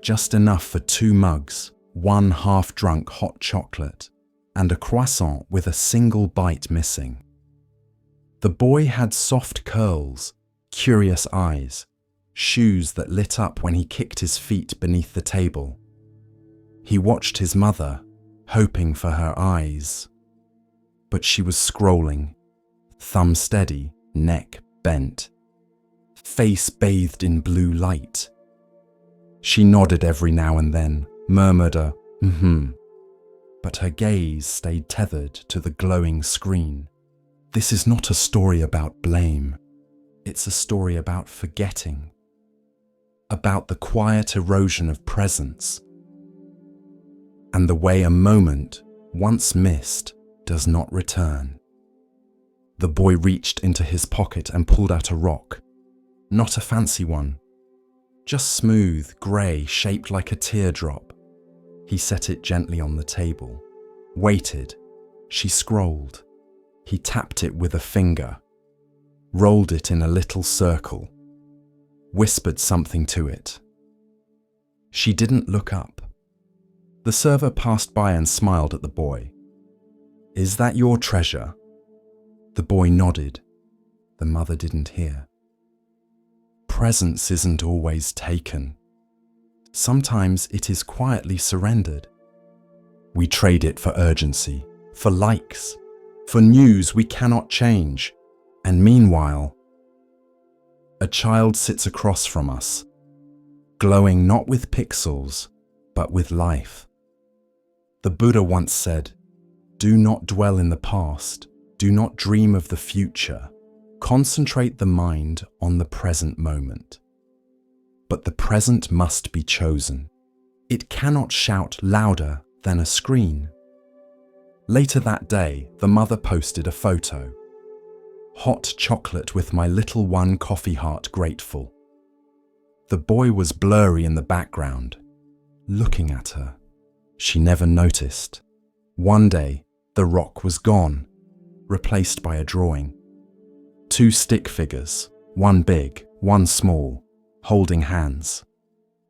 just enough for 2 mugs, 1 half-drunk hot chocolate, and a croissant with a single bite missing. The boy had soft curls, curious eyes. shoes that lit up when he kicked his feet beneath the table. He watched his mother, hoping for her eyes. But she was scrolling, thumb steady, neck bent, face bathed in blue light. She nodded every now and then, murmured a but her gaze stayed tethered to the glowing screen. This is not a story about blame. It's a story about forgetting, about the quiet erosion of presence, and the way a moment, once missed, does not return. The boy reached into his pocket and pulled out a rock. Not a fancy one, just smooth, grey, shaped like a teardrop. He set it gently on the table, waited. She scrolled. He tapped it with a finger, rolled it in a little circle, whispered something to it. She didn't look up. The server passed by and smiled at the boy. "Is that your treasure?" The boy nodded. The mother didn't hear. Presence isn't always taken. Sometimes it is quietly surrendered. We trade it for urgency, for likes, for news we cannot change. And meanwhile, a child sits across from us, glowing not with pixels, but with life. The Buddha once said, "Do not dwell in the past, do not dream of the future. Concentrate the mind on the present moment." But the present must be chosen. It cannot shout louder than a screen. Later that day, the mother posted a photo. "Hot chocolate with my little one, coffee heart grateful." The boy was blurry in the background, looking at her. She never noticed. One day, the rock was gone, replaced by a drawing. 2 stick figures, one big, one small, holding hands.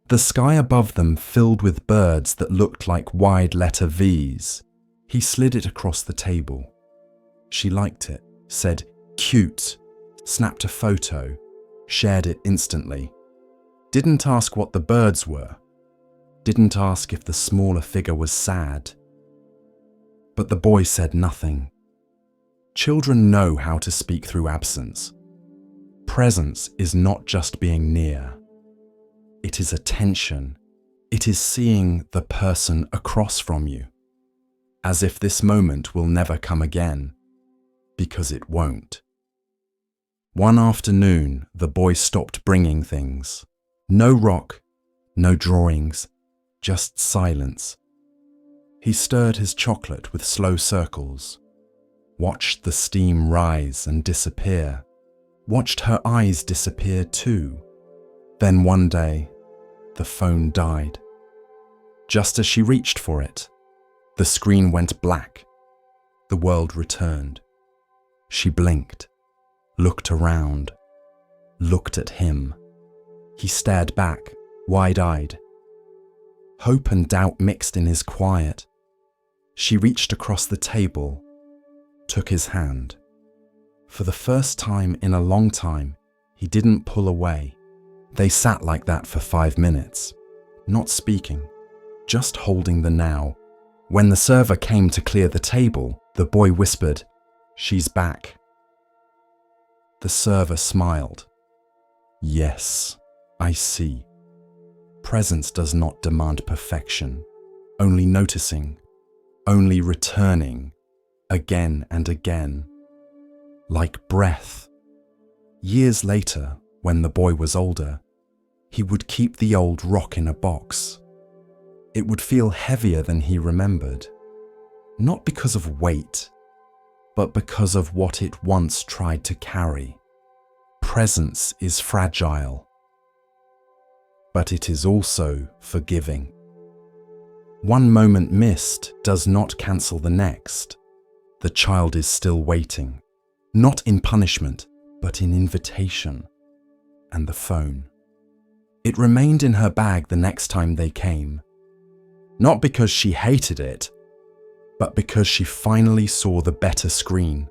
The sky above them filled with birds that looked like wide letter V's. He slid it across the table. She liked it, said, "Cute," snapped a photo, shared it instantly. Didn't ask what the birds were. Didn't ask if the smaller figure was sad. But the boy said nothing. Children know how to speak through absence. Presence is not just being near. It is attention. It is seeing the person across from you, as if this moment will never come again, because it won't. One afternoon, the boy stopped bringing things. No rock, no drawings, just silence. He stirred his chocolate with slow circles, watched the steam rise and disappear, watched her eyes disappear too. Then one day, the phone died. Just as she reached for it, the screen went black. The world returned. She blinked, looked around, looked at him. He stared back, wide-eyed. Hope and doubt mixed in his quiet. She reached across the table, took his hand. For the first time in a long time, he didn't pull away. They sat like that for 5 minutes, not speaking, just holding the now. When the server came to clear the table, the boy whispered, "She's back." The server smiled. "Yes, I see." Presence does not demand perfection, only noticing, only returning, again and again, like breath. Years later, when the boy was older, he would keep the old rock in a box. It would feel heavier than he remembered, not because of weight, but because of what it once tried to carry. Presence is fragile, but it is also forgiving. One moment missed does not cancel the next. The child is still waiting, not in punishment, but in invitation. And the phone. It remained in her bag the next time they came, not because she hated it, but because she finally saw the better screen,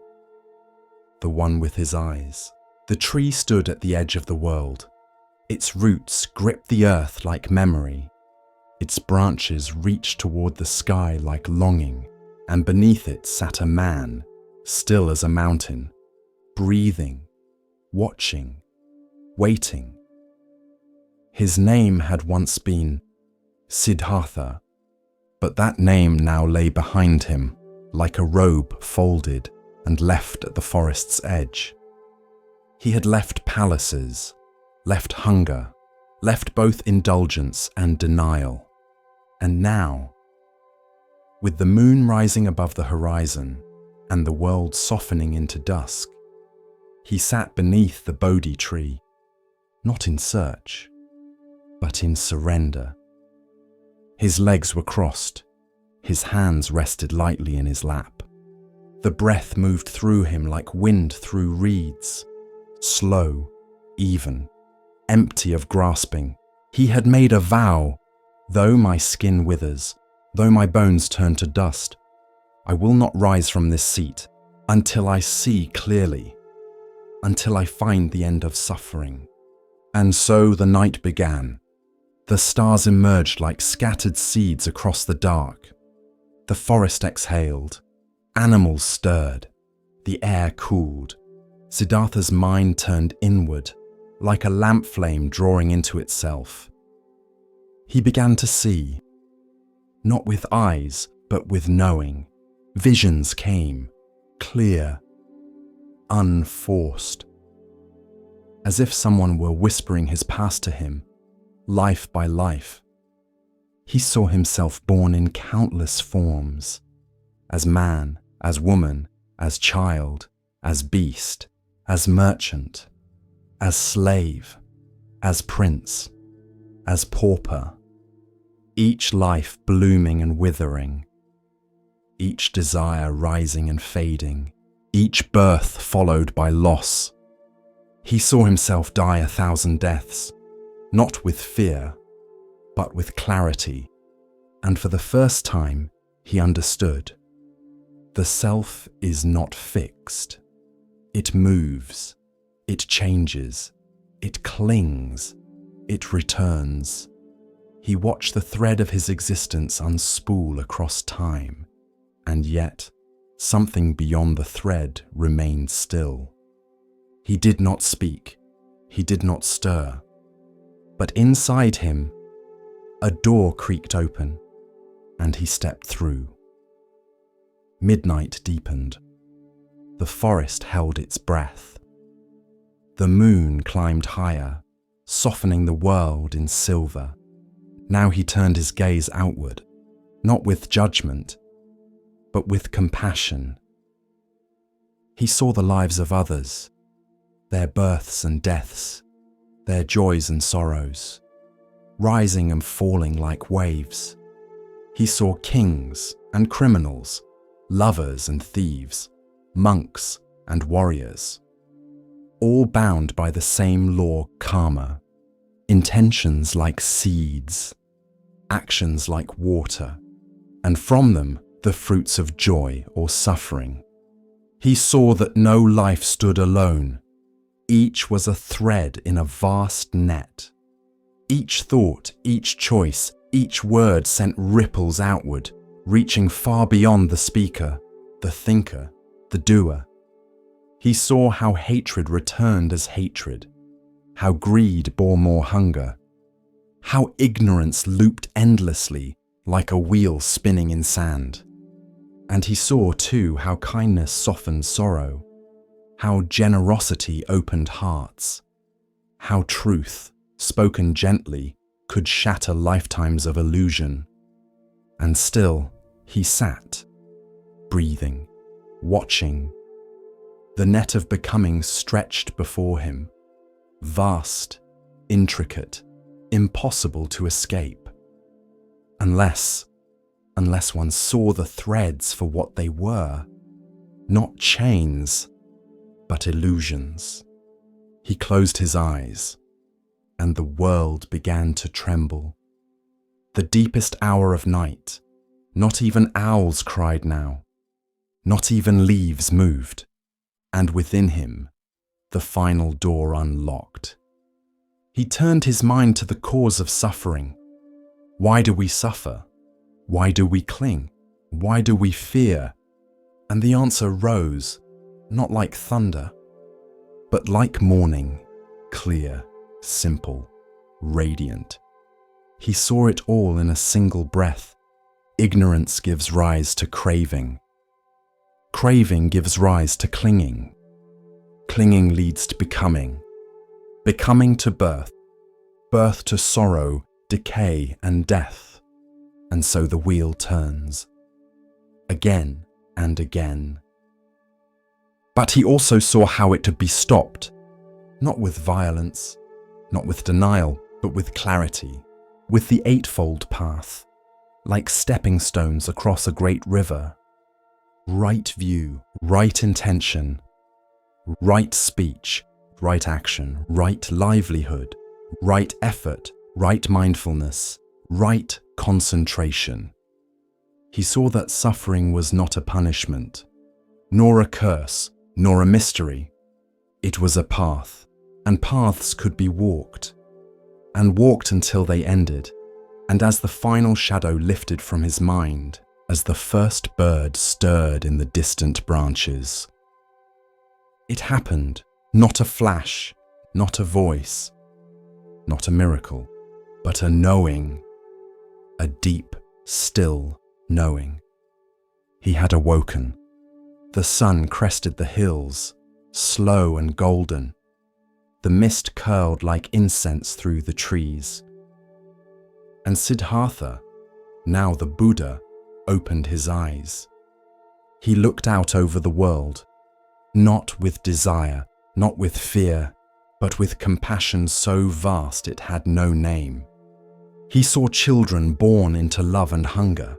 the one with his eyes. The tree stood at the edge of the world, Its roots gripped the earth like memory. Its branches reached toward the sky like longing, and beneath it sat a man, still as a mountain, breathing, watching, waiting. His name had once been Siddhartha, but that name now lay behind him, like a robe folded and left at the forest's edge. He had left palaces, left hunger, left both indulgence and denial. And now, with the moon rising above the horizon and the world softening into dusk, he sat beneath the Bodhi tree, not in search, but in surrender. His legs were crossed, his hands rested lightly in his lap. The breath moved through him like wind through reeds, slow, even, empty of grasping. He had made a vow: though my skin withers, though my bones turn to dust, I will not rise from this seat until I see clearly, until I find the end of suffering. And so the night began. The stars emerged like scattered seeds across the dark. The forest exhaled. Animals stirred. The air cooled. Siddhartha's mind turned inward, like a lamp flame drawing into itself. He began to see, not with eyes, but with knowing. Visions came, clear, unforced, as if someone were whispering his past to him, life by life. He saw himself born in countless forms, as man, as woman, as child, as beast, as merchant, as slave, as prince, as pauper, each life blooming and withering, each desire rising and fading, each birth followed by loss. He saw himself die 1,000 deaths, not with fear, but with clarity, and for the first time he understood. The self is not fixed. It moves, it changes, it clings, it returns. He watched the thread of his existence unspool across time, and yet something beyond the thread remained still. He did not speak, he did not stir, but inside him, a door creaked open, and he stepped through. Midnight deepened. The forest held its breath. The moon climbed higher, softening the world in silver. Now he turned his gaze outward, not with judgment, but with compassion. He saw the lives of others, their births and deaths, their joys and sorrows, rising and falling like waves. He saw kings and criminals, lovers and thieves, monks and warriors, all bound by the same law, karma, intentions like seeds, actions like water, and from them the fruits of joy or suffering. He saw that no life stood alone. Each was a thread in a vast net. Each thought, each choice, each word sent ripples outward, reaching far beyond the speaker, the thinker, the doer. He saw how hatred returned as hatred, how greed bore more hunger, how ignorance looped endlessly like a wheel spinning in sand. And he saw too how kindness softened sorrow, how generosity opened hearts, how truth, spoken gently, could shatter lifetimes of illusion. And still, he sat, breathing, watching. The net of becoming stretched before him, vast, intricate, impossible to escape. Unless one saw the threads for what they were, not chains, but illusions. He closed his eyes, and the world began to tremble. The deepest hour of night, not even owls cried now, not even leaves moved, and within him, the final door unlocked. He turned his mind to the cause of suffering. Why do we suffer? Why do we cling? Why do we fear? And the answer rose, not like thunder, but like morning, clear, simple, radiant. He saw it all in a single breath. Ignorance gives rise to craving. Craving gives rise to clinging. Clinging leads to becoming. Becoming to birth. Birth to sorrow, decay, and death. And so the wheel turns. Again and again. But he also saw how it could be stopped. Not with violence, not with denial, but with clarity. With the eightfold path. Like stepping stones across a great river. Right view, right intention, right speech, right action, right livelihood, right effort, right mindfulness, right concentration. He saw that suffering was not a punishment, nor a curse, nor a mystery. It was a path, and paths could be walked, and walked until they ended. And as the final shadow lifted from his mind, as the first bird stirred in the distant branches, it happened, not a flash, not a voice, not a miracle, but a knowing, a deep, still knowing. He had awoken. The sun crested the hills, slow and golden. The mist curled like incense through the trees. And Siddhartha, now the Buddha, opened his eyes. He looked out over the world, not with desire, not with fear, but with compassion so vast it had no name. He saw children born into love and hunger.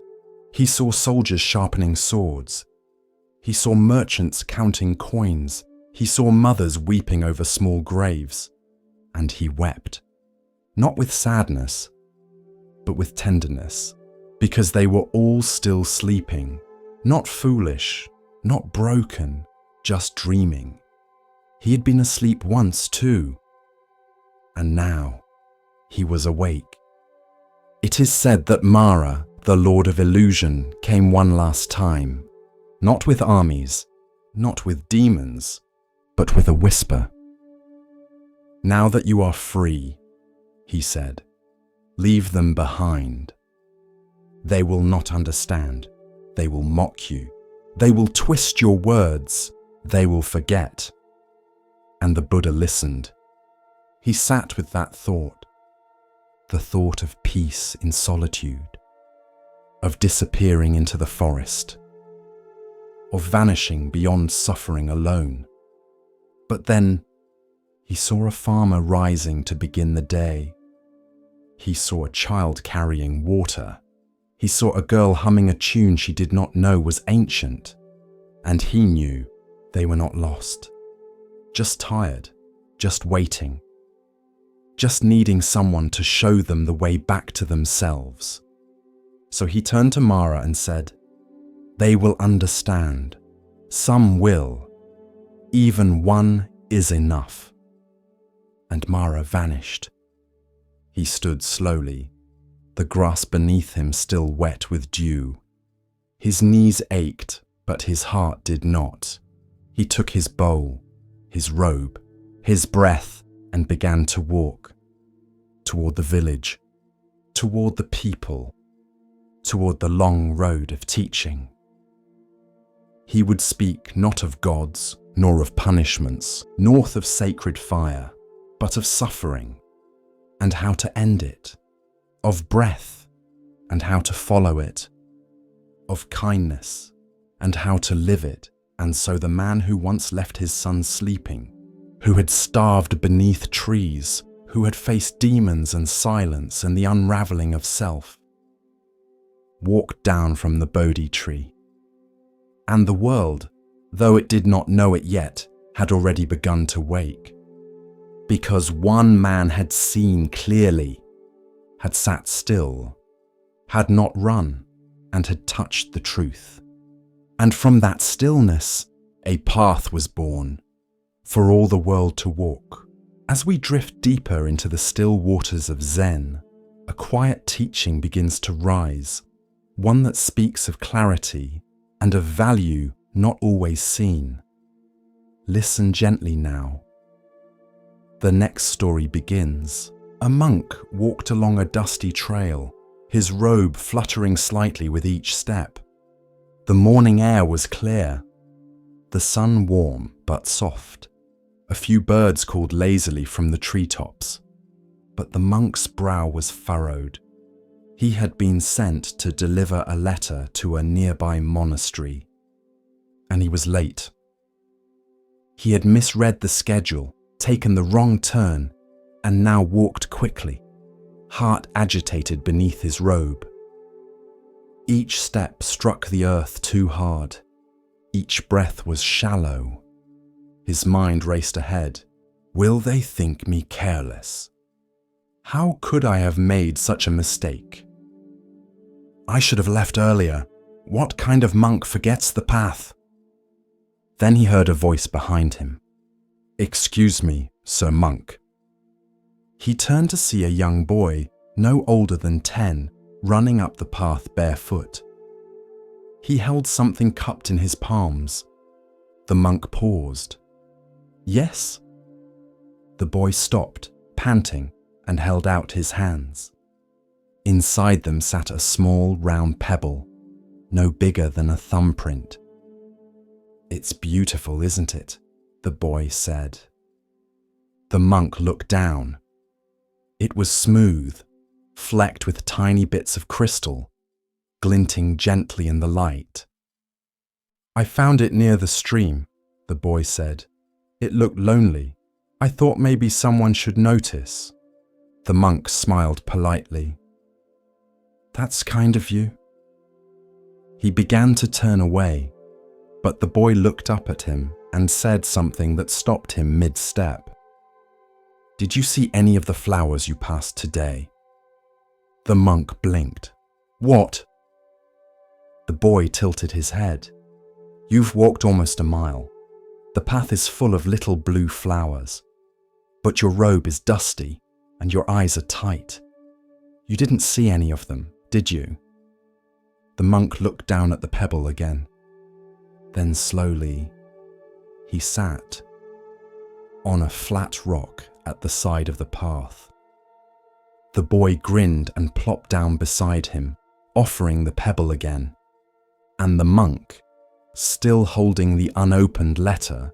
He saw soldiers sharpening swords. He saw merchants counting coins. He saw mothers weeping over small graves. And he wept, not with sadness, but with tenderness. Because they were all still sleeping, not foolish, not broken, just dreaming. He had been asleep once too, and now he was awake. It is said that Mara, the Lord of Illusion, came one last time, not with armies, not with demons, but with a whisper. Now that you are free, he said, leave them behind. They will not understand. They will mock you. They will twist your words. They will forget. And the Buddha listened. He sat with that thought, the thought of peace in solitude, of disappearing into the forest, of vanishing beyond suffering alone. But then he saw a farmer rising to begin the day. He saw a child carrying water. He saw a girl humming a tune she did not know was ancient, and he knew they were not lost, just tired, just waiting, just needing someone to show them the way back to themselves. So he turned to Mara and said, "They will understand. Some will. Even one is enough." And Mara vanished. He stood slowly, the grass beneath him still wet with dew. His knees ached, but his heart did not. He took his bowl, his robe, his breath, and began to walk. Toward the village, toward the people, toward the long road of teaching. He would speak not of gods, nor of punishments, nor of sacred fire, but of suffering, and how to end it, of breath, and how to follow it, of kindness, and how to live it. And so the man who once left his son sleeping, who had starved beneath trees, who had faced demons and silence and the unraveling of self, walked down from the Bodhi tree. And the world, though it did not know it yet, had already begun to wake. Because one man had seen clearly, had sat still, had not run, and had touched the truth. And from that stillness, a path was born for all the world to walk, As we drift deeper into the still waters of Zen, a quiet teaching begins to rise, one that speaks of clarity and of value not always seen. Listen gently now. The next story begins. A monk walked along a dusty trail, his robe fluttering slightly with each step. The morning air was clear, the sun warm but soft. A few birds called lazily from the treetops, but the monk's brow was furrowed. He had been sent to deliver a letter to a nearby monastery, and he was late. He had misread the schedule, taken the wrong turn, and now walked quickly, heart agitated beneath his robe. Each step struck the earth too hard. Each breath was shallow. His mind raced ahead. Will they think me careless? How could I have made such a mistake? I should have left earlier. What kind of monk forgets the path? Then he heard a voice behind him. Excuse me, Sir Monk. He turned to see a young boy, no older than 10, running up the path barefoot. He held something cupped in his palms. The monk paused. Yes? The boy stopped, panting, and held out his hands. Inside them sat a small, round pebble, no bigger than a thumbprint. It's beautiful, isn't it? The boy said. The monk looked down. It was smooth, flecked with tiny bits of crystal, glinting gently in the light. I found it near the stream, the boy said. It looked lonely. I thought maybe someone should notice. The monk smiled politely. That's kind of you. He began to turn away, but the boy looked up at him and said something that stopped him mid-step. Did you see any of the flowers you passed today? The monk blinked. What? The boy tilted his head. You've walked almost a mile. The path is full of little blue flowers, but your robe is dusty and your eyes are tight. You didn't see any of them, did you? The monk looked down at the pebble again. Then slowly, he sat on a flat rock at the side of the path. The boy grinned and plopped down beside him, offering the pebble again. And the monk, still holding the unopened letter,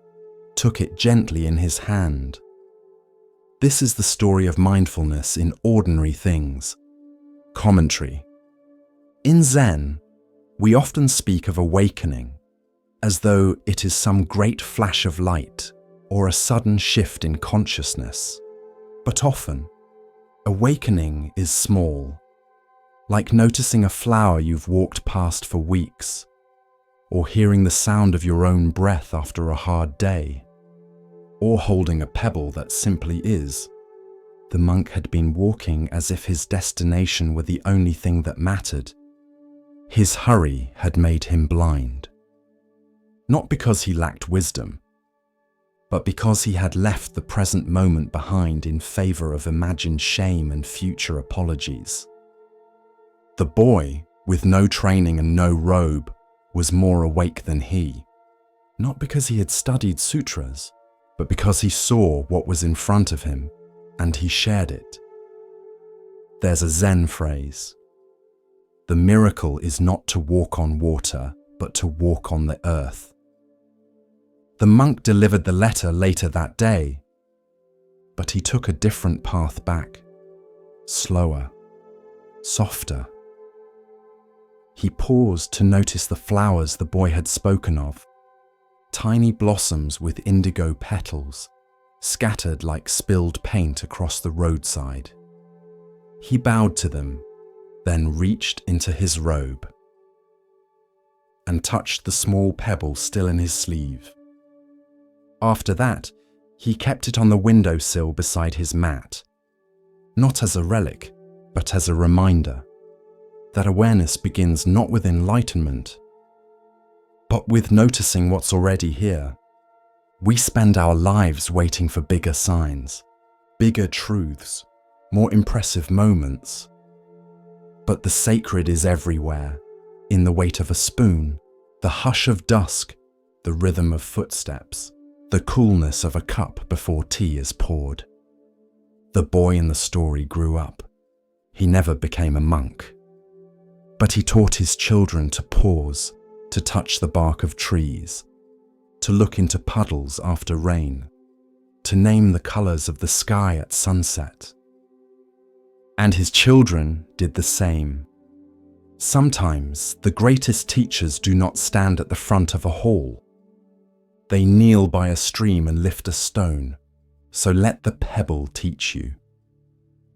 took it gently in his hand. This is the story of mindfulness in ordinary things. Commentary. In Zen, we often speak of awakening as though it is some great flash of light or a sudden shift in consciousness. But often, awakening is small, like noticing a flower you've walked past for weeks, or hearing the sound of your own breath after a hard day, or holding a pebble that simply is. The monk had been walking as if his destination were the only thing that mattered. His hurry had made him blind. Not because he lacked wisdom, but because he had left the present moment behind in favor of imagined shame and future apologies. The boy, with no training and no robe, was more awake than he, not because he had studied sutras, but because he saw what was in front of him, and he shared it. There's a Zen phrase: the miracle is not to walk on water, but to walk on the earth. The monk delivered the letter later that day, but he took a different path back, slower, softer. He paused to notice the flowers the boy had spoken of, tiny blossoms with indigo petals, scattered like spilled paint across the roadside. He bowed to them, then reached into his robe and touched the small pebble still in his sleeve. After that, he kept it on the windowsill beside his mat, not as a relic, but as a reminder that awareness begins not with enlightenment, but with noticing what's already here. We spend our lives waiting for bigger signs, bigger truths, more impressive moments. But the sacred is everywhere, in the weight of a spoon, the hush of dusk, the rhythm of footsteps, the coolness of a cup before tea is poured. The boy in the story grew up. He never became a monk. But he taught his children to pause, to touch the bark of trees, to look into puddles after rain, to name the colors of the sky at sunset. And his children did the same. Sometimes the greatest teachers do not stand at the front of a hall. They kneel by a stream and lift a stone, so let the pebble teach you.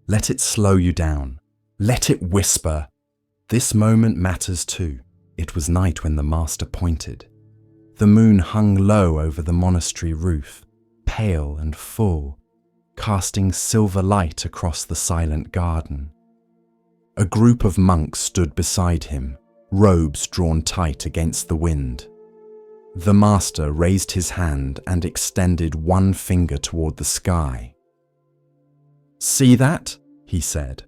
Let it slow you down. Let it whisper. This moment matters too. It was night when the master pointed. The moon hung low over the monastery roof, pale and full, casting silver light across the silent garden. A group of monks stood beside him, robes drawn tight against the wind. The master raised his hand and extended one finger toward the sky. "See that?" he said.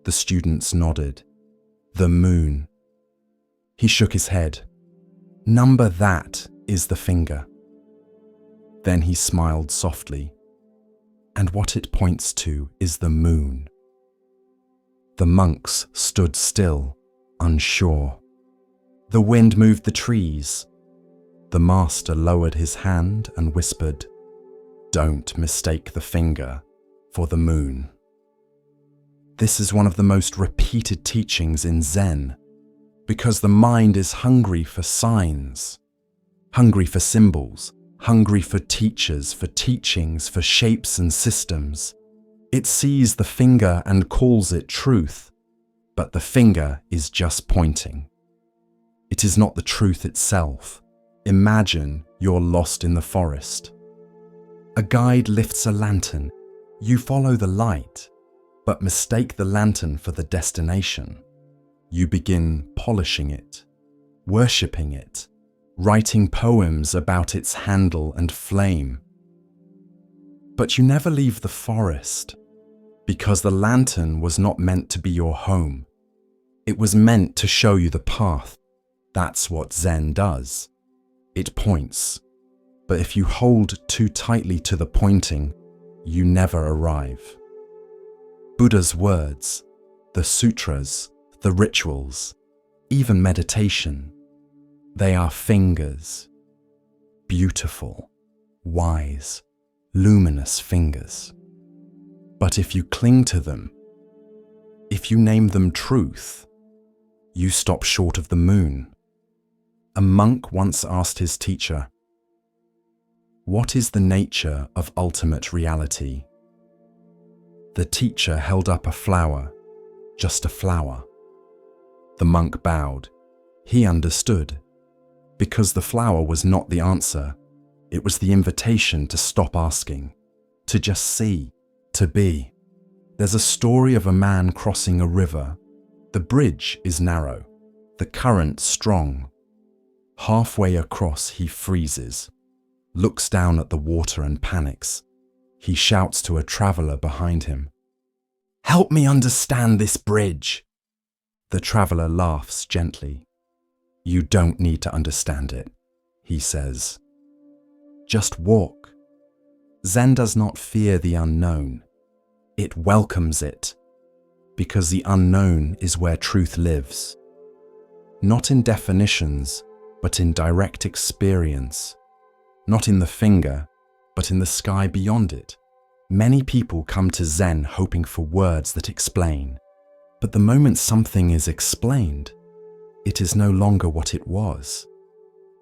The students nodded. "The moon." He shook his head. "Number that is the finger." Then he smiled softly. "And what it points to is the moon." The monks stood still, unsure. The wind moved the trees. The master lowered his hand and whispered, "Don't mistake the finger for the moon." This is one of the most repeated teachings in Zen, because the mind is hungry for signs, hungry for symbols, hungry for teachers, for teachings, for shapes and systems. It sees the finger and calls it truth, but the finger is just pointing. It is not the truth itself. Imagine you're lost in the forest. A guide lifts a lantern. You follow the light, but mistake the lantern for the destination. You begin polishing it, worshipping it, writing poems about its handle and flame. But you never leave the forest, because the lantern was not meant to be your home. It was meant to show you the path. That's what Zen does. It points, but if you hold too tightly to the pointing, you never arrive. Buddha's words, the sutras, the rituals, even meditation, they are fingers. Beautiful, wise, luminous fingers. But if you cling to them, if you name them truth, you stop short of the moon. A monk once asked his teacher, "What is the nature of ultimate reality?" The teacher held up a flower, just a flower. The monk bowed. He understood, because the flower was not the answer. It was the invitation to stop asking, to just see, to be. There's a story of a man crossing a river. The bridge is narrow, the current strong. Halfway across, he freezes, looks down at the water and panics. He shouts to a traveler behind him, "Help me understand this bridge." The traveler laughs gently. "You don't need to understand it," he says. "Just walk." Zen does not fear the unknown. It welcomes it, because the unknown is where truth lives. Not in definitions, but in direct experience. Not in the finger, but in the sky beyond it. Many people come to Zen hoping for words that explain. But the moment something is explained, it is no longer what it was.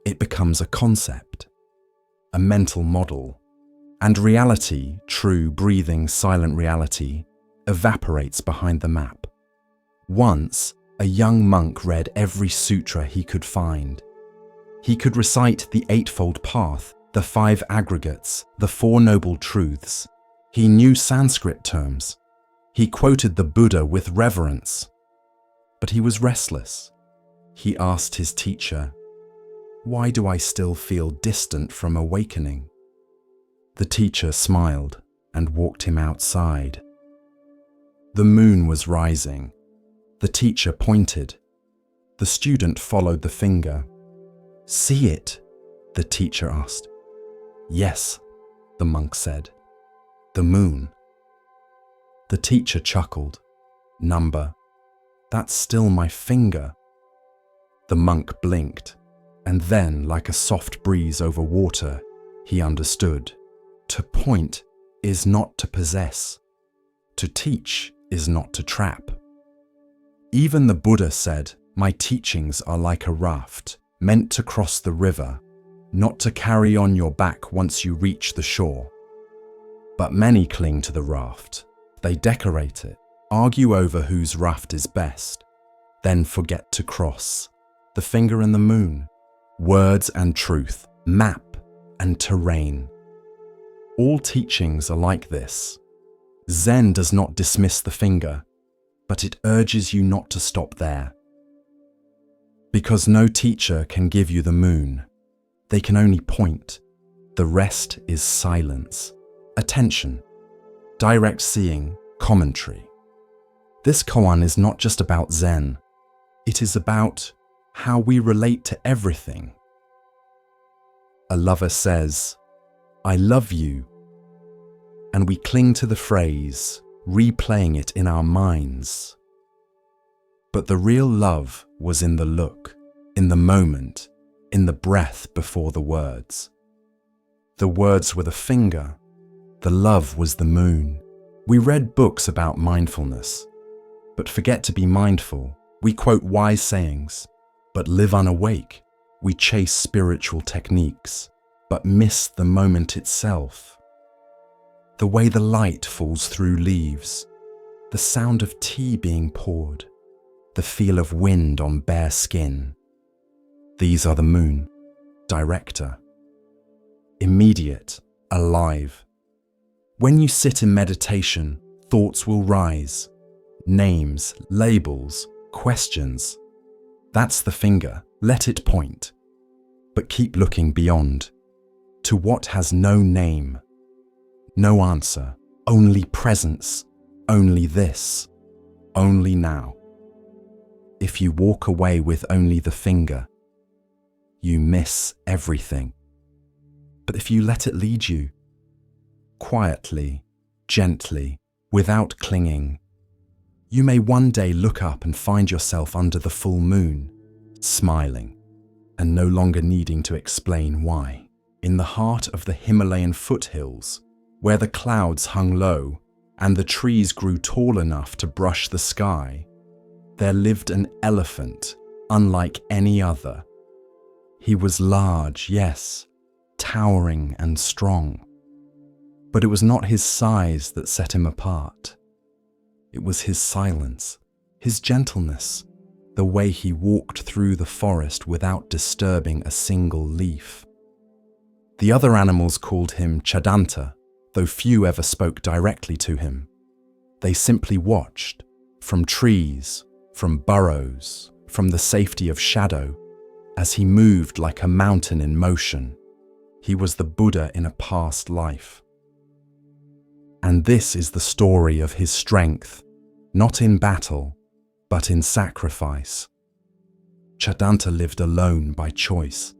It becomes a concept, a mental model, and reality, true, breathing, silent reality, evaporates behind the map. Once, a young monk read every sutra he could find. He could recite the Eightfold Path, the 5 aggregates, the 4 noble truths. He knew Sanskrit terms. He quoted the Buddha with reverence. But he was restless. He asked his teacher, "Why do I still feel distant from awakening?" The teacher smiled. and walked him outside. The moon was rising. The teacher pointed. The student followed the finger. "See it?" the teacher asked. "Yes," the monk said. "The moon." The teacher chuckled. "Number, that's still my finger." The monk blinked, and then, like a soft breeze over water, he understood. To point is not to possess. To teach is not to trap. Even the Buddha said, "My teachings are like a raft, meant to cross the river, not to carry on your back once you reach the shore." But many cling to the raft. They decorate it, argue over whose raft is best, then forget to cross. The finger and the moon, words and truth, map and terrain. All teachings are like this. Zen does not dismiss the finger, but it urges you not to stop there. Because no teacher can give you the moon. They can only point. The rest is silence, attention, direct seeing, commentary. This koan is not just about Zen. It is about how we relate to everything. A lover says, "I love you," and we cling to the phrase, replaying it in our minds. But the real love was in the look, in the moment, in the breath before the words. The words were the finger, the love was the moon. We read books about mindfulness, but forget to be mindful. We quote wise sayings, but live unawake. We chase spiritual techniques, but miss the moment itself. The way the light falls through leaves, the sound of tea being poured, the feel of wind on bare skin. These are the moon, director. Immediate, alive. When you sit in meditation, thoughts will rise. Names, labels, questions. That's the finger, let it point. But keep looking beyond, to what has no name. No answer, only presence, only this, only now. If you walk away with only the finger, you miss everything. But if you let it lead you, quietly, gently, without clinging, you may one day look up and find yourself under the full moon, smiling, and no longer needing to explain why. In the heart of the Himalayan foothills, where the clouds hung low and the trees grew tall enough to brush the sky, there lived an elephant unlike any other. He was large, yes, towering and strong. But it was not his size that set him apart. It was his silence, his gentleness, the way he walked through the forest without disturbing a single leaf. The other animals called him Chadanta, though few ever spoke directly to him. They simply watched, from trees, from burrows, from the safety of shadow, as he moved like a mountain in motion. He was the Buddha in a past life. And this is the story of his strength, not in battle, but in sacrifice. Chadanta lived alone by choice.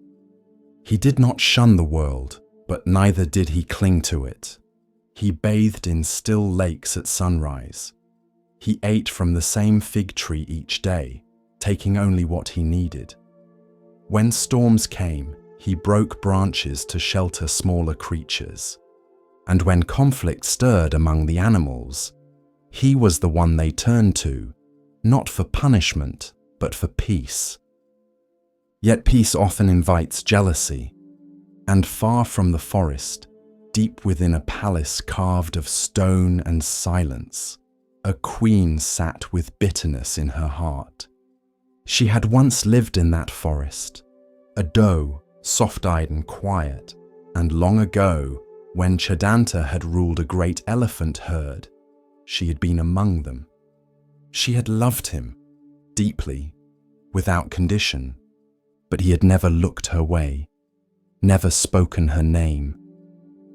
He did not shun the world, but neither did he cling to it. He bathed in still lakes at sunrise. He ate from the same fig tree each day, taking only what he needed. When storms came, he broke branches to shelter smaller creatures. And when conflict stirred among the animals, he was the one they turned to, not for punishment, but for peace. Yet peace often invites jealousy, and far from the forest, deep within a palace carved of stone and silence, a queen sat with bitterness in her heart. She had once lived in that forest, a doe, soft-eyed and quiet, and long ago, when Chadanta had ruled a great elephant herd, she had been among them. She had loved him, deeply, without condition, but he had never looked her way, never spoken her name.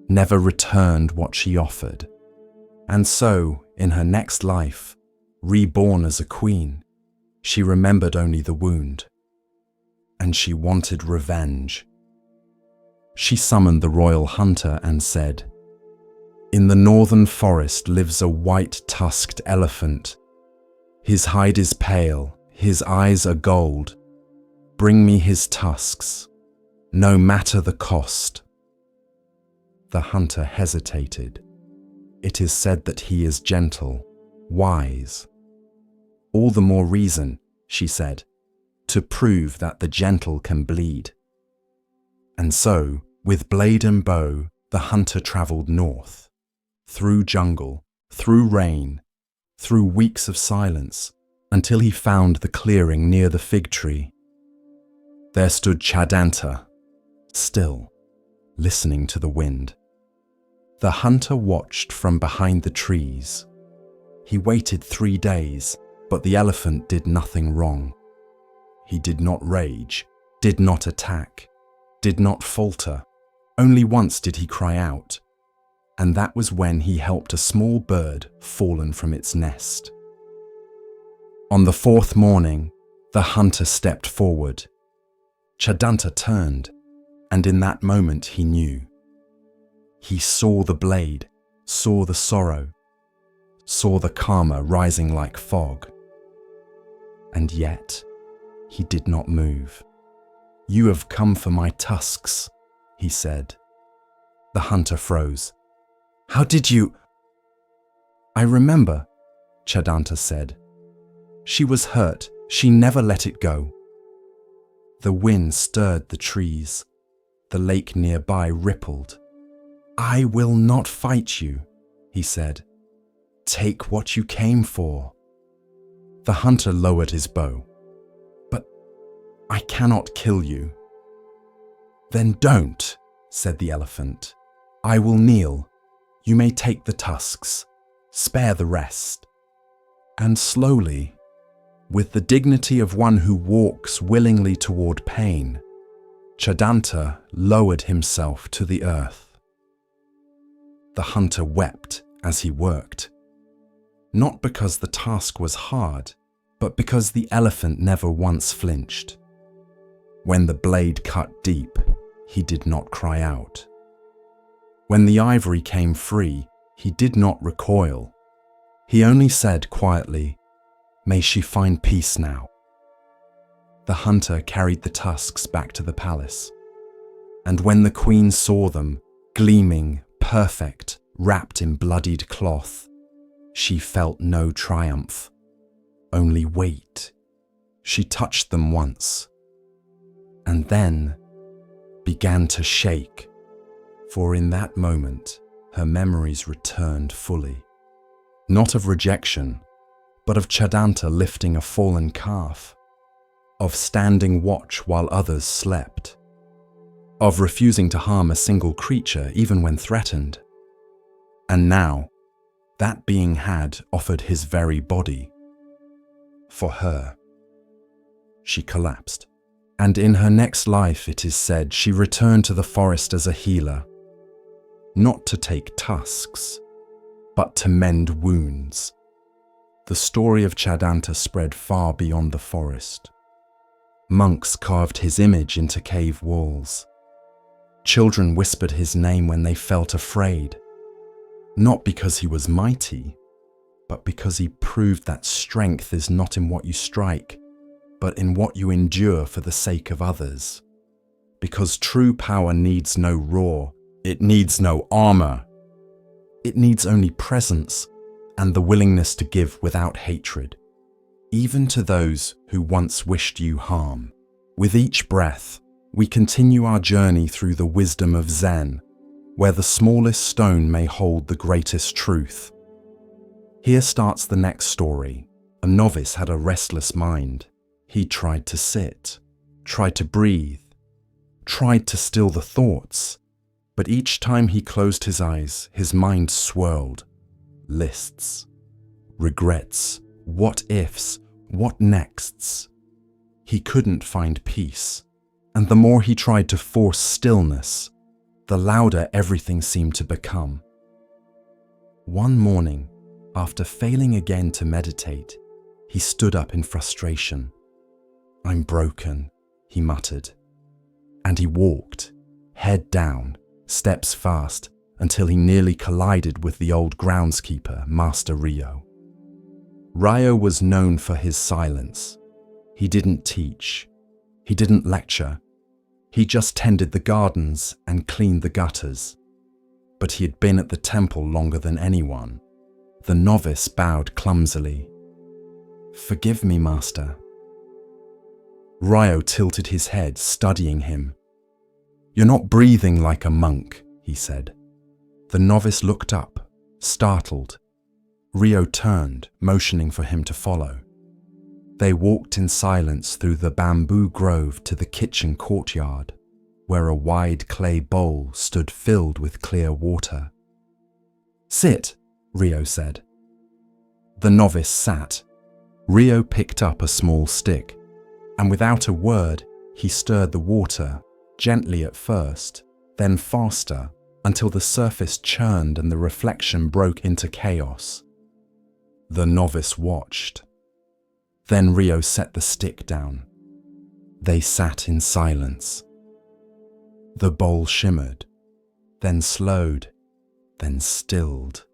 never returned what she offered. And so, in her next life, reborn as a queen, she remembered only the wound. And she wanted revenge. She summoned the royal hunter and said, "In the northern forest lives a white-tusked elephant. His hide is pale, his eyes are gold. Bring me his tusks, no matter the cost." The hunter hesitated. It is said that he is gentle, wise. "All the more reason," she said, "to prove that the gentle can bleed." And so, with blade and bow, the hunter traveled north, through jungle, through rain, through weeks of silence, until he found the clearing near the fig tree. There stood Chadanta, still, listening to the wind. The hunter watched from behind the trees. He waited 3 days, but the elephant did nothing wrong. He did not rage, did not attack, did not falter. Only once did he cry out, and that was when he helped a small bird fallen from its nest. On the 4th morning, the hunter stepped forward. Chadanta turned, and in that moment he knew. He saw the blade, saw the sorrow, saw the karma rising like fog. And yet, he did not move. "You have come for my tusks," he said. The hunter froze. "How did you—" "I remember," Chadanta said. "She was hurt. She never let it go." The wind stirred the trees. The lake nearby rippled. "I will not fight you," he said. "Take what you came for." The hunter lowered his bow. "But I cannot kill you." "Then don't," said the elephant. "I will kneel. You may take the tusks. Spare the rest." And slowly, with the dignity of one who walks willingly toward pain, Chadanta lowered himself to the earth. The hunter wept as he worked, not because the task was hard, but because the elephant never once flinched. When the blade cut deep, he did not cry out. When the ivory came free, he did not recoil. He only said quietly, "May she find peace now." The hunter carried the tusks back to the palace, and when the queen saw them, gleaming, perfect, wrapped in bloodied cloth, she felt no triumph, only weight. She touched them once, and then began to shake, for in that moment her memories returned fully, not of rejection, but of Chadanta lifting a fallen calf, of standing watch while others slept, of refusing to harm a single creature even when threatened. And now, that being had offered his very body. For her. She collapsed, and in her next life, it is said, she returned to the forest as a healer, not to take tusks, but to mend wounds. The story of Chadanta spread far beyond the forest. Monks carved his image into cave walls. Children whispered his name when they felt afraid, not because he was mighty, but because he proved that strength is not in what you strike, but in what you endure for the sake of others. Because true power needs no roar, it needs no armor. It needs only presence and the willingness to give without hatred, even to those who once wished you harm. With each breath, we continue our journey through the wisdom of Zen, where the smallest stone may hold the greatest truth. Here starts the next story. A novice had a restless mind. He tried to sit, tried to breathe, tried to still the thoughts, but each time he closed his eyes, his mind swirled. Lists, regrets, what ifs, what nexts. He couldn't find peace, and the more he tried to force stillness, the louder everything seemed to become. One morning, after failing again to meditate, he stood up in frustration. "I'm broken," he muttered. And he walked, head down, steps fast, until he nearly collided with the old groundskeeper, Master Rio. Rio was known for his silence. He didn't teach. He didn't lecture. He just tended the gardens and cleaned the gutters. But he had been at the temple longer than anyone. The novice bowed clumsily. "Forgive me, Master." Rio tilted his head, studying him. "You're not breathing like a monk," he said. The novice looked up, startled. Rio turned, motioning for him to follow. They walked in silence through the bamboo grove to the kitchen courtyard, where a wide clay bowl stood filled with clear water. "Sit," Rio said. The novice sat. Rio picked up a small stick, and without a word, he stirred the water, gently at first, then faster, until the surface churned and the reflection broke into chaos. The novice watched. Then Rio set the stick down. They sat in silence. The bowl shimmered, then slowed, then stilled.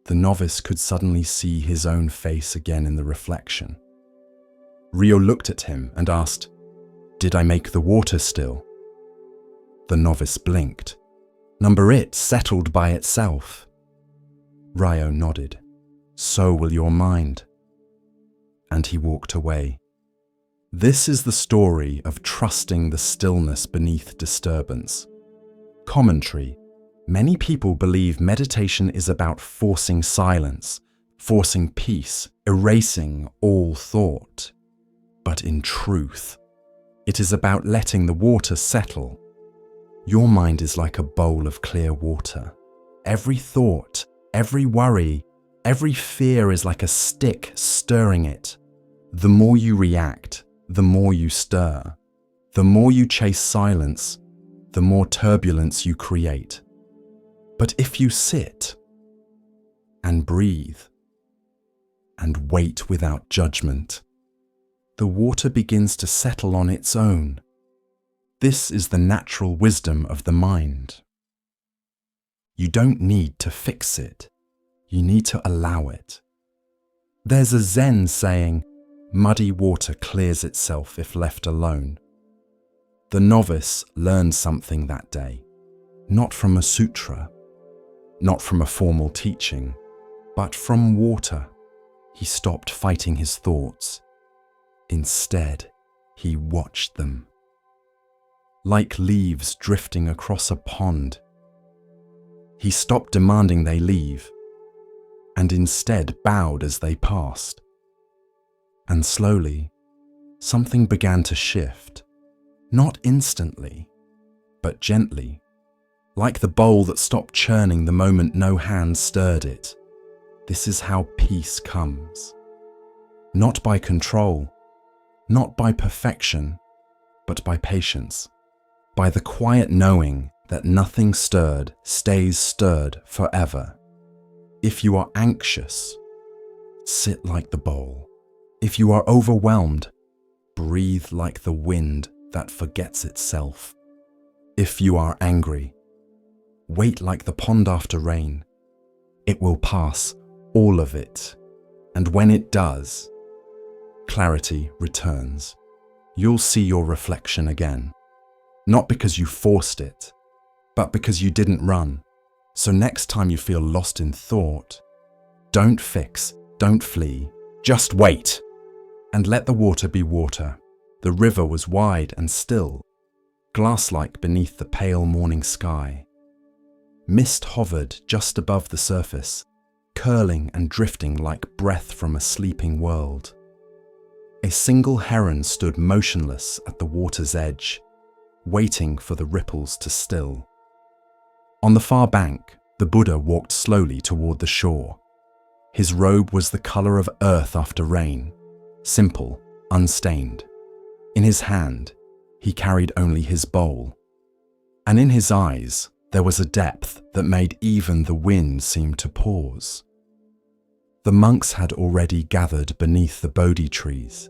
The novice could suddenly see his own face again in the reflection. Rio looked at him and asked, "Did I make the water still?" The novice blinked. "Number it settled by itself." Rio nodded. "So will your mind." And he walked away. This is the story of trusting the stillness beneath disturbance. Commentary. Many people believe meditation is about forcing silence, forcing peace, erasing all thought. But in truth, it is about letting the water settle. Your mind is like a bowl of clear water. Every thought, every worry, every fear is like a stick stirring it. The more you react, the more you stir. The more you chase silence, the more turbulence you create. But if you sit and breathe and wait without judgment, the water begins to settle on its own. This is the natural wisdom of the mind. You don't need to fix it. You need to allow it. There's a Zen saying, "Muddy water clears itself if left alone." The novice learned something that day, not from a sutra, not from a formal teaching, but from water. He stopped fighting his thoughts. Instead, he watched them. Like leaves drifting across a pond. He stopped demanding they leave, and instead bowed as they passed. And slowly, something began to shift. Not instantly, but gently, like the bowl that stopped churning the moment no hand stirred it. This is how peace comes. Not by control, not by perfection, but by patience. By the quiet knowing that nothing stirred stays stirred forever. If you are anxious, sit like the bowl. If you are overwhelmed, breathe like the wind that forgets itself. If you are angry, wait like the pond after rain. It will pass, all of it. And when it does, clarity returns. You'll see your reflection again. Not because you forced it, but because you didn't run. So next time you feel lost in thought, don't fix, don't flee, just wait. And let the water be water. The river was wide and still, glass-like beneath the pale morning sky. Mist hovered just above the surface, curling and drifting like breath from a sleeping world. A single heron stood motionless at the water's edge, waiting for the ripples to still. On the far bank, the Buddha walked slowly toward the shore. His robe was the color of earth after rain, simple, unstained. In his hand, he carried only his bowl. and in his eyes there was a depth that made even the wind seem to pause. The monks had already gathered beneath the Bodhi trees.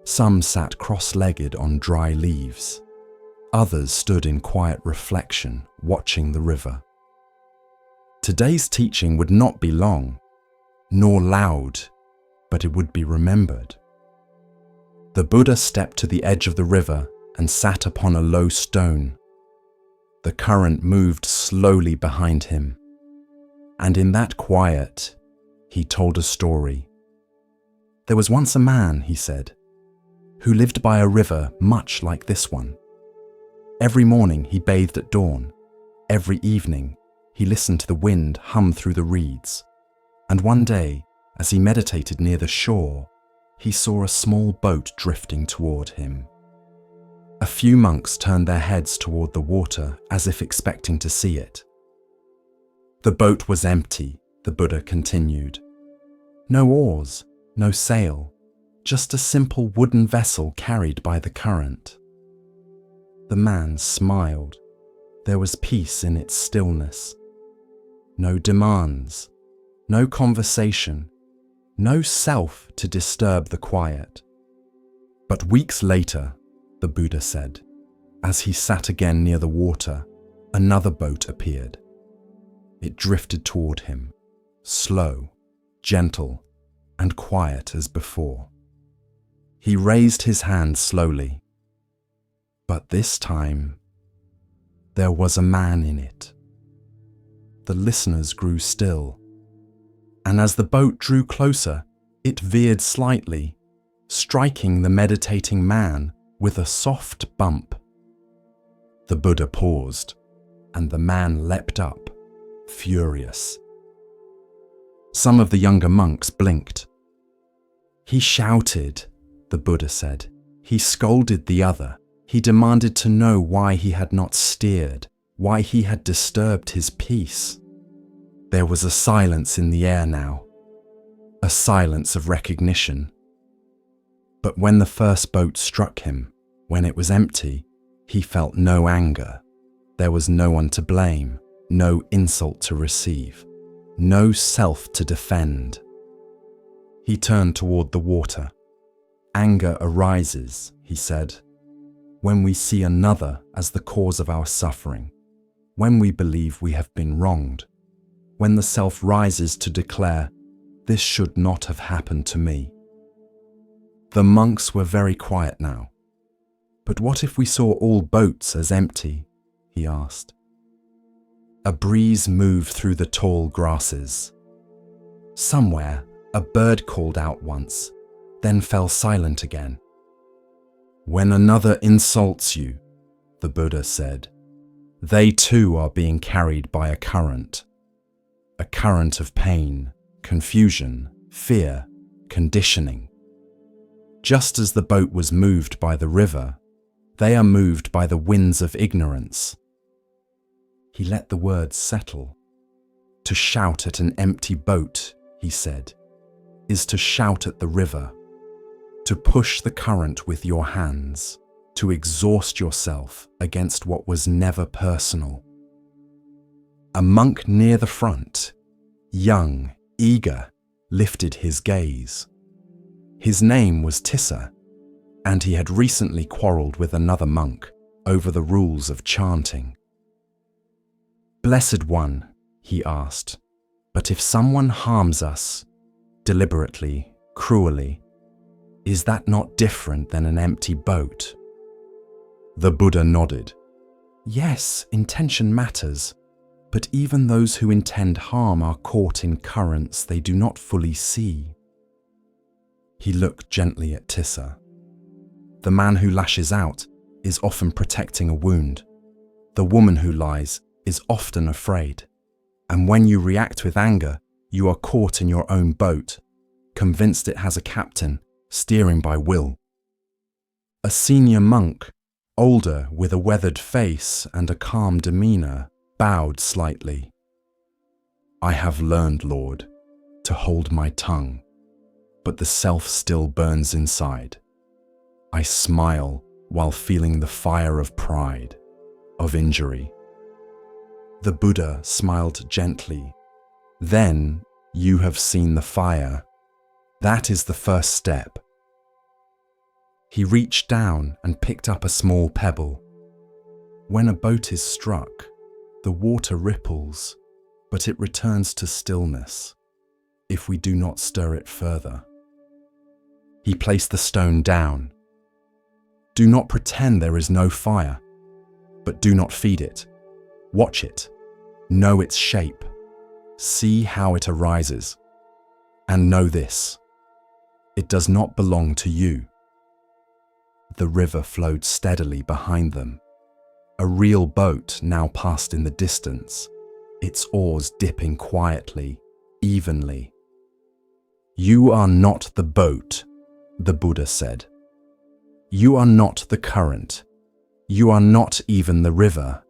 Some sat cross-legged on dry leaves. Others stood in quiet reflection, watching the river. Today's teaching would not be long, nor loud, but it would be remembered. The Buddha stepped to the edge of the river and sat upon a low stone. The current moved slowly behind him, and in that quiet, he told a story. There was once a man, he said, who lived by a river much like this one. Every morning he bathed at dawn. Every evening he listened to the wind hum through the reeds. And one day, as he meditated near the shore, he saw a small boat drifting toward him. A few monks turned their heads toward the water as if expecting to see it. The boat was empty, the Buddha continued. No oars, no sail, just a simple wooden vessel carried by the current. The man smiled. There was peace in its stillness. No demands, no conversation, no self to disturb the quiet. But weeks later, the Buddha said, as he sat again near the water, another boat appeared. It drifted toward him, slow, gentle, and quiet as before. He raised his hand slowly, but this time there was a man in it. The listeners grew still, and as the boat drew closer, it veered slightly, striking the meditating man with a soft bump. The Buddha paused, and the man leapt up, furious. Some of the younger monks blinked. He shouted, the Buddha said. He scolded the other. He demanded to know why he had not steered, why he had disturbed his peace. There was a silence in the air now, a silence of recognition. But when the first boat struck him, when it was empty, he felt no anger. There was no one to blame, no insult to receive, no self to defend. He turned toward the water. Anger arises, he said, when we see another as the cause of our suffering, when we believe we have been wronged, when the self rises to declare, this should not have happened to me. The monks were very quiet now. But what if we saw all boats as empty? He asked. A breeze moved through the tall grasses. Somewhere, a bird called out once, then fell silent again. When another insults you, the Buddha said, they too are being carried by a current of pain, confusion, fear, conditioning. Just as the boat was moved by the river, they are moved by the winds of ignorance. He let the words settle. To shout at an empty boat, he said, is to shout at the river, to push the current with your hands, to exhaust yourself against what was never personal. A monk near the front, young, eager, lifted his gaze. His name was Tissa, and he had recently quarreled with another monk over the rules of chanting. Blessed One, he asked, but if someone harms us, deliberately, cruelly, is that not different than an empty boat? The Buddha nodded. Yes, intention matters, but even those who intend harm are caught in currents they do not fully see. He looked gently at Tissa. The man who lashes out is often protecting a wound. The woman who lies is often afraid. And when you react with anger, you are caught in your own boat, convinced it has a captain, steering by will. A senior monk, older with a weathered face and a calm demeanor, bowed slightly. I have learned, Lord, to hold my tongue, but the self still burns inside. I smile while feeling the fire of pride. of injury. The Buddha smiled gently. Then you have seen the fire. That is the first step. He reached down and picked up a small pebble. When a boat is struck, the water ripples, but it returns to stillness if we do not stir it further. He placed the stone down. Do not pretend there is no fire, but do not feed it. Watch it. Know its shape. See how it arises. And know this: it does not belong to you. The river flowed steadily behind them. A real boat now passed in the distance, its oars dipping quietly, evenly. You are not the boat, the Buddha said. You are not the current. You are not even the river.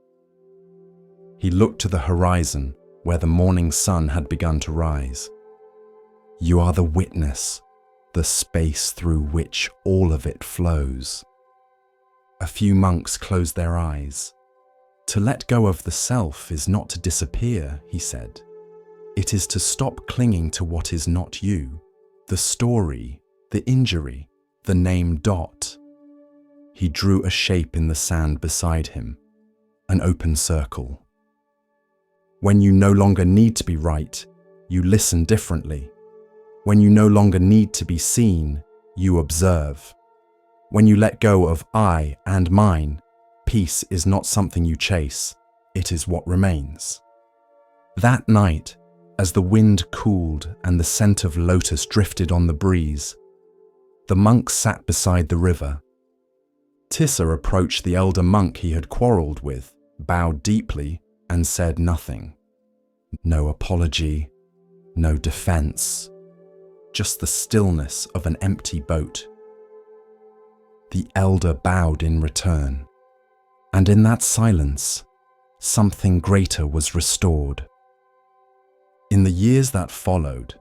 He looked to the horizon where the morning sun had begun to rise. You are the witness, the space through which all of it flows. A few monks closed their eyes. To let go of the self is not to disappear, he said. It is to stop clinging to what is not you, the story, the injury, the name Dot. He drew a shape in the sand beside him, an open circle. When you no longer need to be right, you listen differently. When you no longer need to be seen, you observe. When you let go of I and mine, peace is not something you chase, it is what remains. That night, as the wind cooled and the scent of lotus drifted on the breeze, the monk sat beside the river. Tissa approached the elder monk he had quarreled with, bowed deeply, and said nothing. No apology, no defense, just the stillness of an empty boat. The elder bowed in return, and in that silence, something greater was restored. In the years that followed,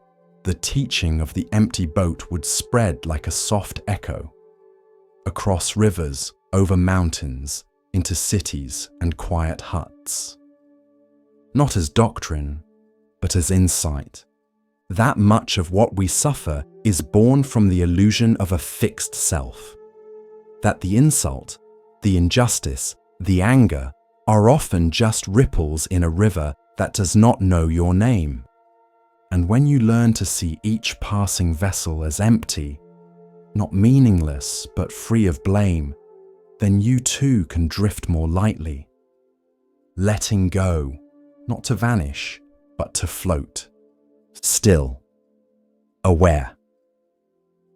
the teaching of the empty boat would spread like a soft echo, across rivers, over mountains, into cities and quiet huts. Not as doctrine, but as insight. That much of what we suffer is born from the illusion of a fixed self. That the insult, the injustice, the anger are often just ripples in a river that does not know your name. And when you learn to see each passing vessel as empty, not meaningless but free of blame, then you too can drift more lightly. Letting go, not to vanish, but to float. Still, aware,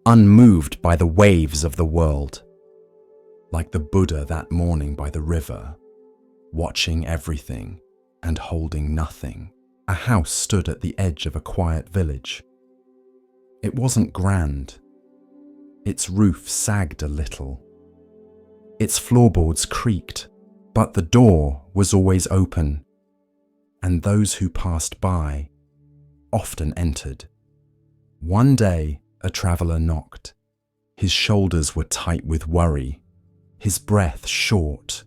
unmoved by the waves of the world. Like the Buddha that morning by the river, watching everything and holding nothing. A house stood at the edge of a quiet village. It wasn't grand. Its roof sagged a little. Its floorboards creaked, but the door was always open, and those who passed by often entered. One day, a traveler knocked. His shoulders were tight with worry, his breath short.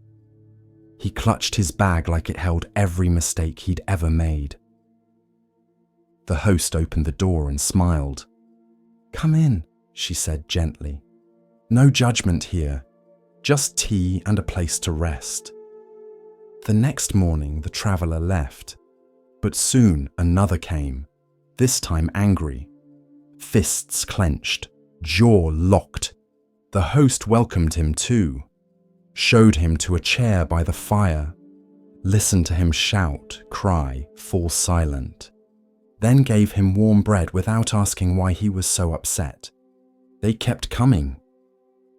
He clutched his bag like it held every mistake he'd ever made. The host opened the door and smiled. "Come in," she said gently. "No judgment here, just tea and a place to rest." The next morning the traveller left, but soon another came, this time angry. Fists clenched, jaw locked. The host welcomed him too, showed him to a chair by the fire, listened to him shout, cry, fall silent, then gave him warm bread without asking why he was so upset. They kept coming.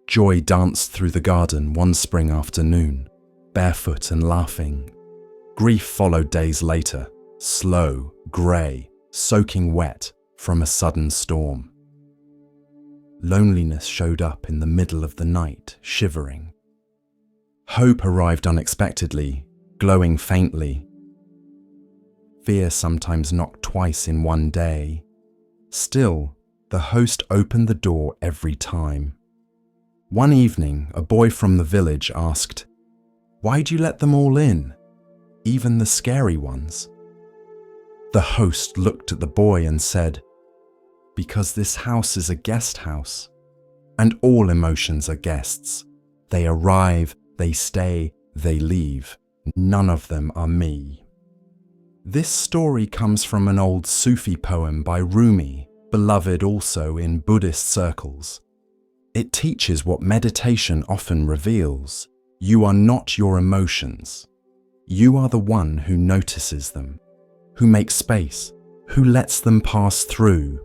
Joy danced through the garden one spring afternoon, barefoot and laughing. Grief followed days later, slow, grey, soaking wet from a sudden storm. Loneliness showed up in the middle of the night, shivering. Hope arrived unexpectedly, glowing faintly. Fear sometimes knocked twice in one day. Still, the host opened the door every time. One evening, a boy from the village asked, Why'd you let them all in, even the scary ones? The host looked at the boy and said, "Because this house is a guest house, and all emotions are guests. They arrive, they stay, they leave. None of them are me." This story comes from an old Sufi poem by Rumi, beloved also in Buddhist circles. It teaches what meditation often reveals. You are not your emotions. You are the one who notices them, who makes space, who lets them pass through.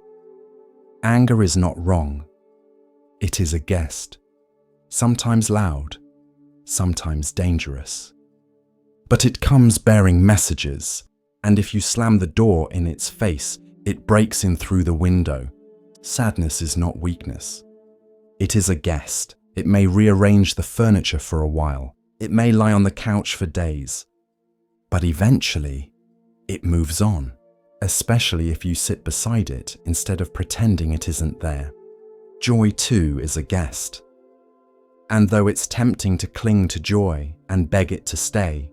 Anger is not wrong. It is a guest, sometimes loud, sometimes dangerous. But it comes bearing messages, and if you slam the door in its face, it breaks in through the window. Sadness is not weakness. It is a guest. It may rearrange the furniture for a while. It may lie on the couch for days. But eventually, it moves on, especially if you sit beside it instead of pretending it isn't there. Joy too is a guest. And though it's tempting to cling to joy and beg it to stay,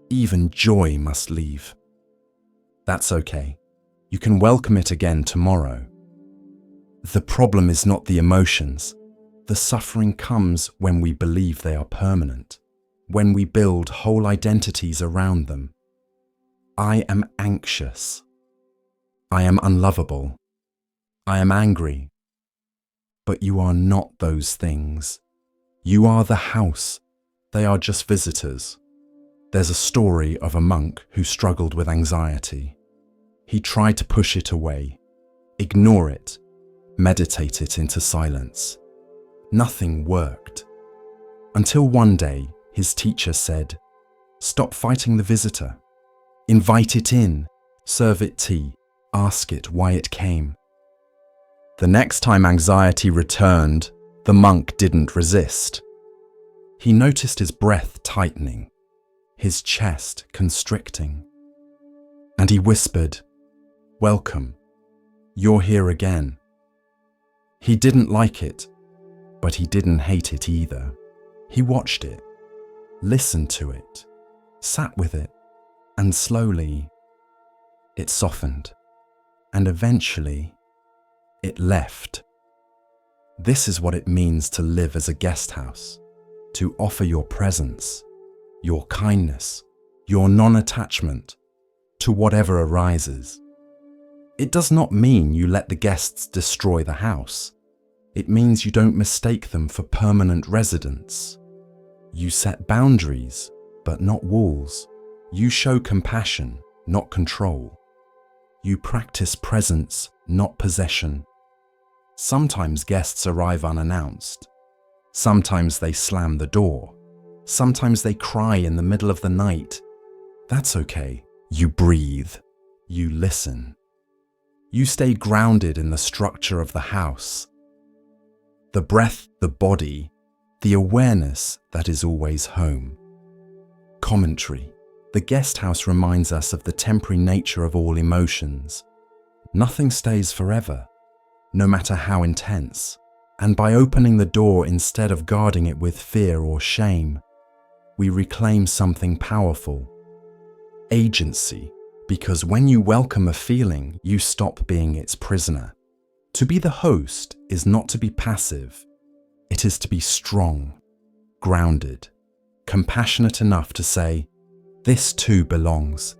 even joy must leave. That's okay. You can welcome it again tomorrow. The problem is not the emotions. The suffering comes when we believe they are permanent, when we build whole identities around them. I am anxious. I am unlovable. I am angry. But you are not those things. You are the house. They are just visitors. There's a story of a monk who struggled with anxiety. He tried to push it away, ignore it, meditate it into silence. Nothing worked. Until one day, his teacher said, "Stop fighting the visitor. Invite it in, serve it tea, ask it why it came." The next time anxiety returned, the monk didn't resist. He noticed his breath tightening, his chest constricting. And he whispered, "Welcome, you're here again." He didn't like it, but he didn't hate it either. He watched it, listened to it, sat with it, and slowly it softened, and eventually it left. This is what it means to live as a guest house, to offer your presence, your kindness, your non-attachment to whatever arises. It does not mean you let the guests destroy the house. It means you don't mistake them for permanent residents. You set boundaries, but not walls. You show compassion, not control. You practice presence, not possession. Sometimes guests arrive unannounced. Sometimes they slam the door. Sometimes they cry in the middle of the night. That's okay. You breathe. You listen. You stay grounded in the structure of the house. The breath, the body, the awareness that is always home. Commentary. The guest house reminds us of the temporary nature of all emotions. Nothing stays forever, no matter how intense. And by opening the door instead of guarding it with fear or shame, we reclaim something powerful. Agency. Because when you welcome a feeling, you stop being its prisoner. To be the host is not to be passive. It is to be strong, grounded, compassionate enough to say, "This too belongs,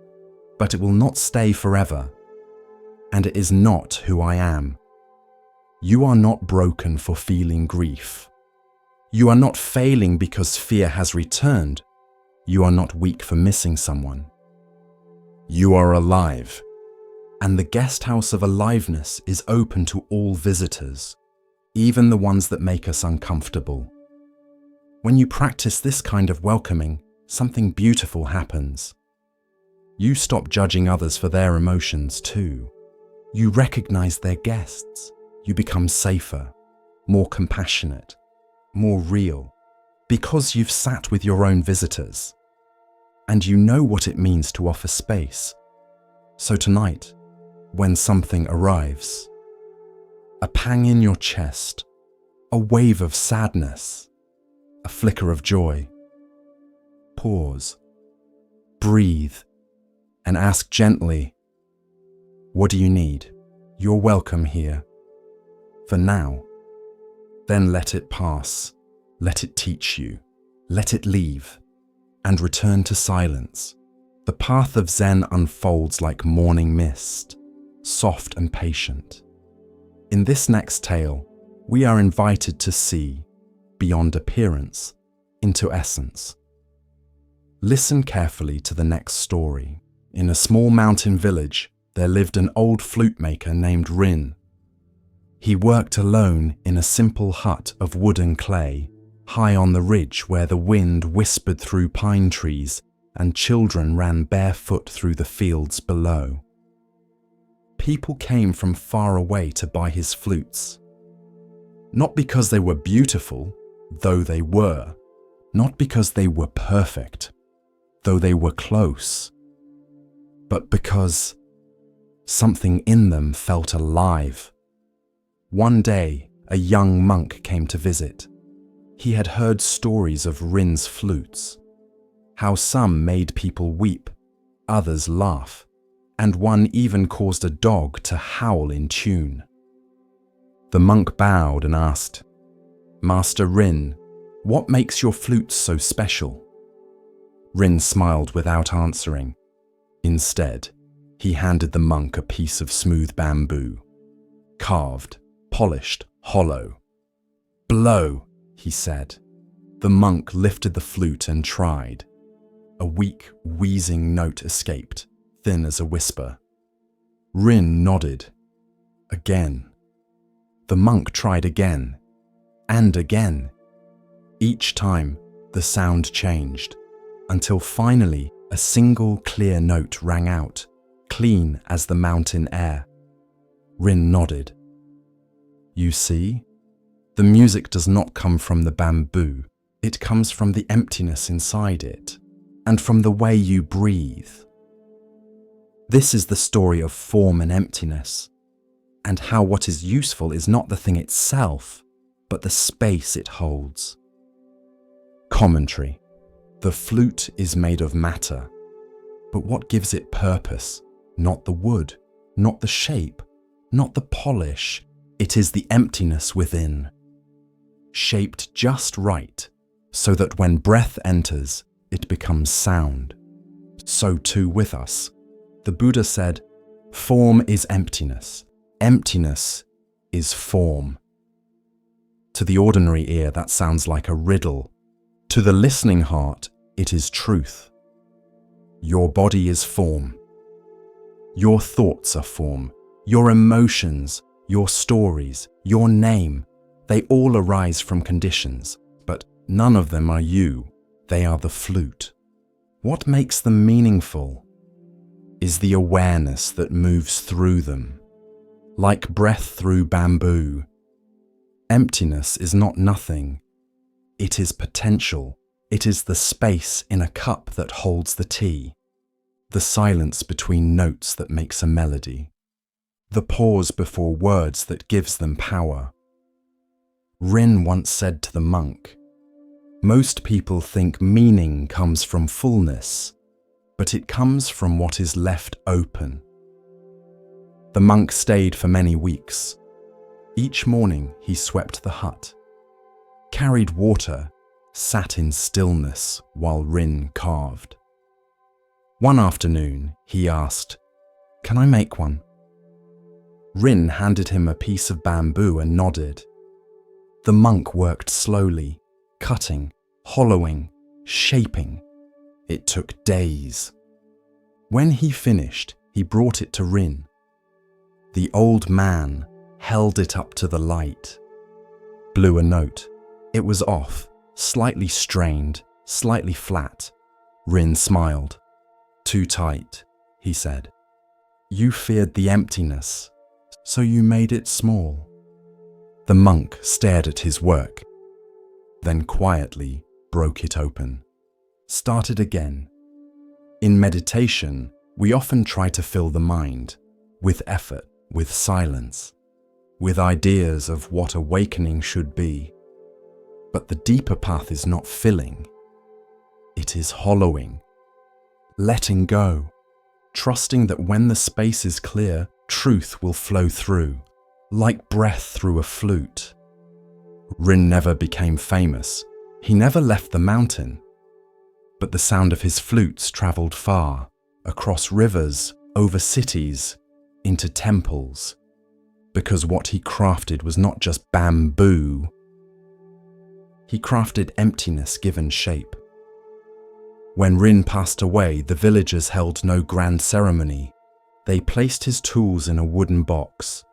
but it will not stay forever. And it is not who I am." You are not broken for feeling grief. You are not failing because fear has returned. You are not weak for missing someone. You are alive, and the guest house of aliveness is open to all visitors, even the ones that make us uncomfortable. When you practice this kind of welcoming, something beautiful happens. You stop judging others for their emotions too. You recognize their guests. You become safer, more compassionate, more real, because you've sat with your own visitors. And you know what it means to offer space. So tonight, when something arrives, a pang in your chest, a wave of sadness, a flicker of joy, Pause. Breathe. And ask gently, what do you need? You're welcome here. For now. Then let it pass. Let it teach you. Let it leave. And return to silence. The path of Zen unfolds like morning mist, soft and patient. In this next tale, we are invited to see, beyond appearance, into essence. Listen carefully to the next story. In a small mountain village, there lived an old flute maker named Rin. He worked alone in a simple hut of wood and clay, high on the ridge where the wind whispered through pine trees and children ran barefoot through the fields below. People came from far away to buy his flutes. Not because they were beautiful, though they were. Not because they were perfect, though they were close. But because something in them felt alive. One day, a young monk came to visit. He had heard stories of Rin's flutes, how some made people weep, others laugh, and one even caused a dog to howl in tune. The monk bowed and asked, "Master Rin, what makes your flutes so special?" Rin smiled without answering. Instead, he handed the monk a piece of smooth bamboo, carved, polished, hollow. "Blow," he said. The monk lifted the flute and tried. A weak, wheezing note escaped, thin as a whisper. Rin nodded. Again. The monk tried again, and again. Each time, the sound changed, until finally a single clear note rang out, clean as the mountain air. Rin nodded. You see, the music does not come from the bamboo. It comes from the emptiness inside it, and from the way you breathe. This is the story of form and emptiness, and how what is useful is not the thing itself, but the space it holds. Commentary. The flute is made of matter, but what gives it purpose? Not the wood, not the shape, not the polish. It is the emptiness within. Shaped just right, so that when breath enters, it becomes sound. So too with us. The Buddha said, form is emptiness. Emptiness is form. To the ordinary ear, that sounds like a riddle. To the listening heart, it is truth. Your body is form. Your thoughts are form. Your emotions, your stories, your name, they all arise from conditions, but none of them are you. They are the flute. What makes them meaningful is the awareness that moves through them, like breath through bamboo. Emptiness is not nothing. It is potential. It is the space in a cup that holds the tea, the silence between notes that makes a melody, the pause before words that gives them power. Rin once said to the monk, most people think meaning comes from fullness, but it comes from what is left open. The monk stayed for many weeks. Each morning he swept the hut, carried water, sat in stillness while Rin carved. One afternoon he asked, "Can I make one?" Rin handed him a piece of bamboo and nodded. The monk worked slowly, cutting, hollowing, shaping. It took days. When he finished, he brought it to Rin. The old man held it up to the light, blew a note. It was off, slightly strained, slightly flat. Rin smiled. Too tight, he said. You feared the emptiness, so you made it small. The monk stared at his work, then quietly broke it open. Started again. In meditation, we often try to fill the mind, with effort, with silence, with ideas of what awakening should be. But the deeper path is not filling. It is hollowing. Letting go. Trusting that when the space is clear, truth will flow through, like breath through a flute. Rin never became famous. He never left the mountain. But the sound of his flutes travelled far, across rivers, over cities, into temples, because what he crafted was not just bamboo. He crafted emptiness given shape. When Rin passed away, the villagers held no grand ceremony. They placed his tools in a wooden box,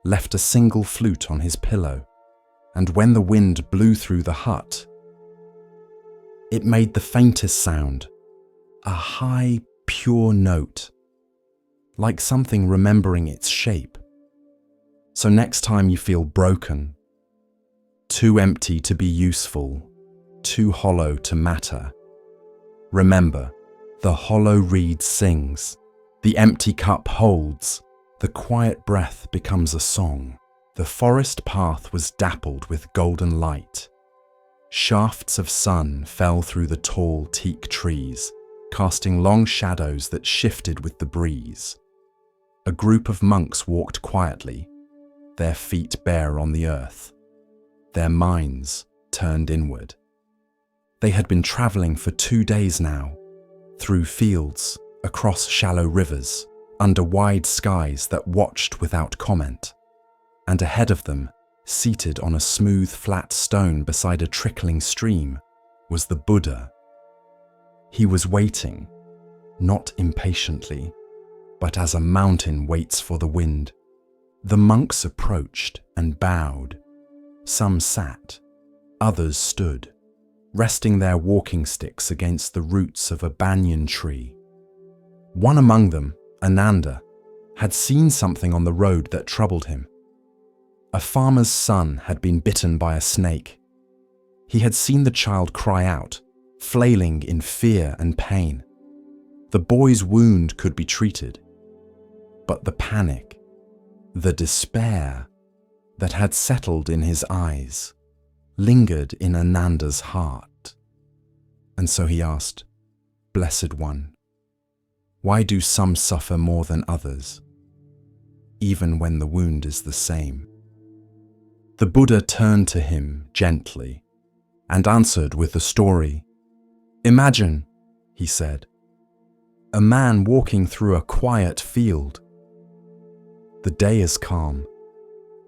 left a single flute on his pillow, and when the wind blew through the hut, it made the faintest sound, a high, pure note, like something remembering its shape. So next time you feel broken, too empty to be useful, too hollow to matter, remember, the hollow reed sings, the empty cup holds, the quiet breath becomes a song. The forest path was dappled with golden light. Shafts of sun fell through the tall teak trees, casting long shadows that shifted with the breeze. A group of monks walked quietly, their feet bare on the earth, their minds turned inward. They had been travelling for 2 days now, through fields, across shallow rivers, under wide skies that watched without comment. And ahead of them, seated on a smooth, flat stone beside a trickling stream, was the Buddha. He was waiting, not impatiently, but as a mountain waits for the wind. The monks approached and bowed. Some sat, others stood, resting their walking sticks against the roots of a banyan tree. One among them, Ananda, had seen something on the road that troubled him. A farmer's son had been bitten by a snake. He had seen the child cry out, flailing in fear and pain. The boy's wound could be treated, but the panic, the despair that had settled in his eyes lingered in Ananda's heart. And so he asked, "Blessed One, why do some suffer more than others, even when the wound is the same?" The Buddha turned to him gently and answered with a story. "Imagine," he said, "a man walking through a quiet field. The day is calm,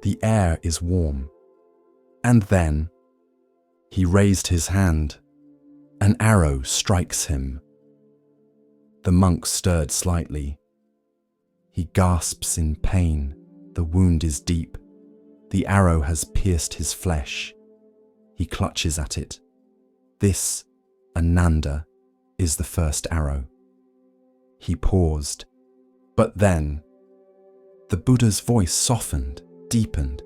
the air is warm, and then," he raised his hand, "an arrow strikes him." The monk stirred slightly. He gasps in pain. The wound is deep. The arrow has pierced his flesh. He clutches at it. This, Ananda, is the first arrow. He paused. But then, the Buddha's voice softened, deepened.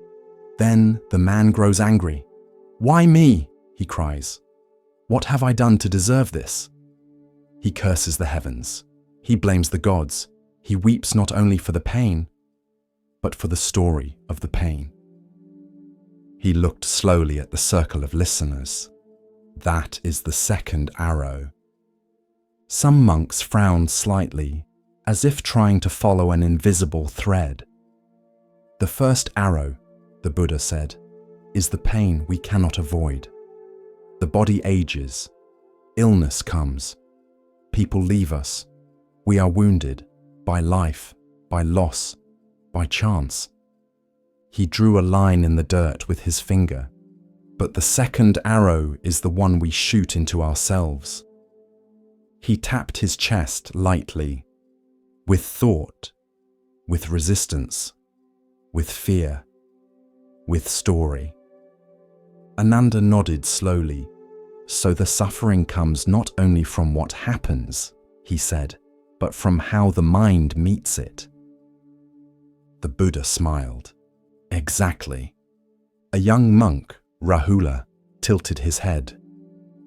Then the man grows angry. "Why me?" he cries. "What have I done to deserve this?" He curses the heavens. He blames the gods. He weeps not only for the pain, but for the story of the pain. He looked slowly at the circle of listeners. That is the second arrow. Some monks frowned slightly, as if trying to follow an invisible thread. "The first arrow," the Buddha said, "is the pain we cannot avoid. The body ages. Illness comes. People leave us. We are wounded by life, by loss, by chance." He drew a line in the dirt with his finger. "But the second arrow is the one we shoot into ourselves." He tapped his chest lightly, with thought, with resistance, with fear, with story. Ananda nodded slowly. "So the suffering comes not only from what happens," he said, "but from how the mind meets it." The Buddha smiled. "Exactly." A young monk, Rahula, tilted his head.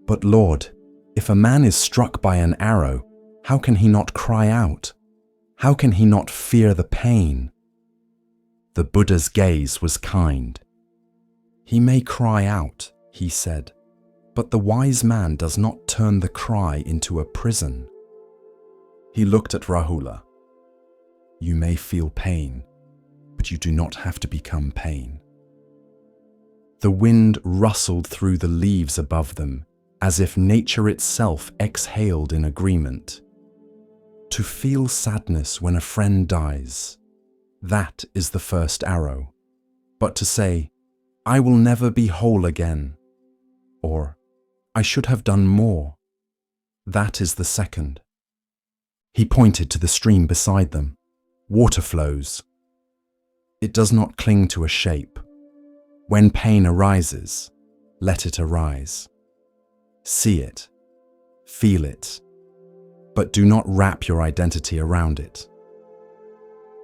"But Lord, if a man is struck by an arrow, how can he not cry out? How can he not fear the pain?" The Buddha's gaze was kind. "He may cry out," he said, But the wise man does not turn the cry into a prison. He looked at Rahula. You may feel pain, but you do not have to become pain. The wind rustled through the leaves above them, as if nature itself exhaled in agreement. To feel sadness when a friend dies, that is the first arrow. But to say, I will never be whole again, or I should have done more, that is the second. He pointed to the stream beside them. Water flows. It does not cling to a shape. When pain arises, let it arise. See it, feel it, but do not wrap your identity around it.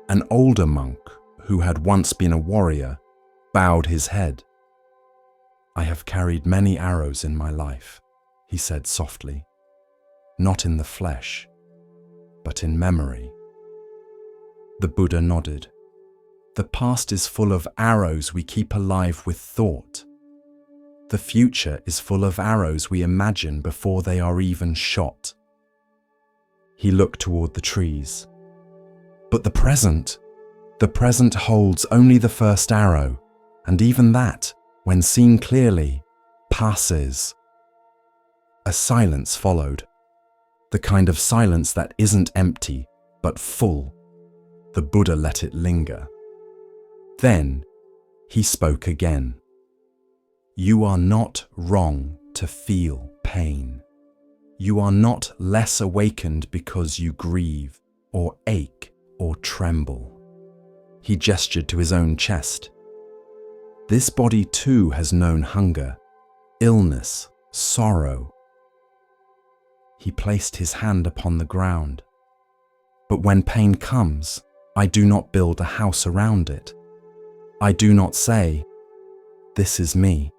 An older monk, who had once been a warrior, bowed his head. I have carried many arrows in my life, he said softly, not in the flesh, but in memory. The Buddha nodded. The past is full of arrows we keep alive with thought. The future is full of arrows we imagine before they are even shot. He looked toward the trees. But the present holds only the first arrow, and even that, when seen clearly, passes. A silence followed, the kind of silence that isn't empty, but full. The Buddha let it linger. Then he spoke again. You are not wrong to feel pain. You are not less awakened because you grieve, or ache, or tremble. He gestured to his own chest. This body too has known hunger, illness, sorrow. He placed his hand upon the ground. But when pain comes, I do not build a house around it. I do not say, this is me,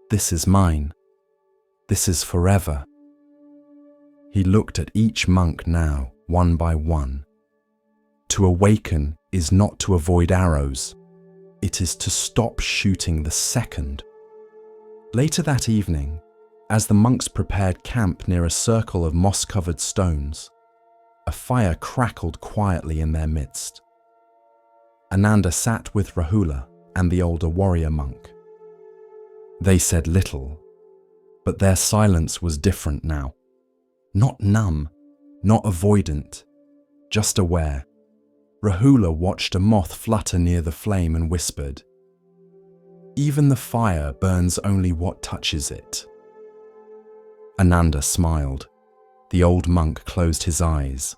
this is mine, this is forever. He looked at each monk now, one by one. To awaken is not to avoid arrows. It is to stop shooting the second. Later that evening, as the monks prepared camp near a circle of moss-covered stones, a fire crackled quietly in their midst. Ananda sat with Rahula and the older warrior monk. They said little, but their silence was different now. Not numb, not avoidant, just aware. Rahula watched a moth flutter near the flame and whispered, "Even the fire burns only what touches it." Ananda smiled. The old monk closed his eyes.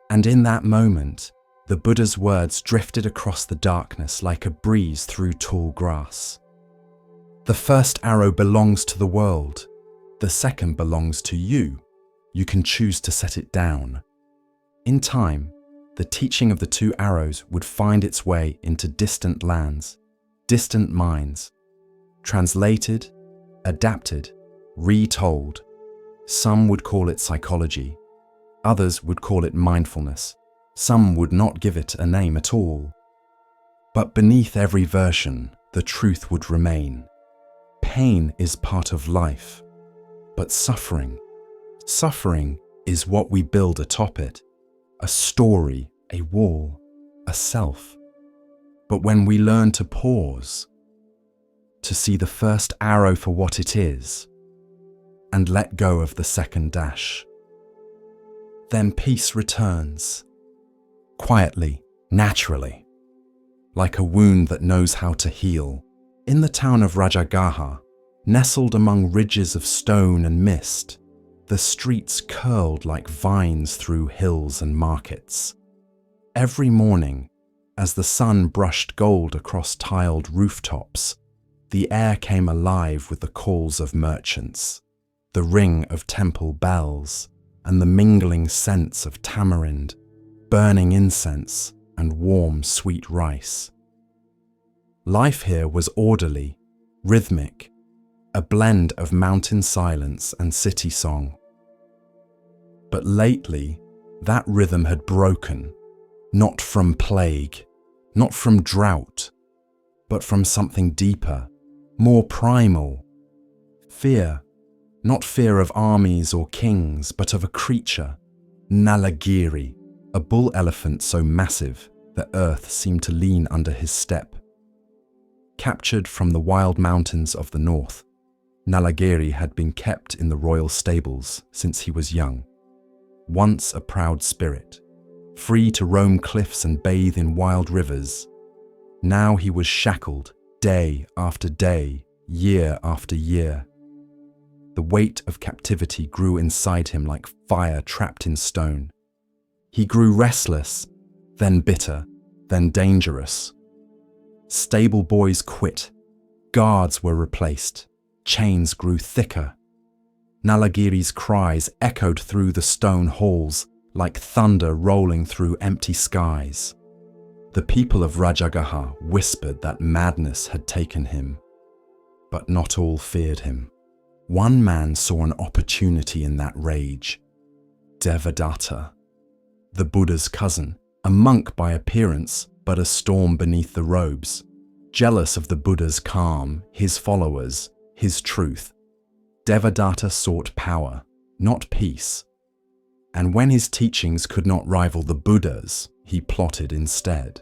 And in that moment, the Buddha's words drifted across the darkness like a breeze through tall grass. The first arrow belongs to the world. The second belongs to you. You can choose to set it down. In time, the teaching of the two arrows would find its way into distant lands, distant minds, translated, adapted, retold. Some would call it psychology. Others would call it mindfulness. Some would not give it a name at all. But beneath every version, the truth would remain. Pain is part of life, but suffering is what we build atop it. A story, a wall, a self. But when we learn to pause, to see the first arrow for what it is, and let go of the second dash, then peace returns, quietly, naturally, like a wound that knows how to heal. In the town of Rajagaha, nestled among ridges of stone and mist, the streets curled like vines through hills and markets. Every morning, as the sun brushed gold across tiled rooftops, the air came alive with the calls of merchants, the ring of temple bells, and the mingling scents of tamarind, burning incense, and warm, sweet rice. Life here was orderly, rhythmic, a blend of mountain silence and city song. But lately, that rhythm had broken, not from plague, not from drought, but from something deeper, more primal, Fear, not fear of armies or kings, but of a creature, Nalagiri, a bull elephant so massive that earth seemed to lean under his step. Captured from the wild mountains of the north, Nalagiri had been kept in the royal stables since he was young. Once a proud spirit, free to roam cliffs and bathe in wild rivers, now he was shackled day after day, year after year. The weight of captivity grew inside him like fire trapped in stone. He grew restless, then bitter, then dangerous. Stable boys quit, guards were replaced, chains grew thicker. Nalagiri's cries echoed through the stone halls like thunder rolling through empty skies. The people of Rajagaha whispered that madness had taken him, but not all feared him. One man saw an opportunity in that rage. Devadatta, the Buddha's cousin, a monk by appearance, but a storm beneath the robes. Jealous of the Buddha's calm, his followers, his truth, Devadatta sought power, not peace. And when his teachings could not rival the Buddha's, he plotted instead.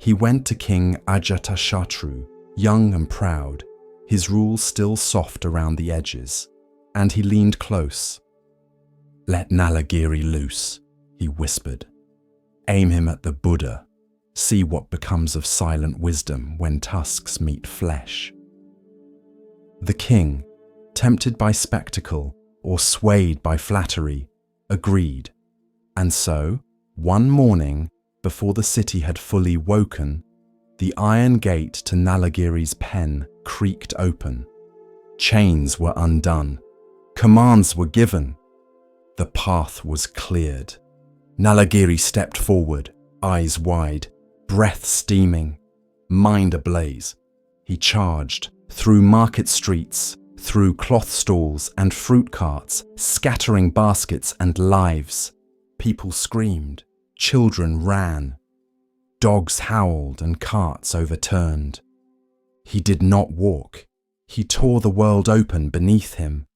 He went to King Ajatashatru, young and proud, his rule still soft around the edges, and he leaned close. "Let Nalagiri loose," he whispered. "Aim him at the Buddha. See what becomes of silent wisdom when tusks meet flesh." The king, tempted by spectacle or swayed by flattery, agreed. And so, one morning, before the city had fully woken, the iron gate to Nalagiri's pen creaked open. Chains were undone. Commands were given. The path was cleared. Nalagiri stepped forward, eyes wide, breath steaming, mind ablaze. He charged through market streets, through cloth stalls and fruit carts, scattering baskets and lives. People screamed, children ran, dogs howled and carts overturned. He did not walk. He tore the world open beneath him.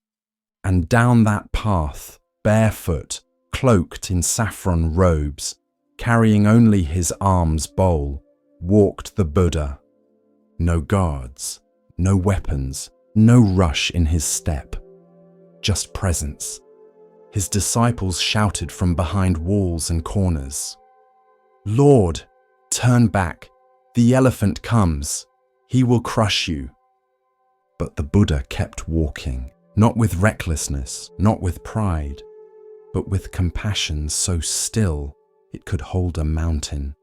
And down that path, barefoot, cloaked in saffron robes, carrying only his arm's bowl, walked the Buddha. No guards, no weapons, no rush in his step, just presence. His disciples shouted from behind walls and corners, "Lord, turn back, the elephant comes, he will crush you." But the Buddha kept walking, not with recklessness, not with pride, but with compassion so still it could hold a mountain.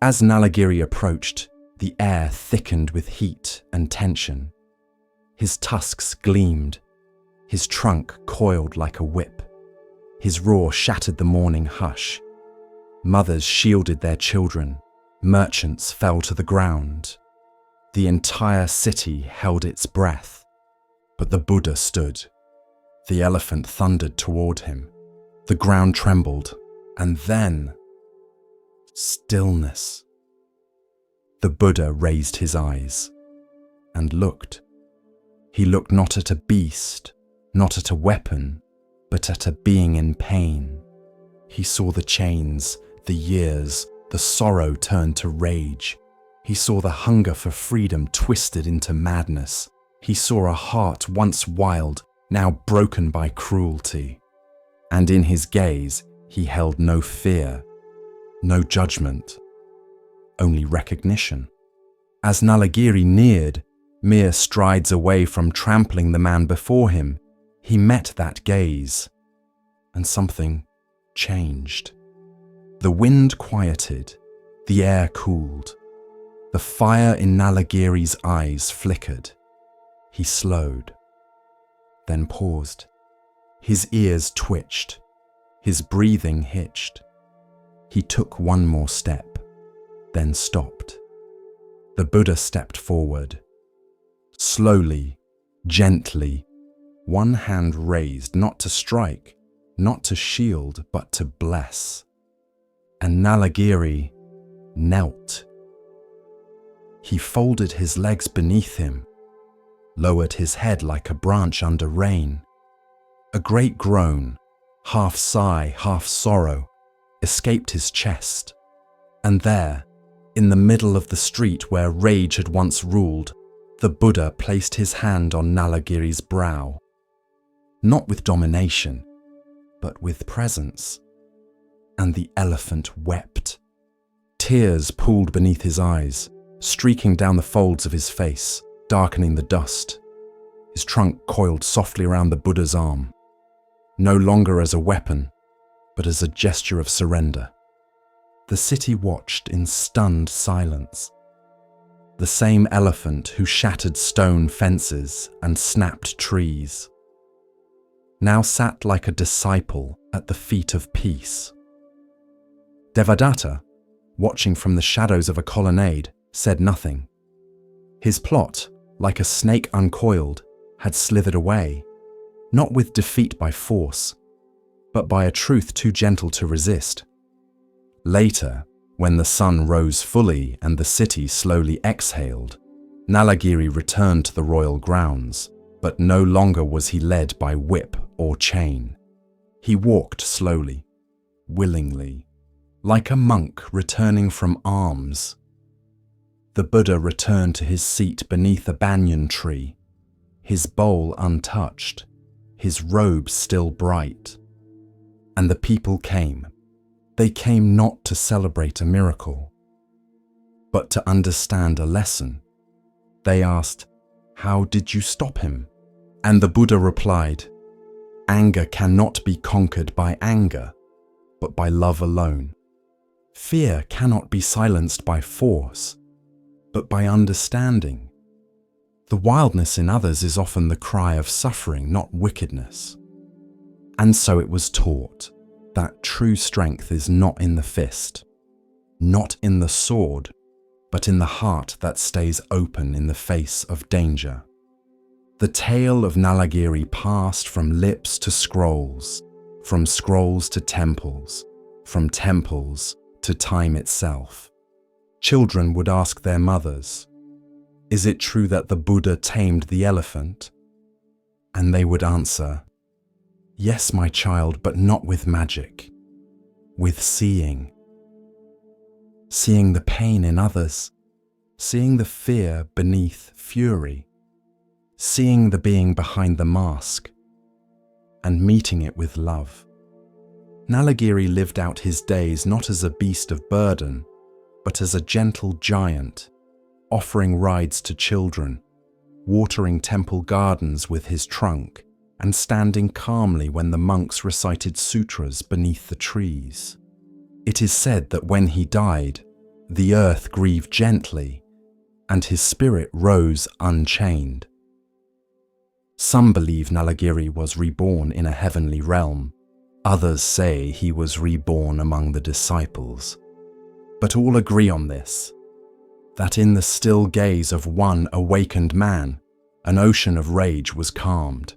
As Nalagiri approached, the air thickened with heat and tension. His tusks gleamed, his trunk coiled like a whip. His roar shattered the morning hush. Mothers shielded their children, merchants fell to the ground. The entire city held its breath, but the Buddha stood. The elephant thundered toward him. The ground trembled, and then stillness. The Buddha raised his eyes and looked. He looked not at a beast, not at a weapon, but at a being in pain. He saw the chains, the years, the sorrow turned to rage. He saw the hunger for freedom twisted into madness. He saw a heart once wild, now broken by cruelty. And in his gaze, he held no fear, no judgment, only recognition. As Nalagiri neared, mere strides away from trampling the man before him, he met that gaze, and something changed. The wind quieted, the air cooled. The fire in Nalagiri's eyes flickered. He slowed, then paused. His ears twitched, his breathing hitched. He took one more step, then stopped. The Buddha stepped forward. Slowly, gently, one hand raised, not to strike, not to shield, but to bless. And Nalagiri knelt. He folded his legs beneath him, lowered his head like a branch under rain. A great groan, half sigh, half sorrow, escaped his chest. And there, in the middle of the street where rage had once ruled, the Buddha placed his hand on Nalagiri's brow. Not with domination, but with presence. And the elephant wept. Tears pooled beneath his eyes, streaking down the folds of his face, darkening the dust. His trunk coiled softly around the Buddha's arm, no longer as a weapon, but as a gesture of surrender. The city watched in stunned silence. The same elephant who shattered stone fences and snapped trees now sat like a disciple at the feet of peace. Devadatta, watching from the shadows of a colonnade, said nothing. His plot, like a snake uncoiled, had slithered away, not with defeat by force, but by a truth too gentle to resist. Later, when the sun rose fully and the city slowly exhaled, Nalagiri returned to the royal grounds, but no longer was he led by whip or chain. He walked slowly, willingly, like a monk returning from alms. The Buddha returned to his seat beneath a banyan tree, his bowl untouched, his robe still bright. And the people came. They came not to celebrate a miracle, but to understand a lesson. They asked, "How did you stop him?" And the Buddha replied, "Anger cannot be conquered by anger, but by love alone. Fear cannot be silenced by force, but by understanding. The wildness in others is often the cry of suffering, not wickedness." And so it was taught that true strength is not in the fist, not in the sword, but in the heart that stays open in the face of danger. The tale of Nalagiri passed from lips to scrolls, from scrolls to temples, from temples to time itself. Children would ask their mothers, "Is it true that the Buddha tamed the elephant?" And they would answer, "Yes, my child, but not with magic, with seeing. Seeing the pain in others, seeing the fear beneath fury, seeing the being behind the mask, and meeting it with love." Nalagiri lived out his days not as a beast of burden, but as a gentle giant, offering rides to children, watering temple gardens with his trunk, and standing calmly when the monks recited sutras beneath the trees. It is said that when he died, the earth grieved gently, and his spirit rose unchained. Some believe Nalagiri was reborn in a heavenly realm. Others say he was reborn among the disciples. But all agree on this, that in the still gaze of one awakened man, an ocean of rage was calmed.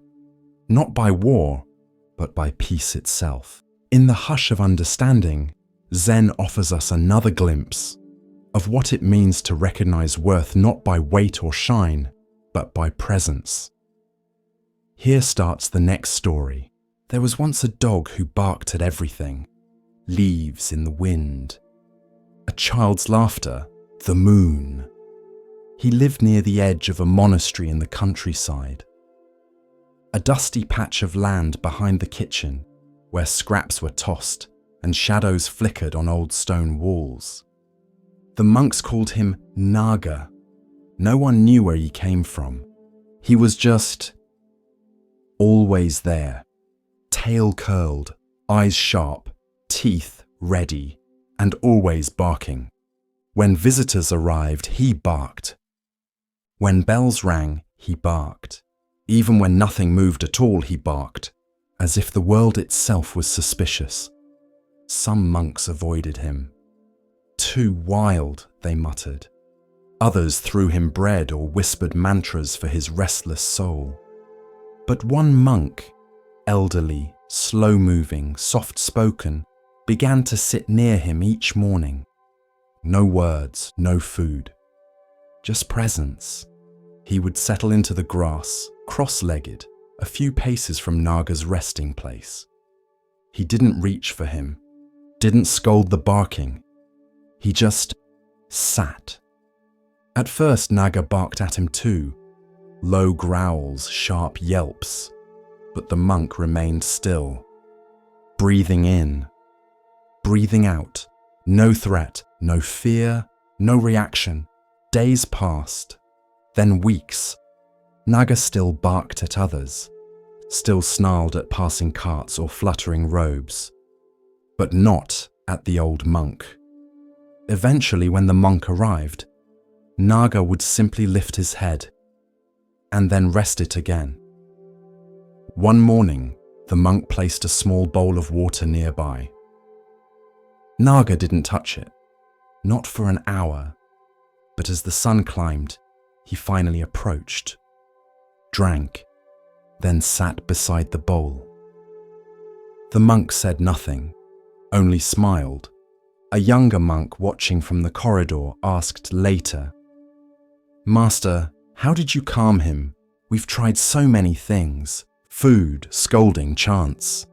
Not by war, but by peace itself. In the hush of understanding, Zen offers us another glimpse of what it means to recognize worth not by weight or shine, but by presence. Here starts the next story. There was once a dog who barked at everything. Leaves in the wind, a child's laughter, the moon. He lived near the edge of a monastery in the countryside. A dusty patch of land behind the kitchen, where scraps were tossed and shadows flickered on old stone walls. The monks called him Naga. No one knew where he came from. He was just always there, tail curled, eyes sharp, teeth ready, and always barking. When visitors arrived, he barked. When bells rang, he barked. Even when nothing moved at all, he barked, as if the world itself was suspicious. Some monks avoided him. "Too wild," they muttered. Others threw him bread or whispered mantras for his restless soul. But one monk, elderly, slow-moving, soft-spoken, began to sit near him each morning. No words, no food, just presence. He would settle into the grass, cross-legged, a few paces from Naga's resting place. He didn't reach for him, didn't scold the barking. He just sat. At first, Naga barked at him too, low growls, sharp yelps, but the monk remained still, breathing in, breathing out, no threat, no fear, no reaction. Days passed, then weeks. Naga still barked at others, still snarled at passing carts or fluttering robes, but not at the old monk. Eventually, when the monk arrived, Naga would simply lift his head and then rest it again. One morning, the monk placed a small bowl of water nearby. Naga didn't touch it, not for an hour, but as the sun climbed, he finally approached, drank, then sat beside the bowl. The monk said nothing, only smiled. A younger monk watching from the corridor asked later, "Master, how did you calm him? We've tried so many things, food, scolding, chants."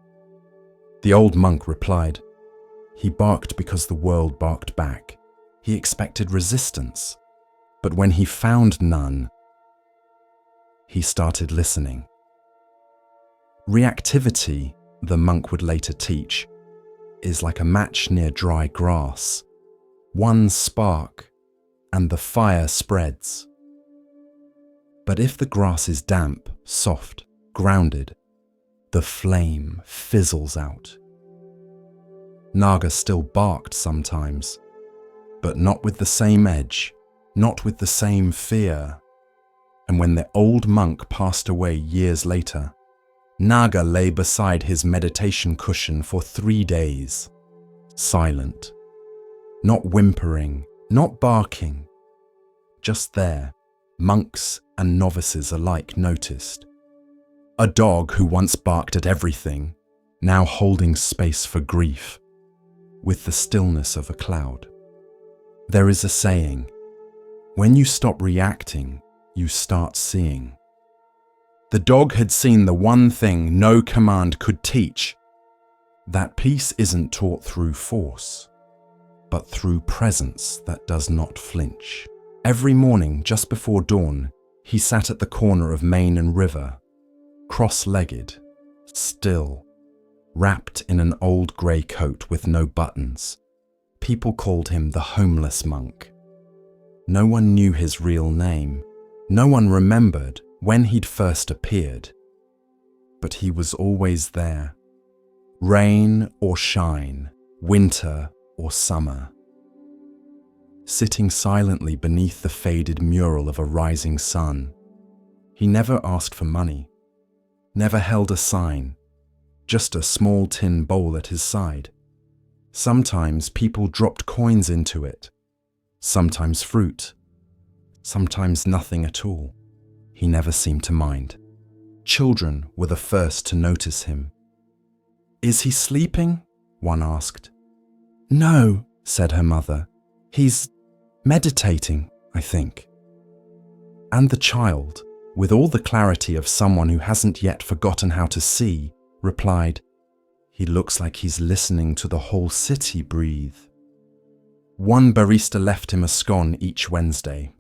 The old monk replied, "He barked because the world barked back. He expected resistance, but when he found none, he started listening." Reactivity, the monk would later teach, is like a match near dry grass. One spark, and the fire spreads. But if the grass is damp, soft, grounded, the flame fizzles out. Naga still barked sometimes, but not with the same edge, not with the same fear. And when the old monk passed away years later, Naga lay beside his meditation cushion for 3 days, silent, not whimpering, not barking, just there. Monks and novices alike noticed. A dog who once barked at everything, now holding space for grief, with the stillness of a cloud. There is a saying, when you stop reacting, you start seeing. The dog had seen the one thing no command could teach, that peace isn't taught through force, but through presence that does not flinch. Every morning, just before dawn, he sat at the corner of Main and River, cross-legged, still, wrapped in an old grey coat with no buttons. People called him the homeless monk. No one knew his real name. No one remembered when he'd first appeared. But he was always there. Rain or shine, winter or summer. Sitting silently beneath the faded mural of a rising sun. He never asked for money, never held a sign, just a small tin bowl at his side. Sometimes people dropped coins into it, sometimes fruit, sometimes nothing at all. He never seemed to mind. Children were the first to notice him. "Is he sleeping?" one asked. "No," said her mother. "He's meditating, I think." And the child, with all the clarity of someone who hasn't yet forgotten how to see, replied, "He looks like he's listening to the whole city breathe." One barista left him a scone each Wednesday.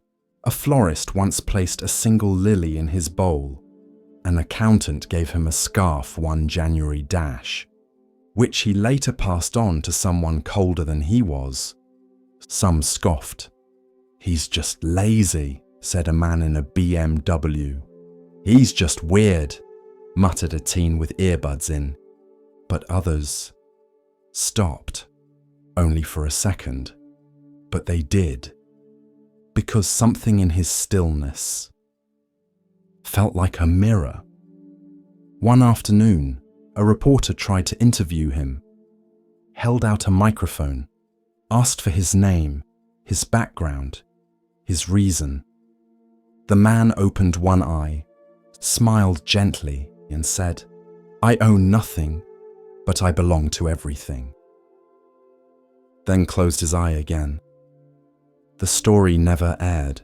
A florist once placed a single lily in his bowl. An accountant gave him a scarf one January dash, which he later passed on to someone colder than he was. Some scoffed. "He's just lazy," said a man in a BMW. "He's just weird," muttered a teen with earbuds in. But others stopped, only for a second. But they did, because something in his stillness felt like a mirror. One afternoon, a reporter tried to interview him, held out a microphone, asked for his name, his background, his reason. The man opened one eye, smiled gently, and said, "I own nothing, but I belong to everything." Then closed his eye again. The story never aired,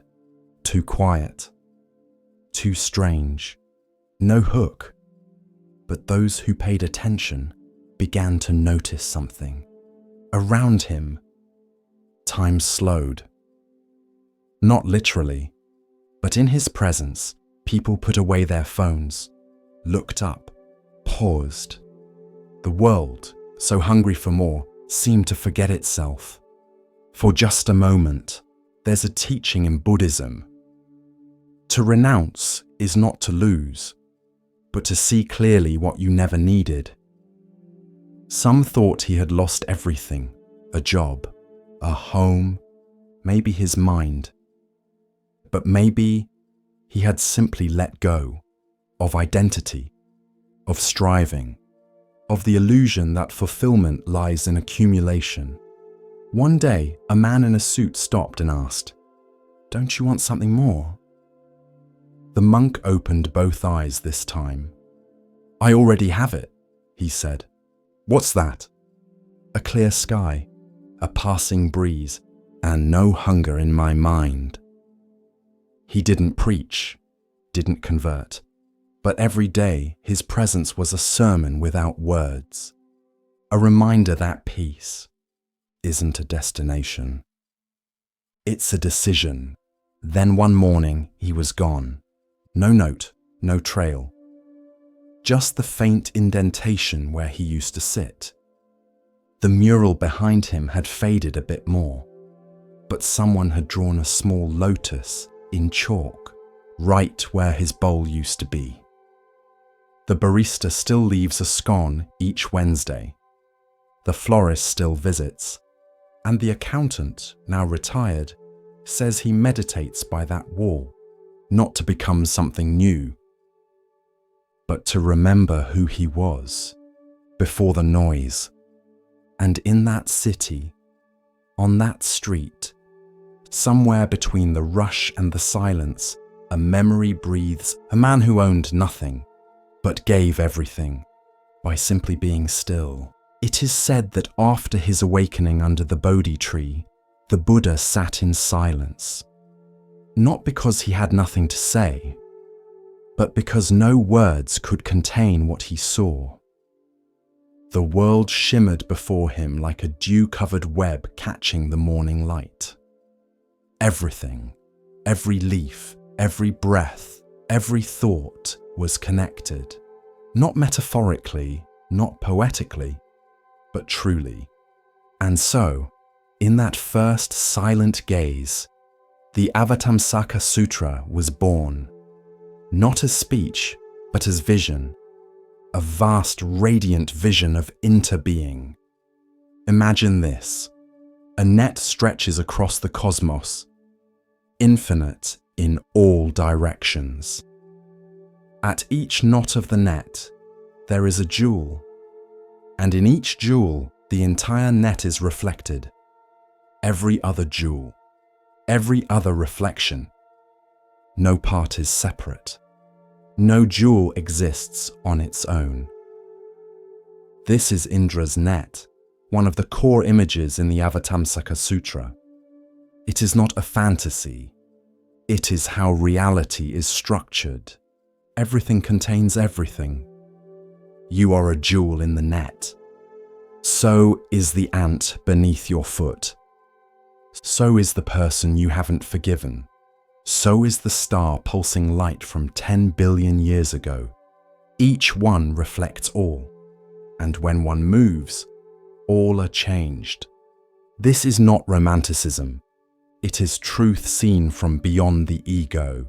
too quiet. too strange. No hook. But those who paid attention began to notice something. Around him, time slowed. Not literally, but in his presence, people put away their phones, looked up, paused. The world, so hungry for more, seemed to forget itself. For just a moment, there's a teaching in Buddhism. To renounce is not to lose, but to see clearly what you never needed. Some thought he had lost everything, a job, a home, maybe his mind. But maybe he had simply let go of identity, of striving, of the illusion that fulfillment lies in accumulation. One day, a man in a suit stopped and asked, "Don't you want something more?" The monk opened both eyes this time. "I already have it," he said. "What's that?" "A clear sky, a passing breeze, and no hunger in my mind." He didn't preach, didn't convert, but every day his presence was a sermon without words, a reminder that peace isn't a destination. It's a decision. Then one morning he was gone. No note, no trail. Just the faint indentation where he used to sit. The mural behind him had faded a bit more, but someone had drawn a small lotus in chalk right where his bowl used to be. The barista still leaves a scone each Wednesday. The florist still visits, and the accountant, now retired, says he meditates by that wall, not to become something new, but to remember who he was before the noise. And in that city, on that street, somewhere between the rush and the silence, a memory breathes, a man who owned nothing, but gave everything by simply being still. It is said that after his awakening under the Bodhi tree, the Buddha sat in silence, not because he had nothing to say, but because no words could contain what he saw. The world shimmered before him like a dew-covered web catching the morning light. Everything, every leaf, every breath, every thought was connected, not metaphorically, not poetically, but truly. And so, in that first silent gaze, the Avatamsaka Sutra was born, not as speech, but as vision, a vast radiant vision of interbeing. Imagine this: a net stretches across the cosmos, infinite in all directions. At each knot of the net, there is a jewel, and in each jewel, the entire net is reflected. Every other jewel, every other reflection. No part is separate. No jewel exists on its own. This is Indra's net, one of the core images in the Avatamsaka Sutra. It is not a fantasy. It is how reality is structured. Everything contains everything. You are a jewel in the net. So is the ant beneath your foot. So is the person you haven't forgiven. So is the star pulsing light from 10 billion years ago. Each one reflects all, and when one moves, all are changed. This is not romanticism. It is truth seen from beyond the ego.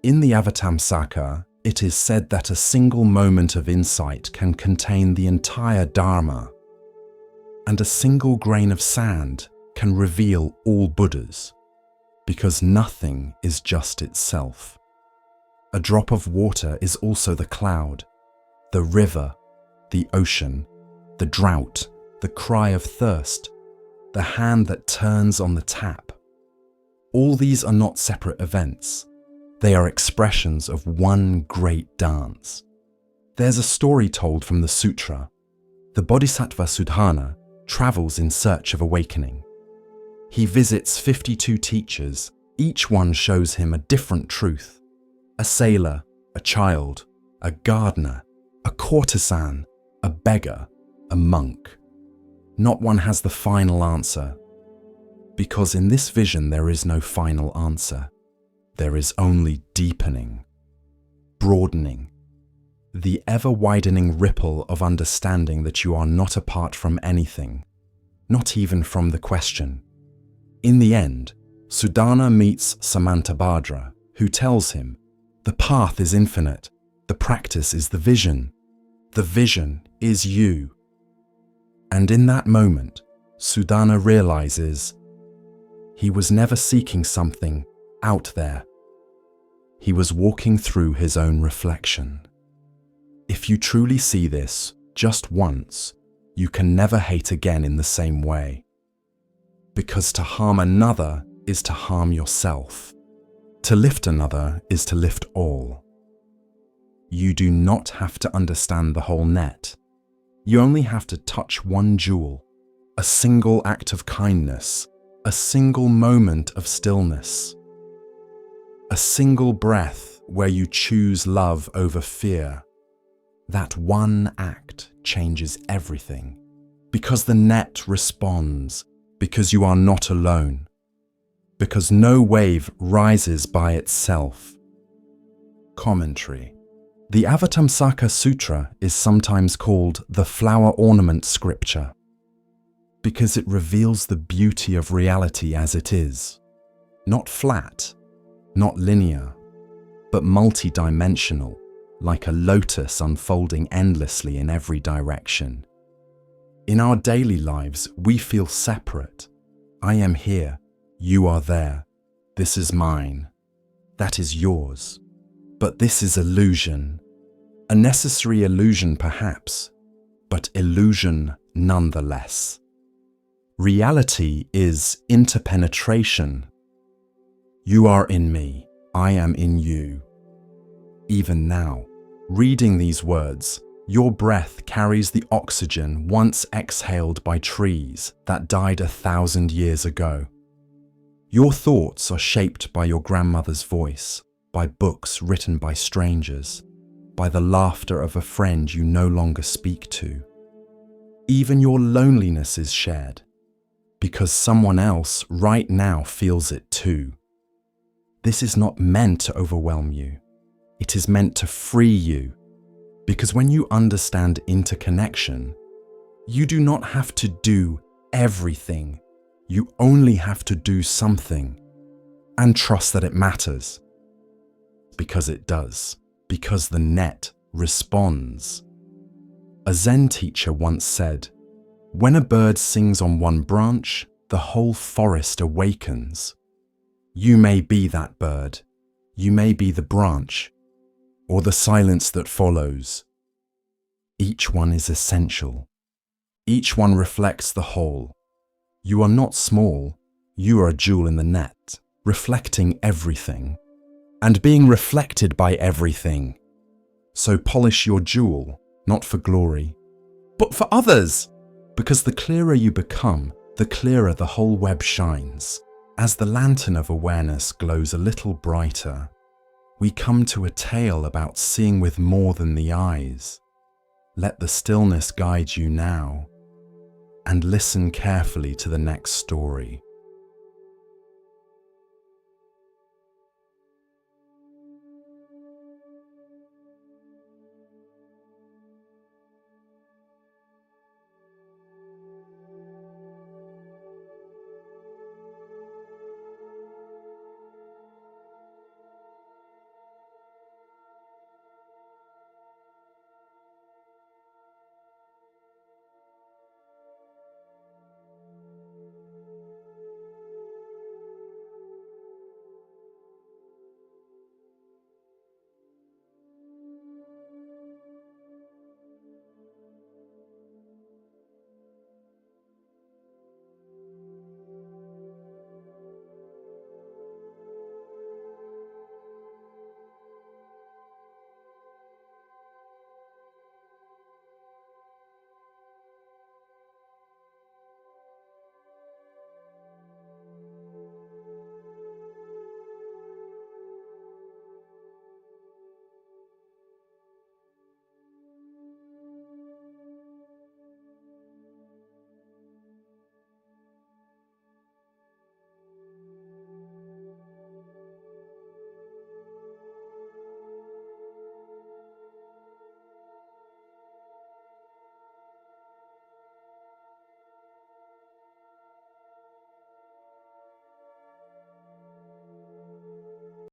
In the Avatamsaka, it is said that a single moment of insight can contain the entire Dharma, and a single grain of sand can reveal all Buddhas, because nothing is just itself. A drop of water is also the cloud, the river, the ocean, the drought, the cry of thirst, the hand that turns on the tap. All these are not separate events. They are expressions of one great dance. There's a story told from the sutra. The Bodhisattva Sudhana travels in search of awakening. He visits 52 teachers. Each one shows him a different truth, A sailor, a child, a gardener, a courtesan, a beggar, a monk. Not one has the final answer, because in this vision there is no final answer. There is only deepening, broadening, the ever-widening ripple of understanding that you are not apart from anything, not even from the question. In the end, Sudana meets Samantabhadra, who tells him, the path is infinite, the practice is the vision is you. And in that moment, Sudana realizes he was never seeking something out there. He was walking through his own reflection. If you truly see this just once, you can never hate again in the same way. Because to harm another is to harm yourself. To lift another is to lift all. You do not have to understand the whole net. You only have to touch one jewel, a single act of kindness, a single moment of stillness, a single breath where you choose love over fear. That one act changes everything, because the net responds, because you are not alone, because no wave rises by itself. Commentary. The Avatamsaka Sutra is sometimes called the flower ornament scripture, because it reveals the beauty of reality as it is, not flat, not linear, but multi-dimensional, like a lotus unfolding endlessly in every direction. In our daily lives, we feel separate. I am here, you are there, this is mine, that is yours. But this is illusion. A necessary illusion perhaps, but illusion nonetheless. Reality is interpenetration. You are in me, I am in you. Even now, reading these words, your breath carries the oxygen once exhaled by trees that died 1,000 years ago. Your thoughts are shaped by your grandmother's voice, by books written by strangers, by the laughter of a friend you no longer speak to. Even your loneliness is shared, because someone else right now feels it too. This is not meant to overwhelm you. It is meant to free you, because when you understand interconnection, you do not have to do everything. You only have to do something, and trust that it matters. Because it does, because the net responds. A Zen teacher once said, "When a bird sings on one branch, the whole forest awakens." You may be that bird, you may be the branch, or the silence that follows. Each one is essential. Each one reflects the whole. You are not small, you are a jewel in the net, reflecting everything, and being reflected by everything. So polish your jewel, not for glory, but for others, because the clearer you become, the clearer the whole web shines. As the lantern of awareness glows a little brighter, we come to a tale about seeing with more than the eyes. Let the stillness guide you now, and listen carefully to the next story.